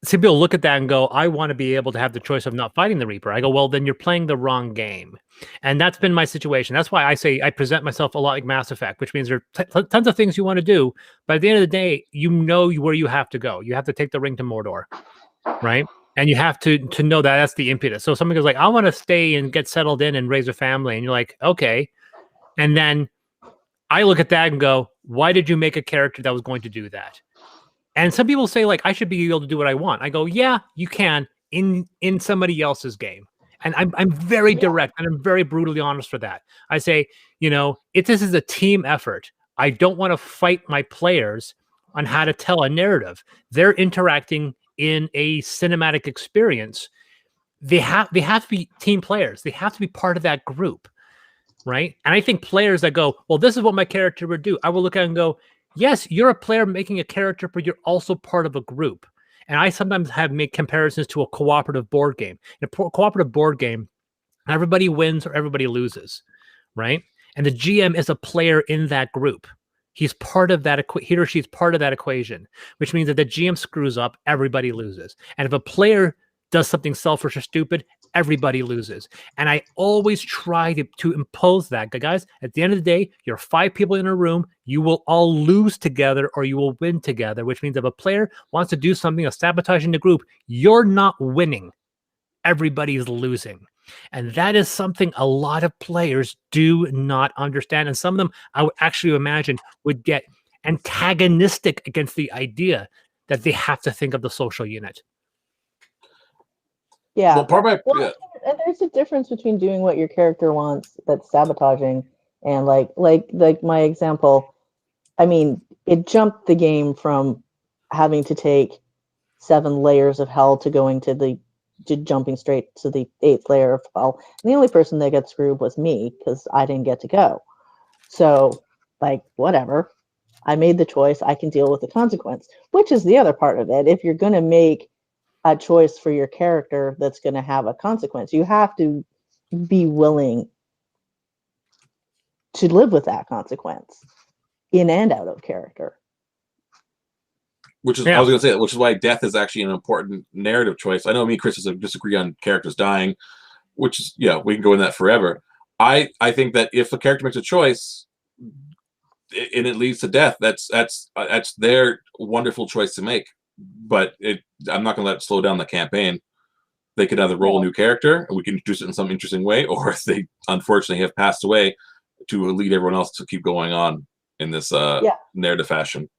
A: some people look at that and go, I want to be able to have the choice of not fighting the Reaper. I go, well, then you're playing the wrong game. And that's been my situation. That's why I say I present myself a lot like Mass Effect, which means there are tons of things you want to do. But at the end of the day, you know where you have to go. You have to take the ring to Mordor, right? And you have to know that that's the impetus. So somebody goes like, I want to stay and get settled in and raise a family. And you're like, okay. And then I look at that and go, why did you make a character that was going to do that? And some people say, like, I should be able to do what I want. I go, yeah, you can in somebody else's game. And I'm very direct and I'm very brutally honest for that. I say, if this is a team effort, I don't want to fight my players on how to tell a narrative. They're interacting in a cinematic experience. They have to be team players. They have to be part of that group, right? And I think players that go, well, this is what my character would do, I will look at it and go, yes, you're a player making a character, but you're also part of a group. And I sometimes have made comparisons to a cooperative board game. In a cooperative board game, everybody wins or everybody loses, right? And the GM is a player in that group. He's part of that. He or she's part of that equation, which means that the GM screws up, everybody loses. And if a player does something selfish or stupid, everybody loses. And I always try to impose that. Guys, at the end of the day, you're 5 people in a room. You will all lose together or you will win together, which means if a player wants to do something of sabotaging the group, you're not winning. Everybody's losing. And that is something a lot of players do not understand. And some of them, I would actually imagine, would get antagonistic against the idea that they have to think of the social unit.
E: Yeah. And there's a difference between doing what your character wants that's sabotaging And like my example, I mean, it jumped the game from having to take 7 layers of hell to going to jumping straight to the 8th layer of hell. And the only person that got screwed was me because I didn't get to go. So, like, whatever. I made the choice. I can deal with the consequence, which is the other part of it. If you're going to make a choice for your character that's going to have a consequence, you have to be willing to live with that consequence in and out of character.
B: Which is, I was going to say, which is why death is actually an important narrative choice. I know me and Chris disagree on characters dying, which is, we can go in that forever. I think that if a character makes a choice and it leads to death, that's their wonderful choice to make. But I'm not going to let it slow down the campaign. They could either roll a new character and we can introduce it in some interesting way, or if they unfortunately have passed away, to lead everyone else to keep going on in this narrative fashion.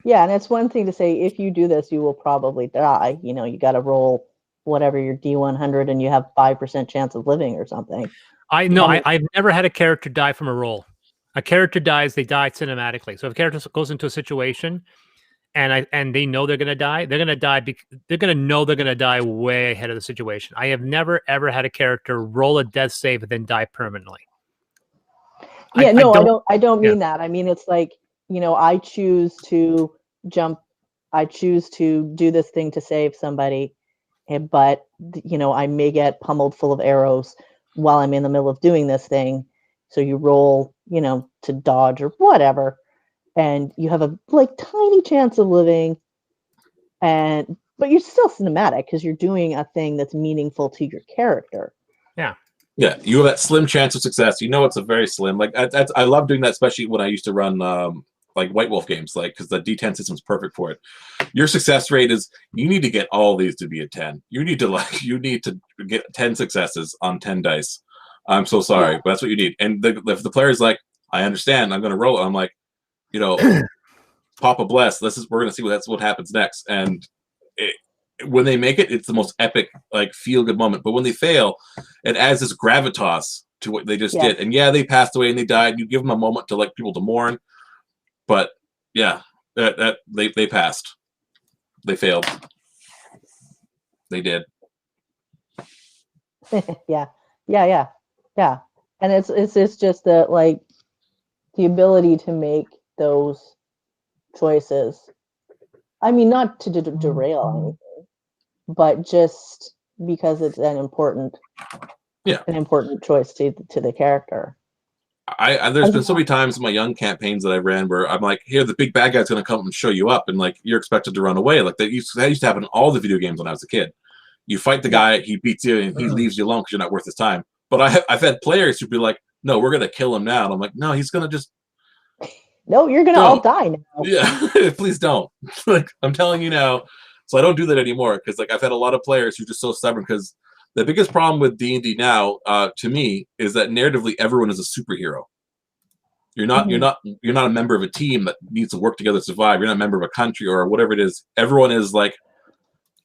E: Yeah, and it's one thing to say, if you do this, you will probably die. You got to roll whatever your D100 and you have 5% chance of living or something.
A: I've never had a character die from a roll. A character dies, they die cinematically. So if a character goes into a situation and they know they're going to die, they're going to die. They're going to know they're going to die way ahead of the situation. I have never, ever had a character roll a death save and then die permanently.
E: Yeah, I don't mean that. I mean, it's like, I choose to jump. I choose to do this thing to save somebody, but, I may get pummeled full of arrows while I'm in the middle of doing this thing. So you roll, to dodge or whatever, and you have a tiny chance of living, but you're still cinematic because you're doing a thing that's meaningful to your character.
A: Yeah.
B: Yeah, you have that slim chance of success. It's a very slim. I love doing that, especially when I used to run White Wolf games, because the D10 system is perfect for it. Your success rate is, you need to get all these to be a 10. You need to get 10 successes on 10 dice. I'm so sorry, but that's what you need. And if the player's like, I understand, I'm going to roll it. I'm like, Papa bless. We're going to see what happens next. And when they make it, it's the most epic, feel good moment. But when they fail, it adds this gravitas to what they just did. And they passed away and they died. You give them a moment to people to mourn. But that they passed. They failed. They did.
E: Yeah. And it's just that, the ability to make those choices. I mean, not to derail anything, but just because it's an important choice to the character.
B: There's been so many times in my young campaigns that I ran where I'm like, here, the big bad guy's going to come and show you up, and you're expected to run away. That used to happen in all the video games when I was a kid. You fight the guy, he beats you, and he leaves you alone because you're not worth his time. But I've had players who'd be like, no, we're going to kill him now. And I'm like, no, he's going to just...
E: No, you're going to all die now.
B: Yeah, please don't. I'm telling you now. So I don't do that anymore, because I've had a lot of players who are just so stubborn, because the biggest problem with D&D now, to me, is that narratively everyone is a superhero. You're not a member of a team that needs to work together to survive. You're not a member of a country or whatever it is. Everyone is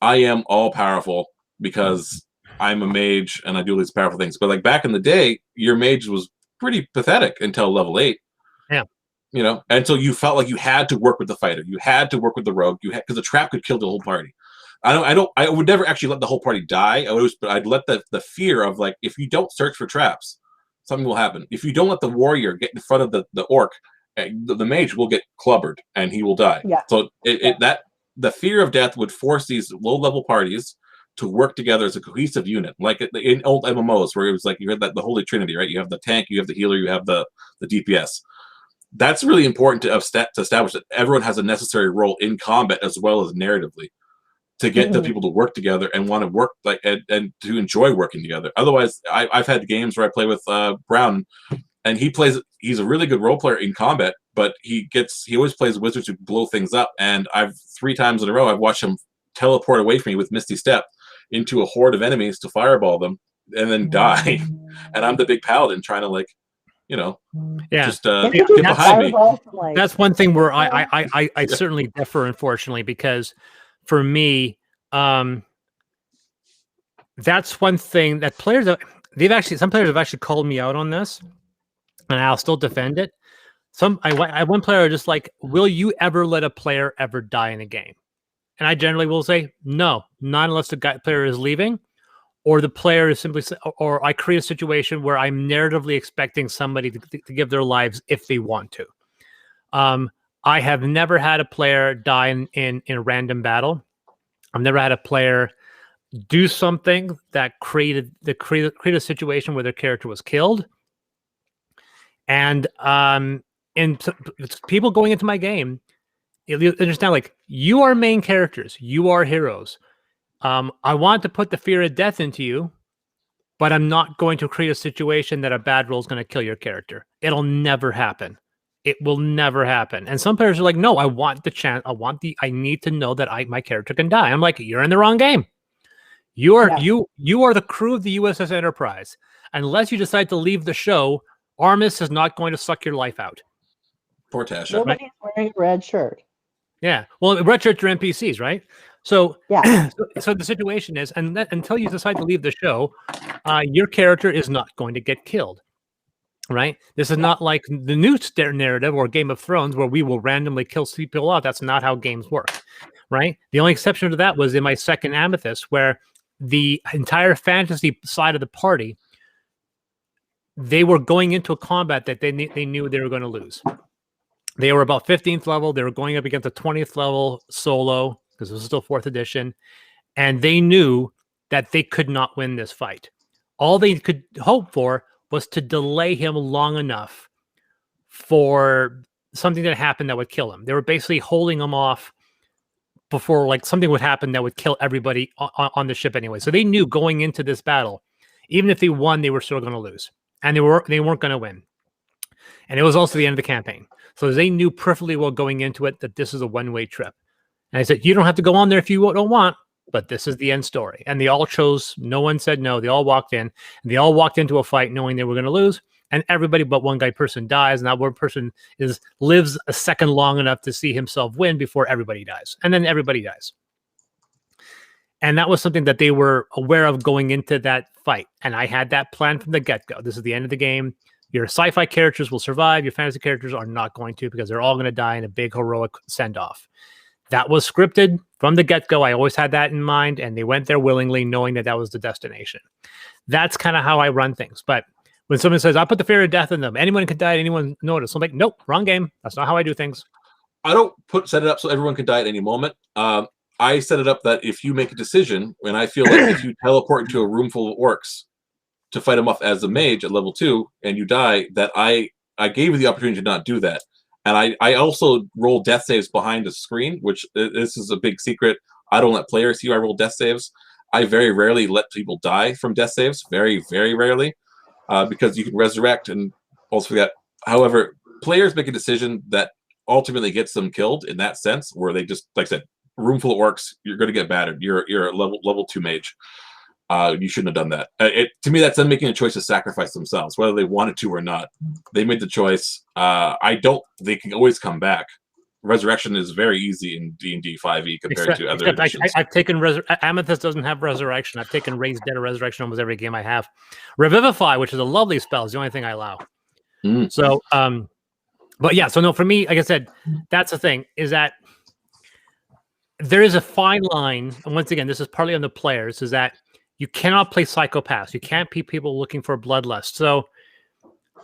B: I am all powerful because I'm a mage and I do all these powerful things. But back in the day, your mage was pretty pathetic until level 8.
A: Yeah.
B: Until you felt like you had to work with the fighter, you had to work with the rogue, because the trap could kill the whole party. I would never actually let the whole party die. But I'd let the fear of if you don't search for traps, something will happen. If you don't let the warrior get in front of the orc, the mage will get clubbered and he will die.
E: Yeah.
B: So the fear of death would force these low-level parties to work together as a cohesive unit, like in old MMOs where it was you had the Holy Trinity, right? You have the tank, you have the healer, you have the DPS. That's really important to establish that everyone has a necessary role in combat as well as narratively, to get the people to work together and want to work and to enjoy working together. Otherwise, I've had games where I play with Brown, and he's a really good role player in combat, but he always plays wizards who blow things up. And 3 times in a row, I've watched him teleport away from me with Misty Step into a horde of enemies to fireball them and then die. And I'm the big paladin trying to just get behind me.
A: That's one thing where I certainly differ, unfortunately, because for me, that's one thing that some players have actually called me out on this. and I'll still defend it. One player just like, will you ever let a player ever die in a game? And I generally will say no, not unless the player is leaving, or the player is simply, or I create a situation where I'm narratively expecting somebody to give their lives if they want to. I have never had a player die in a random battle. I've never had a player do something that created a situation where their character was killed. And people going into my game, you understand, like, you are main characters, you are heroes. I want to put the fear of death into you, but I'm not going to create a situation that a bad roll is going to kill your character. It'll never happen. It will never happen. And some players are like, no, I want the chance. I need to know that my character can die. I'm like, you're in the wrong game. You are the crew of the USS Enterprise. Unless you decide to leave the show, Armis is not going to suck your life out.
B: Poor Tasha.
E: Nobody's wearing a red shirt.
A: Yeah. Well, red shirts are NPCs, right? So,
E: yeah.
A: so the situation is, until you decide to leave the show, your character is not going to get killed, right? This is not like the new narrative or Game of Thrones where we will randomly kill people out. That's not how games work, right? The only exception to that was in my second Amethyst, where the entire fantasy side of the party, they were going into a combat that they knew they were going to lose. They were about 15th level. They were going up against a 20th level solo, because it was still 4th edition. And they knew that they could not win this fight. All they could hope for was to delay him long enough for something that happened that would kill him. They were basically holding him off before like something would happen that would kill everybody on the ship anyway. So they knew going into this battle, even if they won, they were still going to lose. And they weren't going to win. And it was also the end of the campaign. So they knew perfectly well going into it that this is a one-way trip. And I said, you don't have to go on there if you don't want, but this is the end story. And they all chose, no one said no. They all walked in, and they all walked into a fight knowing they were going to lose. And everybody but one person dies, and that one person lives a second long enough to see himself win before everybody dies. And then everybody dies. And that was something that they were aware of going into that fight. And I had that plan from the get-go. This is the end of the game. Your sci-fi characters will survive. Your fantasy characters are not going to, because they're all going to die in a big heroic send-off. That was scripted from the get-go. I always had that in mind, and they went there willingly, knowing that was the destination. That's kind of how I run things. But when someone says, I put the fear of death in them, anyone can die, anyone notice. I'm like, nope, wrong game. That's not how I do things.
B: I don't set it up so everyone can die at any moment. I set it up that if you make a decision, and I feel like if you teleport into a room full of orcs to fight them off as a mage at level 2 and you die, that I gave you the opportunity to not do that. And I also roll death saves behind the screen, which this is a big secret. I don't let players see I roll death saves. I very rarely let people die from death saves. Very, very rarely. Because you can resurrect and also forget. However, players make a decision that ultimately gets them killed in that sense, where they just, like I said, room full of orcs, you're going to get battered. You're a level 2 mage. You shouldn't have done that. To me, that's them making a choice to sacrifice themselves, whether they wanted to or not. They made the choice. They can always come back. Resurrection is very easy in D&D 5e compared to other editions.
A: I've taken Amethyst doesn't have resurrection. I've taken Raised Dead or Resurrection almost every game I have. Revivify, which is a lovely spell, is the only thing I allow. So, but yeah, so no, for me, like I said, that's the thing, is that there is a fine line, and once again, this is partly on the players, is that you cannot play psychopaths. You can't be people looking for bloodlust. So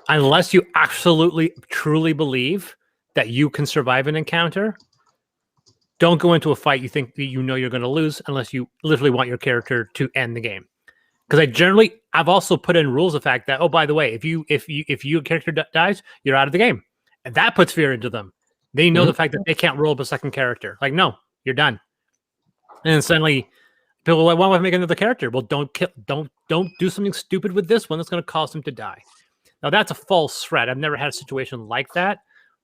A: unless you absolutely, truly believe that you can survive an encounter, don't go into a fight you think that you know you're going to lose unless you literally want your character to end the game. Because I've also put in rules of fact that, oh, by the way, if your character dies, you're out of the game. And that puts fear into them. They know the fact that they can't roll up a second character. Like, no, you're done. And then suddenly people are like, why don't I make another character? Well, don't do something stupid with this one that's going to cause them to die. Now, that's a false threat. I've never had a situation like that.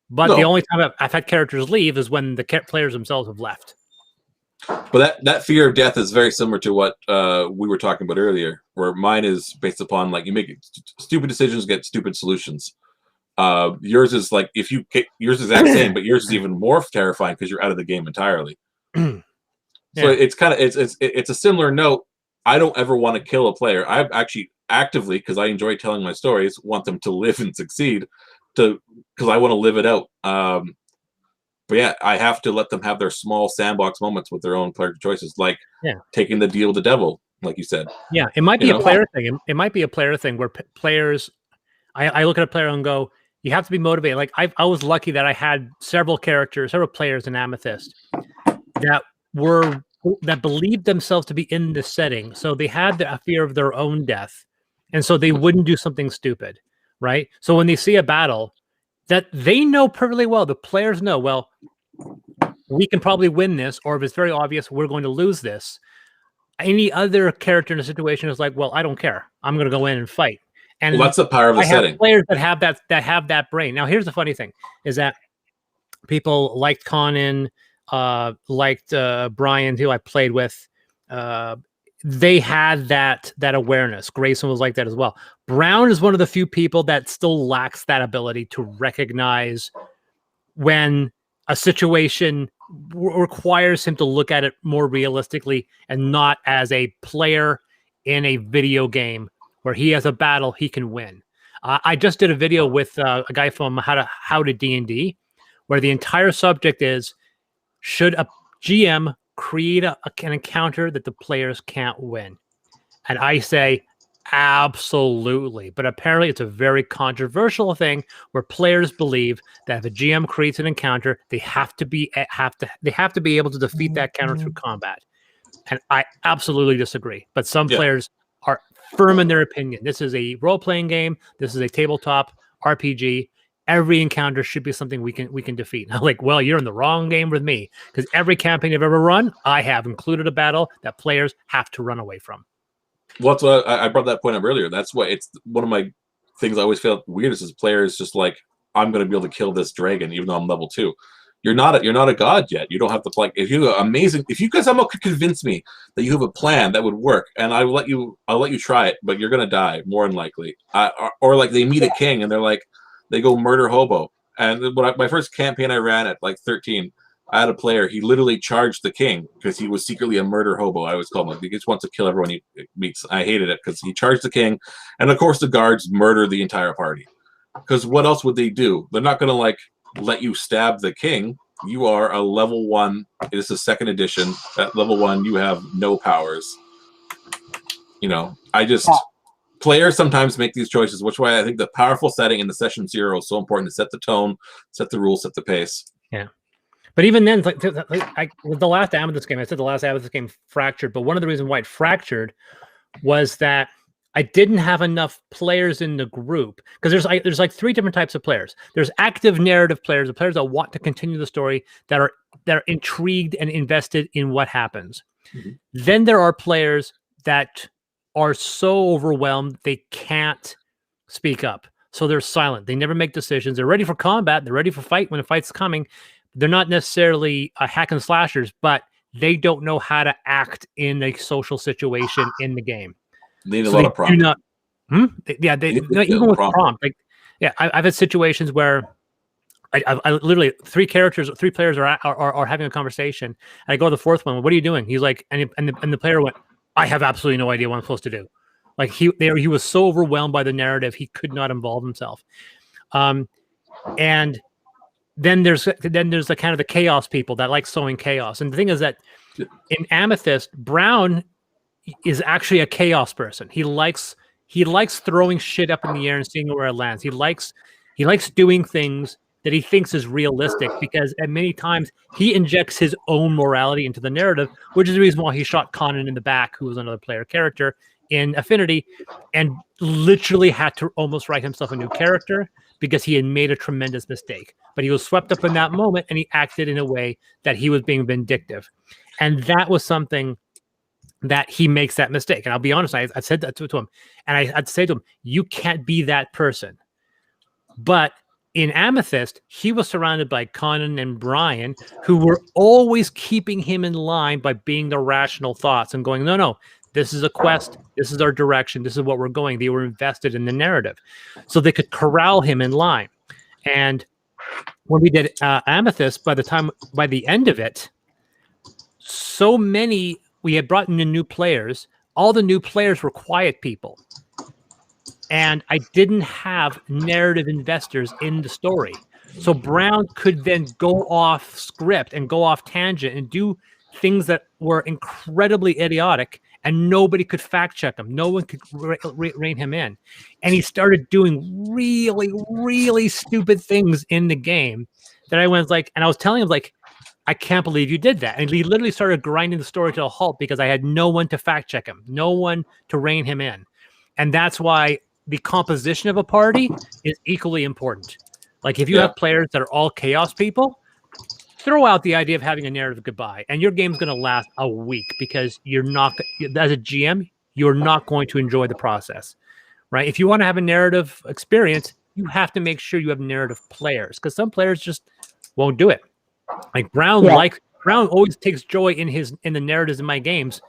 A: But the only time I've had characters leave is when the players themselves have left.
B: But that fear of death is very similar to what we were talking about earlier, where mine is based upon, like, you make stupid decisions, get stupid solutions. Yours is like, yours is the exact same, but yours is even more terrifying because you're out of the game entirely. So it's kind of it's a similar note. I don't ever want to kill a player. I actually actively, because I enjoy telling my stories, want them to live and succeed, because I want to live it out. But yeah, I have to let them have their small sandbox moments with their own player choices, like taking the deal with the devil, like you said.
A: Yeah, it might be a player thing. It might be a player thing where players. I look at a player and go, you have to be motivated. Like I was lucky that I had several players in Amethyst that believed themselves to be in the setting, so they had a fear of their own death, and so they wouldn't do something stupid, right? So when they see a battle that they know perfectly well, the players know, well, we can probably win this, or if it's very obvious we're going to lose this. Any other character in a situation is like, well, I don't care. I'm going to go in and fight. And
B: that's the power of the setting.
A: Have players that have that brain. Now, here's the funny thing: is that people liked Conan, liked Brian, who I played with. They had that awareness. Grayson was like that as well. Brown is one of the few people that still lacks that ability to recognize when a situation requires him to look at it more realistically and not as a player in a video game where he has a battle he can win. I just did a video with a guy from How to D&D, where the entire subject is, should a GM create an encounter that the players can't win? And I say, absolutely. But apparently it's a very controversial thing where players believe that if a GM creates an encounter, they have to be able to defeat that counter through combat. And I absolutely disagree. But some players are firm in their opinion. This is a role-playing game. This is a tabletop RPG. Every encounter should be something we can defeat. I'm like, well, you're in the wrong game with me, because every campaign I've ever run, I have included a battle that players have to run away from.
B: Well, that's what I brought that point up earlier. That's why it's one of my things I always felt weirdest is players just like, I'm going to be able to kill this dragon even though I'm level 2. You're not a god yet. You don't have to like if you guys somehow could convince me that you have a plan that would work, and I'll let you try it, but you're gonna die more than likely. Or like they meet a king and they're like, they go murder hobo. And my first campaign I ran at like 13, I had a player, he literally charged the king because he was secretly a murder hobo. I always call him, like, he just wants to kill everyone he meets. I hated it because he charged the king, and of course the guards murder the entire party. Because what else would they do? They're not gonna like let you stab the king. You are a level 1. This is 2nd edition. At level 1, you have no powers. You know, players sometimes make these choices, which is why I think the powerful setting in the session 0 is so important to set the tone, set the rules, set the pace.
A: Yeah. But even then, with the last Amethyst game, I said the last Amethyst game fractured, but one of the reasons why it fractured was that I didn't have enough players in the group, because there's like 3 different types of players. There's active narrative players, the players that want to continue the story, that are intrigued and invested in what happens. Mm-hmm. Then there are players that are so overwhelmed they can't speak up, so they're silent. They never make decisions. They're ready for combat. They're ready for fight when a fight's coming. They're not necessarily hack and slashers, but they don't know how to act in a social situation in the game.
B: Need a lot of prompt.
A: Even with prompt. Like, I've had situations where I literally 3 players are having a conversation, and I go to the 4th one. What are you doing? He's like, and the player went, I have absolutely no idea what I'm supposed to do. Like he was so overwhelmed by the narrative, he could not involve himself. And then there's the kind of the chaos people that like sowing chaos. And the thing is that in Amethyst, Brown is actually a chaos person. He likes throwing shit up in the air and seeing where it lands. He likes doing things that he thinks is realistic, because at many times he injects his own morality into the narrative, which is the reason why he shot Conan in the back, who was another player character in Affinity, and literally had to almost write himself a new character because he had made a tremendous mistake. But he was swept up in that moment, and he acted in a way that he was being vindictive. And that was something that he makes that mistake. And I'll be honest, I said that to him, and I'd say to him, you can't be that person. But in Amethyst, he was surrounded by Conan and Brian, who were always keeping him in line by being the rational thoughts and going, no, this is a quest. This is our direction. This is what we're going. They were invested in the narrative, so they could corral him in line. And when we did Amethyst, by the end of it, so many, we had brought in new players. all the new players were quiet people. And I didn't have narrative investors in the story. So Brown could then go off script and go off tangent and do things that were incredibly idiotic, and nobody could fact check him. No one could rein him in. And he started doing really, really stupid things in the game that I was like, and I was telling him, like, I can't believe you did that. And he literally started grinding the story to a halt because I had no one to fact check him, no one to rein him in. And that's why the composition of a party is equally important. Like if you have players that are all chaos people, throw out the idea of having a narrative goodbye, and your game's going to last a week because you're not, as a GM, you're not going to enjoy the process, right? If you want to have a narrative experience, you have to make sure you have narrative players, because some players just won't do it. Like Brown, Brown always takes joy in the narratives in my games,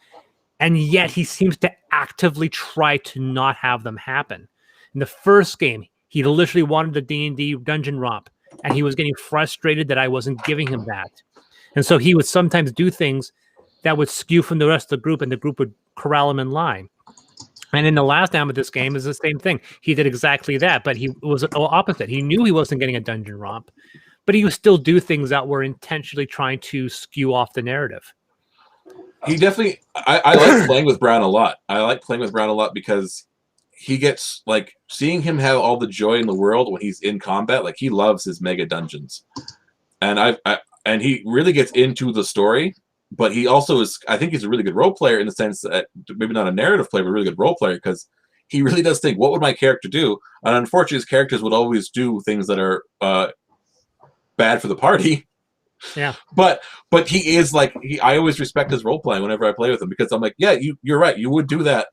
A: and yet he seems to actively try to not have them happen. In the first game, he literally wanted the D&D dungeon romp, and he was getting frustrated that I wasn't giving him that. And so he would sometimes do things that would skew from the rest of the group, and the group would corral him in line. And in the last time of this game is the same thing. He did exactly that, but he was opposite. He knew he wasn't getting a dungeon romp, but he would still do things that were intentionally trying to skew off the narrative.
B: He definitely, I like playing with Brown a lot. I like playing with Brown a lot because he gets, like, seeing him have all the joy in the world when he's in combat. Like, he loves his mega dungeons, and and he really gets into the story. But he also is, I think he's a really good role player in the sense that maybe not a narrative player, but a really good role player, because he really does think, what would my character do? And unfortunately, his characters would always do things that are bad for the party.
A: Yeah.
B: But he is like, I always respect his role playing whenever I play with him, because I'm like, yeah, you're right. You would do that.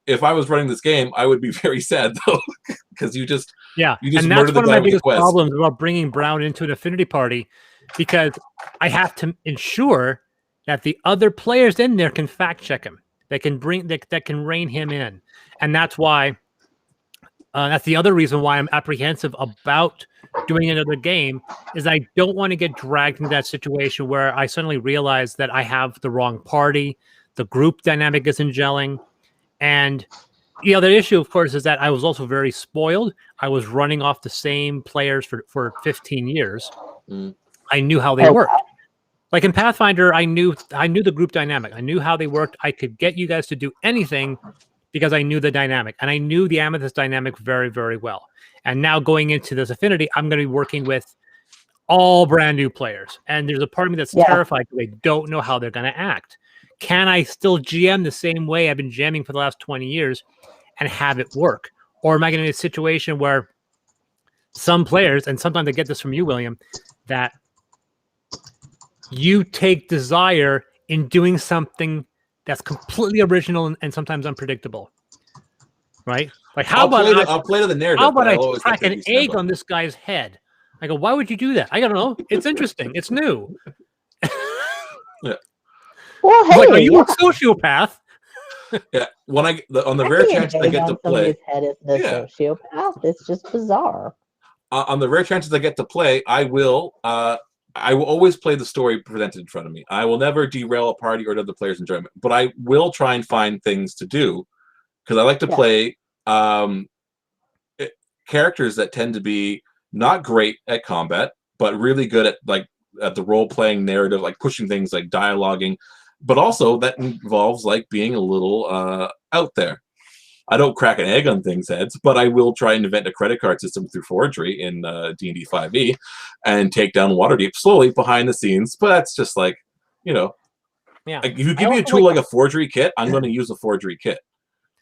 B: If I was running this game, I would be very sad though, because you just
A: and that's one of my biggest problems about bringing Brown into an affinity party, because I have to ensure that the other players in there can fact check him. They can that can rein him in, and that's why. That's the other reason why I'm apprehensive about doing another game, is I don't want to get dragged into that situation where I suddenly realize that I have the wrong party, the group dynamic isn't gelling. And, you know, the issue, of course, is that I was also very spoiled. I was running off the same players for 15 years. I knew how they worked. Like in Pathfinder, I knew the group dynamic. I knew how they worked. I could get you guys to do anything because I knew the dynamic, and I knew the Amethyst dynamic very, very well. And now going into this Affinity, I'm going to be working with all brand new players. And there's a part of me that's terrified because they don't know how they're going to act. Can I still GM the same way I've been jamming for the last 20 years and have it work? Or am I going to be in a situation where some players, and sometimes I get this from you, William, that you take desire in doing something that's completely original and sometimes unpredictable, right? Like
B: I'll play to the narrative.
A: How about I crack an egg on this guy's head? I go, why would you do that? I don't know. It's interesting. It's new.
B: Yeah.
E: Well, hey,
A: like, are you a sociopath?
B: Yeah. When on the rare chances I get to play,
E: head is the sociopath. It's just bizarre.
B: On the rare chances I get to play, I will always play the story presented in front of me. I will never derail a party or another player's enjoyment, but I will try and find things to do, because I like to play characters that tend to be not great at combat, but really good at the role-playing narrative, like pushing things like dialoguing, but also that involves like being a little out there. I don't crack an egg on things' heads, but I will try and invent a credit card system through forgery in D&D 5e and take down Waterdeep slowly behind the scenes. But that's just like, you know, like if you give me a tool like a forgery kit, I'm going to use a forgery kit.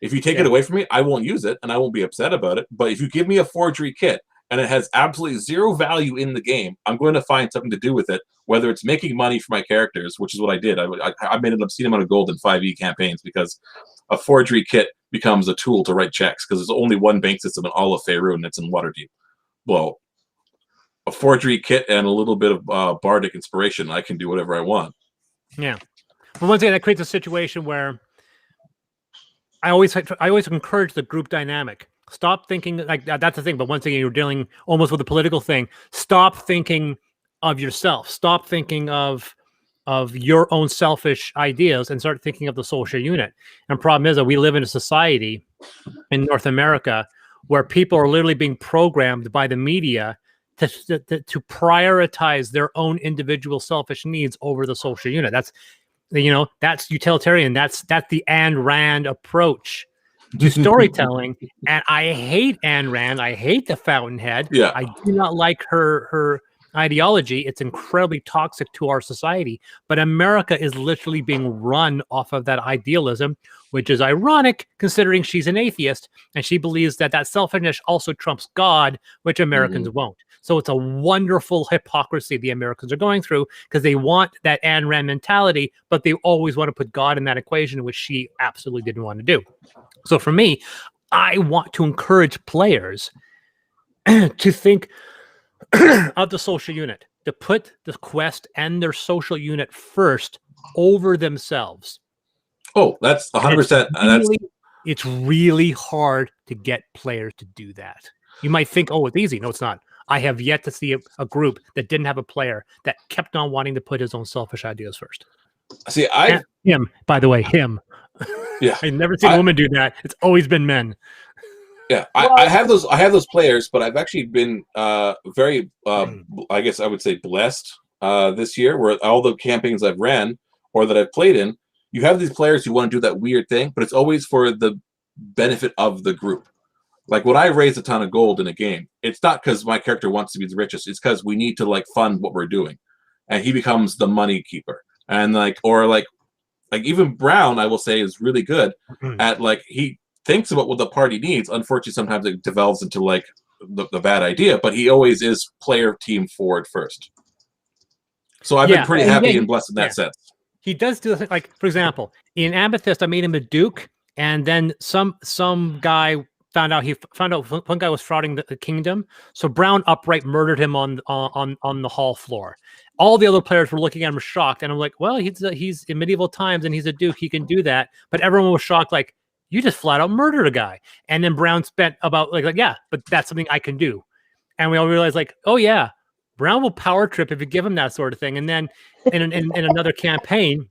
B: If you take it away from me, I won't use it and I won't be upset about it. But if you give me a forgery kit and it has absolutely zero value in the game, I'm going to find something to do with it, whether it's making money for my characters, which is what I did. I made an obscene amount of gold in 5e campaigns because a forgery kit becomes a tool to write checks, because there's only one bank system in all of Faerun, and it's in Waterdeep. Well, a forgery kit and a little bit of bardic inspiration, I can do whatever I want.
A: Yeah. But once again, that creates a situation where I always encourage the group dynamic. Stop thinking like that's the thing. But once again, you're dealing almost with a political thing. Stop thinking of yourself. Stop thinking of of your own selfish ideas and start thinking of the social unit. And problem is that we live in a society in North America where people are literally being programmed by the media to prioritize their own individual selfish needs over the social unit. That's utilitarian. That's the Ayn Rand approach to storytelling. And I hate Ayn Rand. I hate the Fountainhead.
B: Yeah.
A: I do not like her ideology. It's incredibly toxic to our society. But America is literally being run off of that idealism, which is ironic considering she's an atheist and she believes that selfishness also trumps God, which Americans won't. So it's a wonderful hypocrisy the Americans are going through because they want that Ayn Rand mentality, but they always want to put God in that equation, which she absolutely didn't want to do. So for me, I want to encourage players to think of the social unit, to put the quest and their social unit first over themselves.
B: Oh, that's 100%.
A: It's really hard to get players to do that. You might think, oh, it's easy. No, it's not. I have yet to see a group that didn't have a player that kept on wanting to put his own selfish ideas first.
B: See,
A: him, by the way, him.
B: Yeah,
A: I've never seen a woman do that. It's always been men.
B: Yeah, I have those players, but I've actually been very, I guess I would say, blessed this year, where all the campaigns I've ran or that I've played in, you have these players who want to do that weird thing, but it's always for the benefit of the group. Like when I raise a ton of gold in a game, it's not because my character wants to be the richest. It's because we need to fund what we're doing, and he becomes the money keeper. And or even Brown, I will say, is really good at he thinks about what the party needs. Unfortunately, sometimes it develops into the bad idea, but he always is player team forward first. So I've been pretty happy and blessed in that sense.
A: He does do for example, in Amethyst, I made him a duke, and then some guy found out one guy was frauding the kingdom. So Brown upright murdered him on the hall floor. All the other players were looking at him shocked, and I'm like, well, he's in medieval times and he's a duke, he can do that. But everyone was shocked, you just flat out murdered a guy. And then Brown spent about yeah, but that's something I can do. And we all realized oh yeah, Brown will power trip if you give him that sort of thing. And then in another campaign,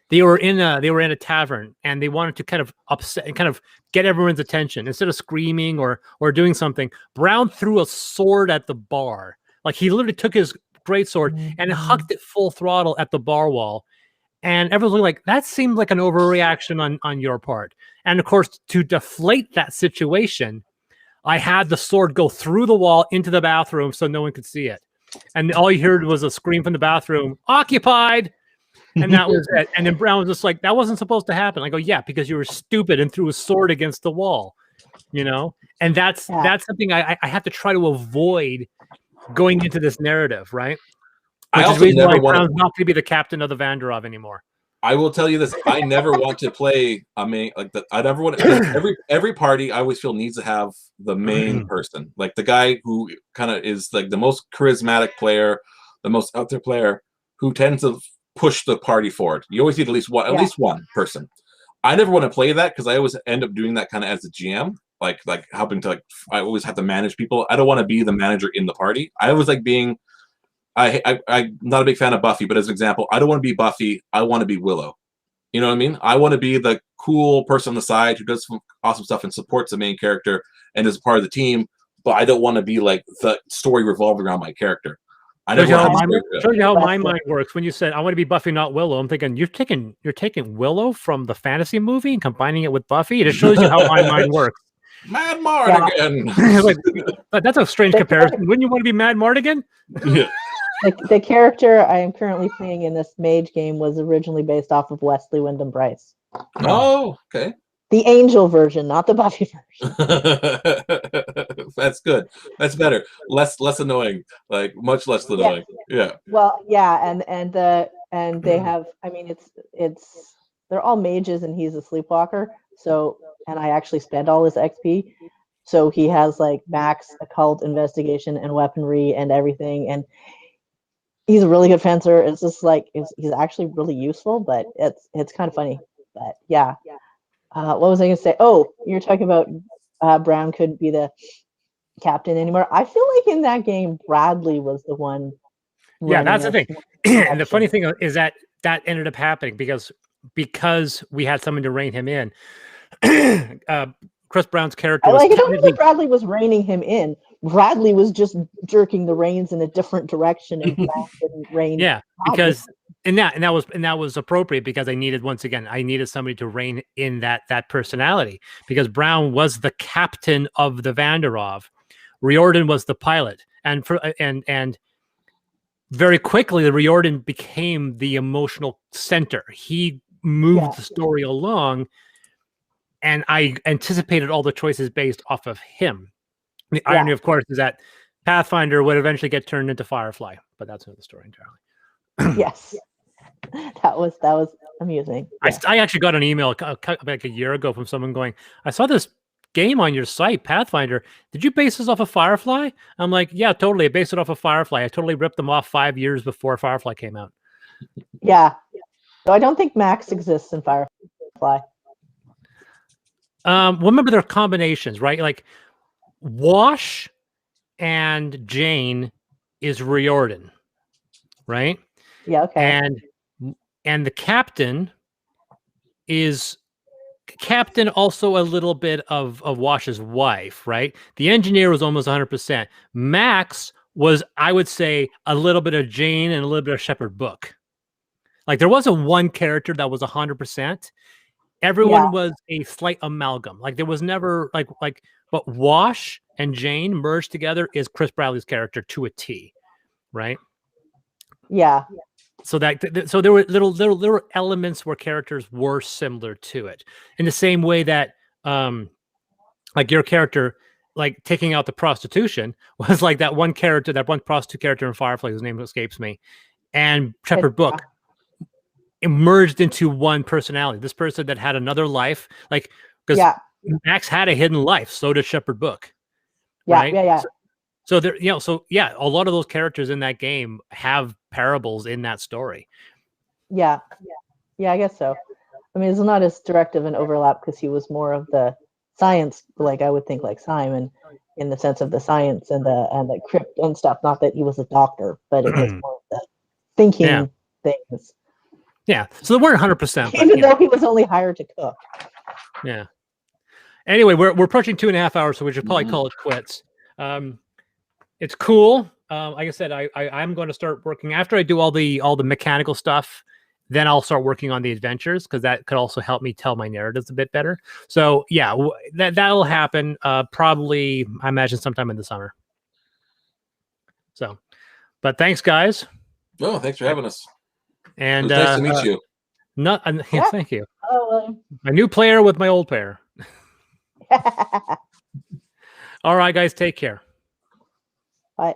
A: they were in a tavern and they wanted to kind of upset and kind of get everyone's attention. Instead of screaming or doing something, Brown threw a sword at the bar. He literally took his greatsword and hucked it full throttle at the bar wall. And everyone's like, that seemed like an overreaction on your part. And of course, to deflate that situation, I had the sword go through the wall into the bathroom so no one could see it. And all you heard was a scream from the bathroom, occupied. And that was it. And then Brown was just like, that wasn't supposed to happen. I go, yeah, because you were stupid and threw a sword against the wall, And that's something I have to try to avoid going into this narrative, right? Which is the reason why Brown's not going to be the captain of the Vanderov anymore.
B: I will tell you this: I never want to play a main I never want to. Every party I always feel needs to have the main person, the guy who kind of is the most charismatic player, the most out there player, who tends to push the party forward. You always need at least one person. I never want to play that because I always end up doing that kind of as a GM, helping to I always have to manage people. I don't want to be the manager in the party. I always like being. I'm not a big fan of Buffy, but as an example, I don't want to be Buffy. I want to be Willow. You know what I mean? I want to be the cool person on the side who does some awesome stuff and supports the main character and is part of the team. But I don't want to be the story revolving around my character. I never
A: show you how my mind works. When you said I want to be Buffy, not Willow, I'm thinking you're taking Willow from the fantasy movie and combining it with Buffy. It just shows you how my mind works.
B: Mad Mardigan.
A: That's a strange comparison. Wouldn't you want to be Mad Mardigan?
B: Yeah.
E: The character I am currently playing in this mage game was originally based off of Wesley Wyndham Pryce.
B: Oh, okay.
E: The angel version, not the Buffy version.
B: That's good. That's better. Less annoying. Much less annoying. Yeah.
E: Well, yeah, and they have. I mean, they're all mages, and he's a sleepwalker. So, and I actually spent all his XP. So he has max occult investigation and weaponry and everything, and he's a really good fencer. It's just he's actually really useful, but it's kind of funny. But yeah. What was I going to say? Oh, you're talking about Brown couldn't be the captain anymore. I feel like in that game, Bradley was the one.
A: Yeah, that's the thing. And the funny thing is that ended up happening because we had someone to rein him in. Chris Brown's character
E: I
A: was
E: don't know that Bradley was reining him in. Bradley was just jerking the reins in a different direction, and Brown didn't rein.
A: Yeah, because and that was appropriate because I needed somebody to rein in that personality because Brown was the captain of the Vanderov, Riordan was the pilot, and very quickly the Riordan became the emotional center. He moved the story along. And I anticipated all the choices based off of him. The irony, of course, is that Pathfinder would eventually get turned into Firefly, but that's another story entirely.
E: Yes, that was amusing.
A: Yeah. I actually got an email like a year ago from someone going, "I saw this game on your site, Pathfinder. Did you base this off of Firefly?" I'm like, "Yeah, totally. I based it off of Firefly. I totally ripped them off 5 years before Firefly came out."
E: Yeah. So I don't think Max exists in Firefly.
A: Remember their combinations, right? Like Wash and Jane is Riordan, right?
E: Yeah, okay.
A: And the captain is also a little bit of Wash's wife, right? The engineer was almost 100%. Max was, I would say, a little bit of Jane and a little bit of Shepherd Book. Like there wasn't one character that was 100%. Everyone was a slight amalgam. Like there was never but Wash and Jane merged together is Chris Bradley's character to a T, right?
E: Yeah.
A: So so there were little elements where characters were similar to it, in the same way that like your character, like taking out the prostitution was like that one prostitute character in Firefly whose name escapes me, and Shepherd Book emerged into one personality. This person that had another life, like because Max had a hidden life, so did Shepherd Book. Right?
E: Yeah.
A: So there, a lot of those characters in that game have parables in that story.
E: Yeah, I guess so. I mean, it's not as direct of an overlap because he was more of the science, like I would think, like Simon, in the sense of the science and the crypt and stuff. Not that he was a doctor, but it was more of the thinking things.
A: Yeah, so they weren't 100%.
E: Even though he was only hired to cook.
A: Yeah. Anyway, we're approaching 2.5 hours, so we should probably call it quits. It's cool. Like I said, I'm going to start working after I do all the mechanical stuff. Then I'll start working on the adventures because that could also help me tell my narratives a bit better. So yeah, that'll happen probably, I imagine, sometime in the summer. So, but thanks, guys.
B: Oh, thanks for having us.
A: And
B: it was nice to meet you.
A: Thank you. A new player with my old player. All right, guys, take care.
E: Bye.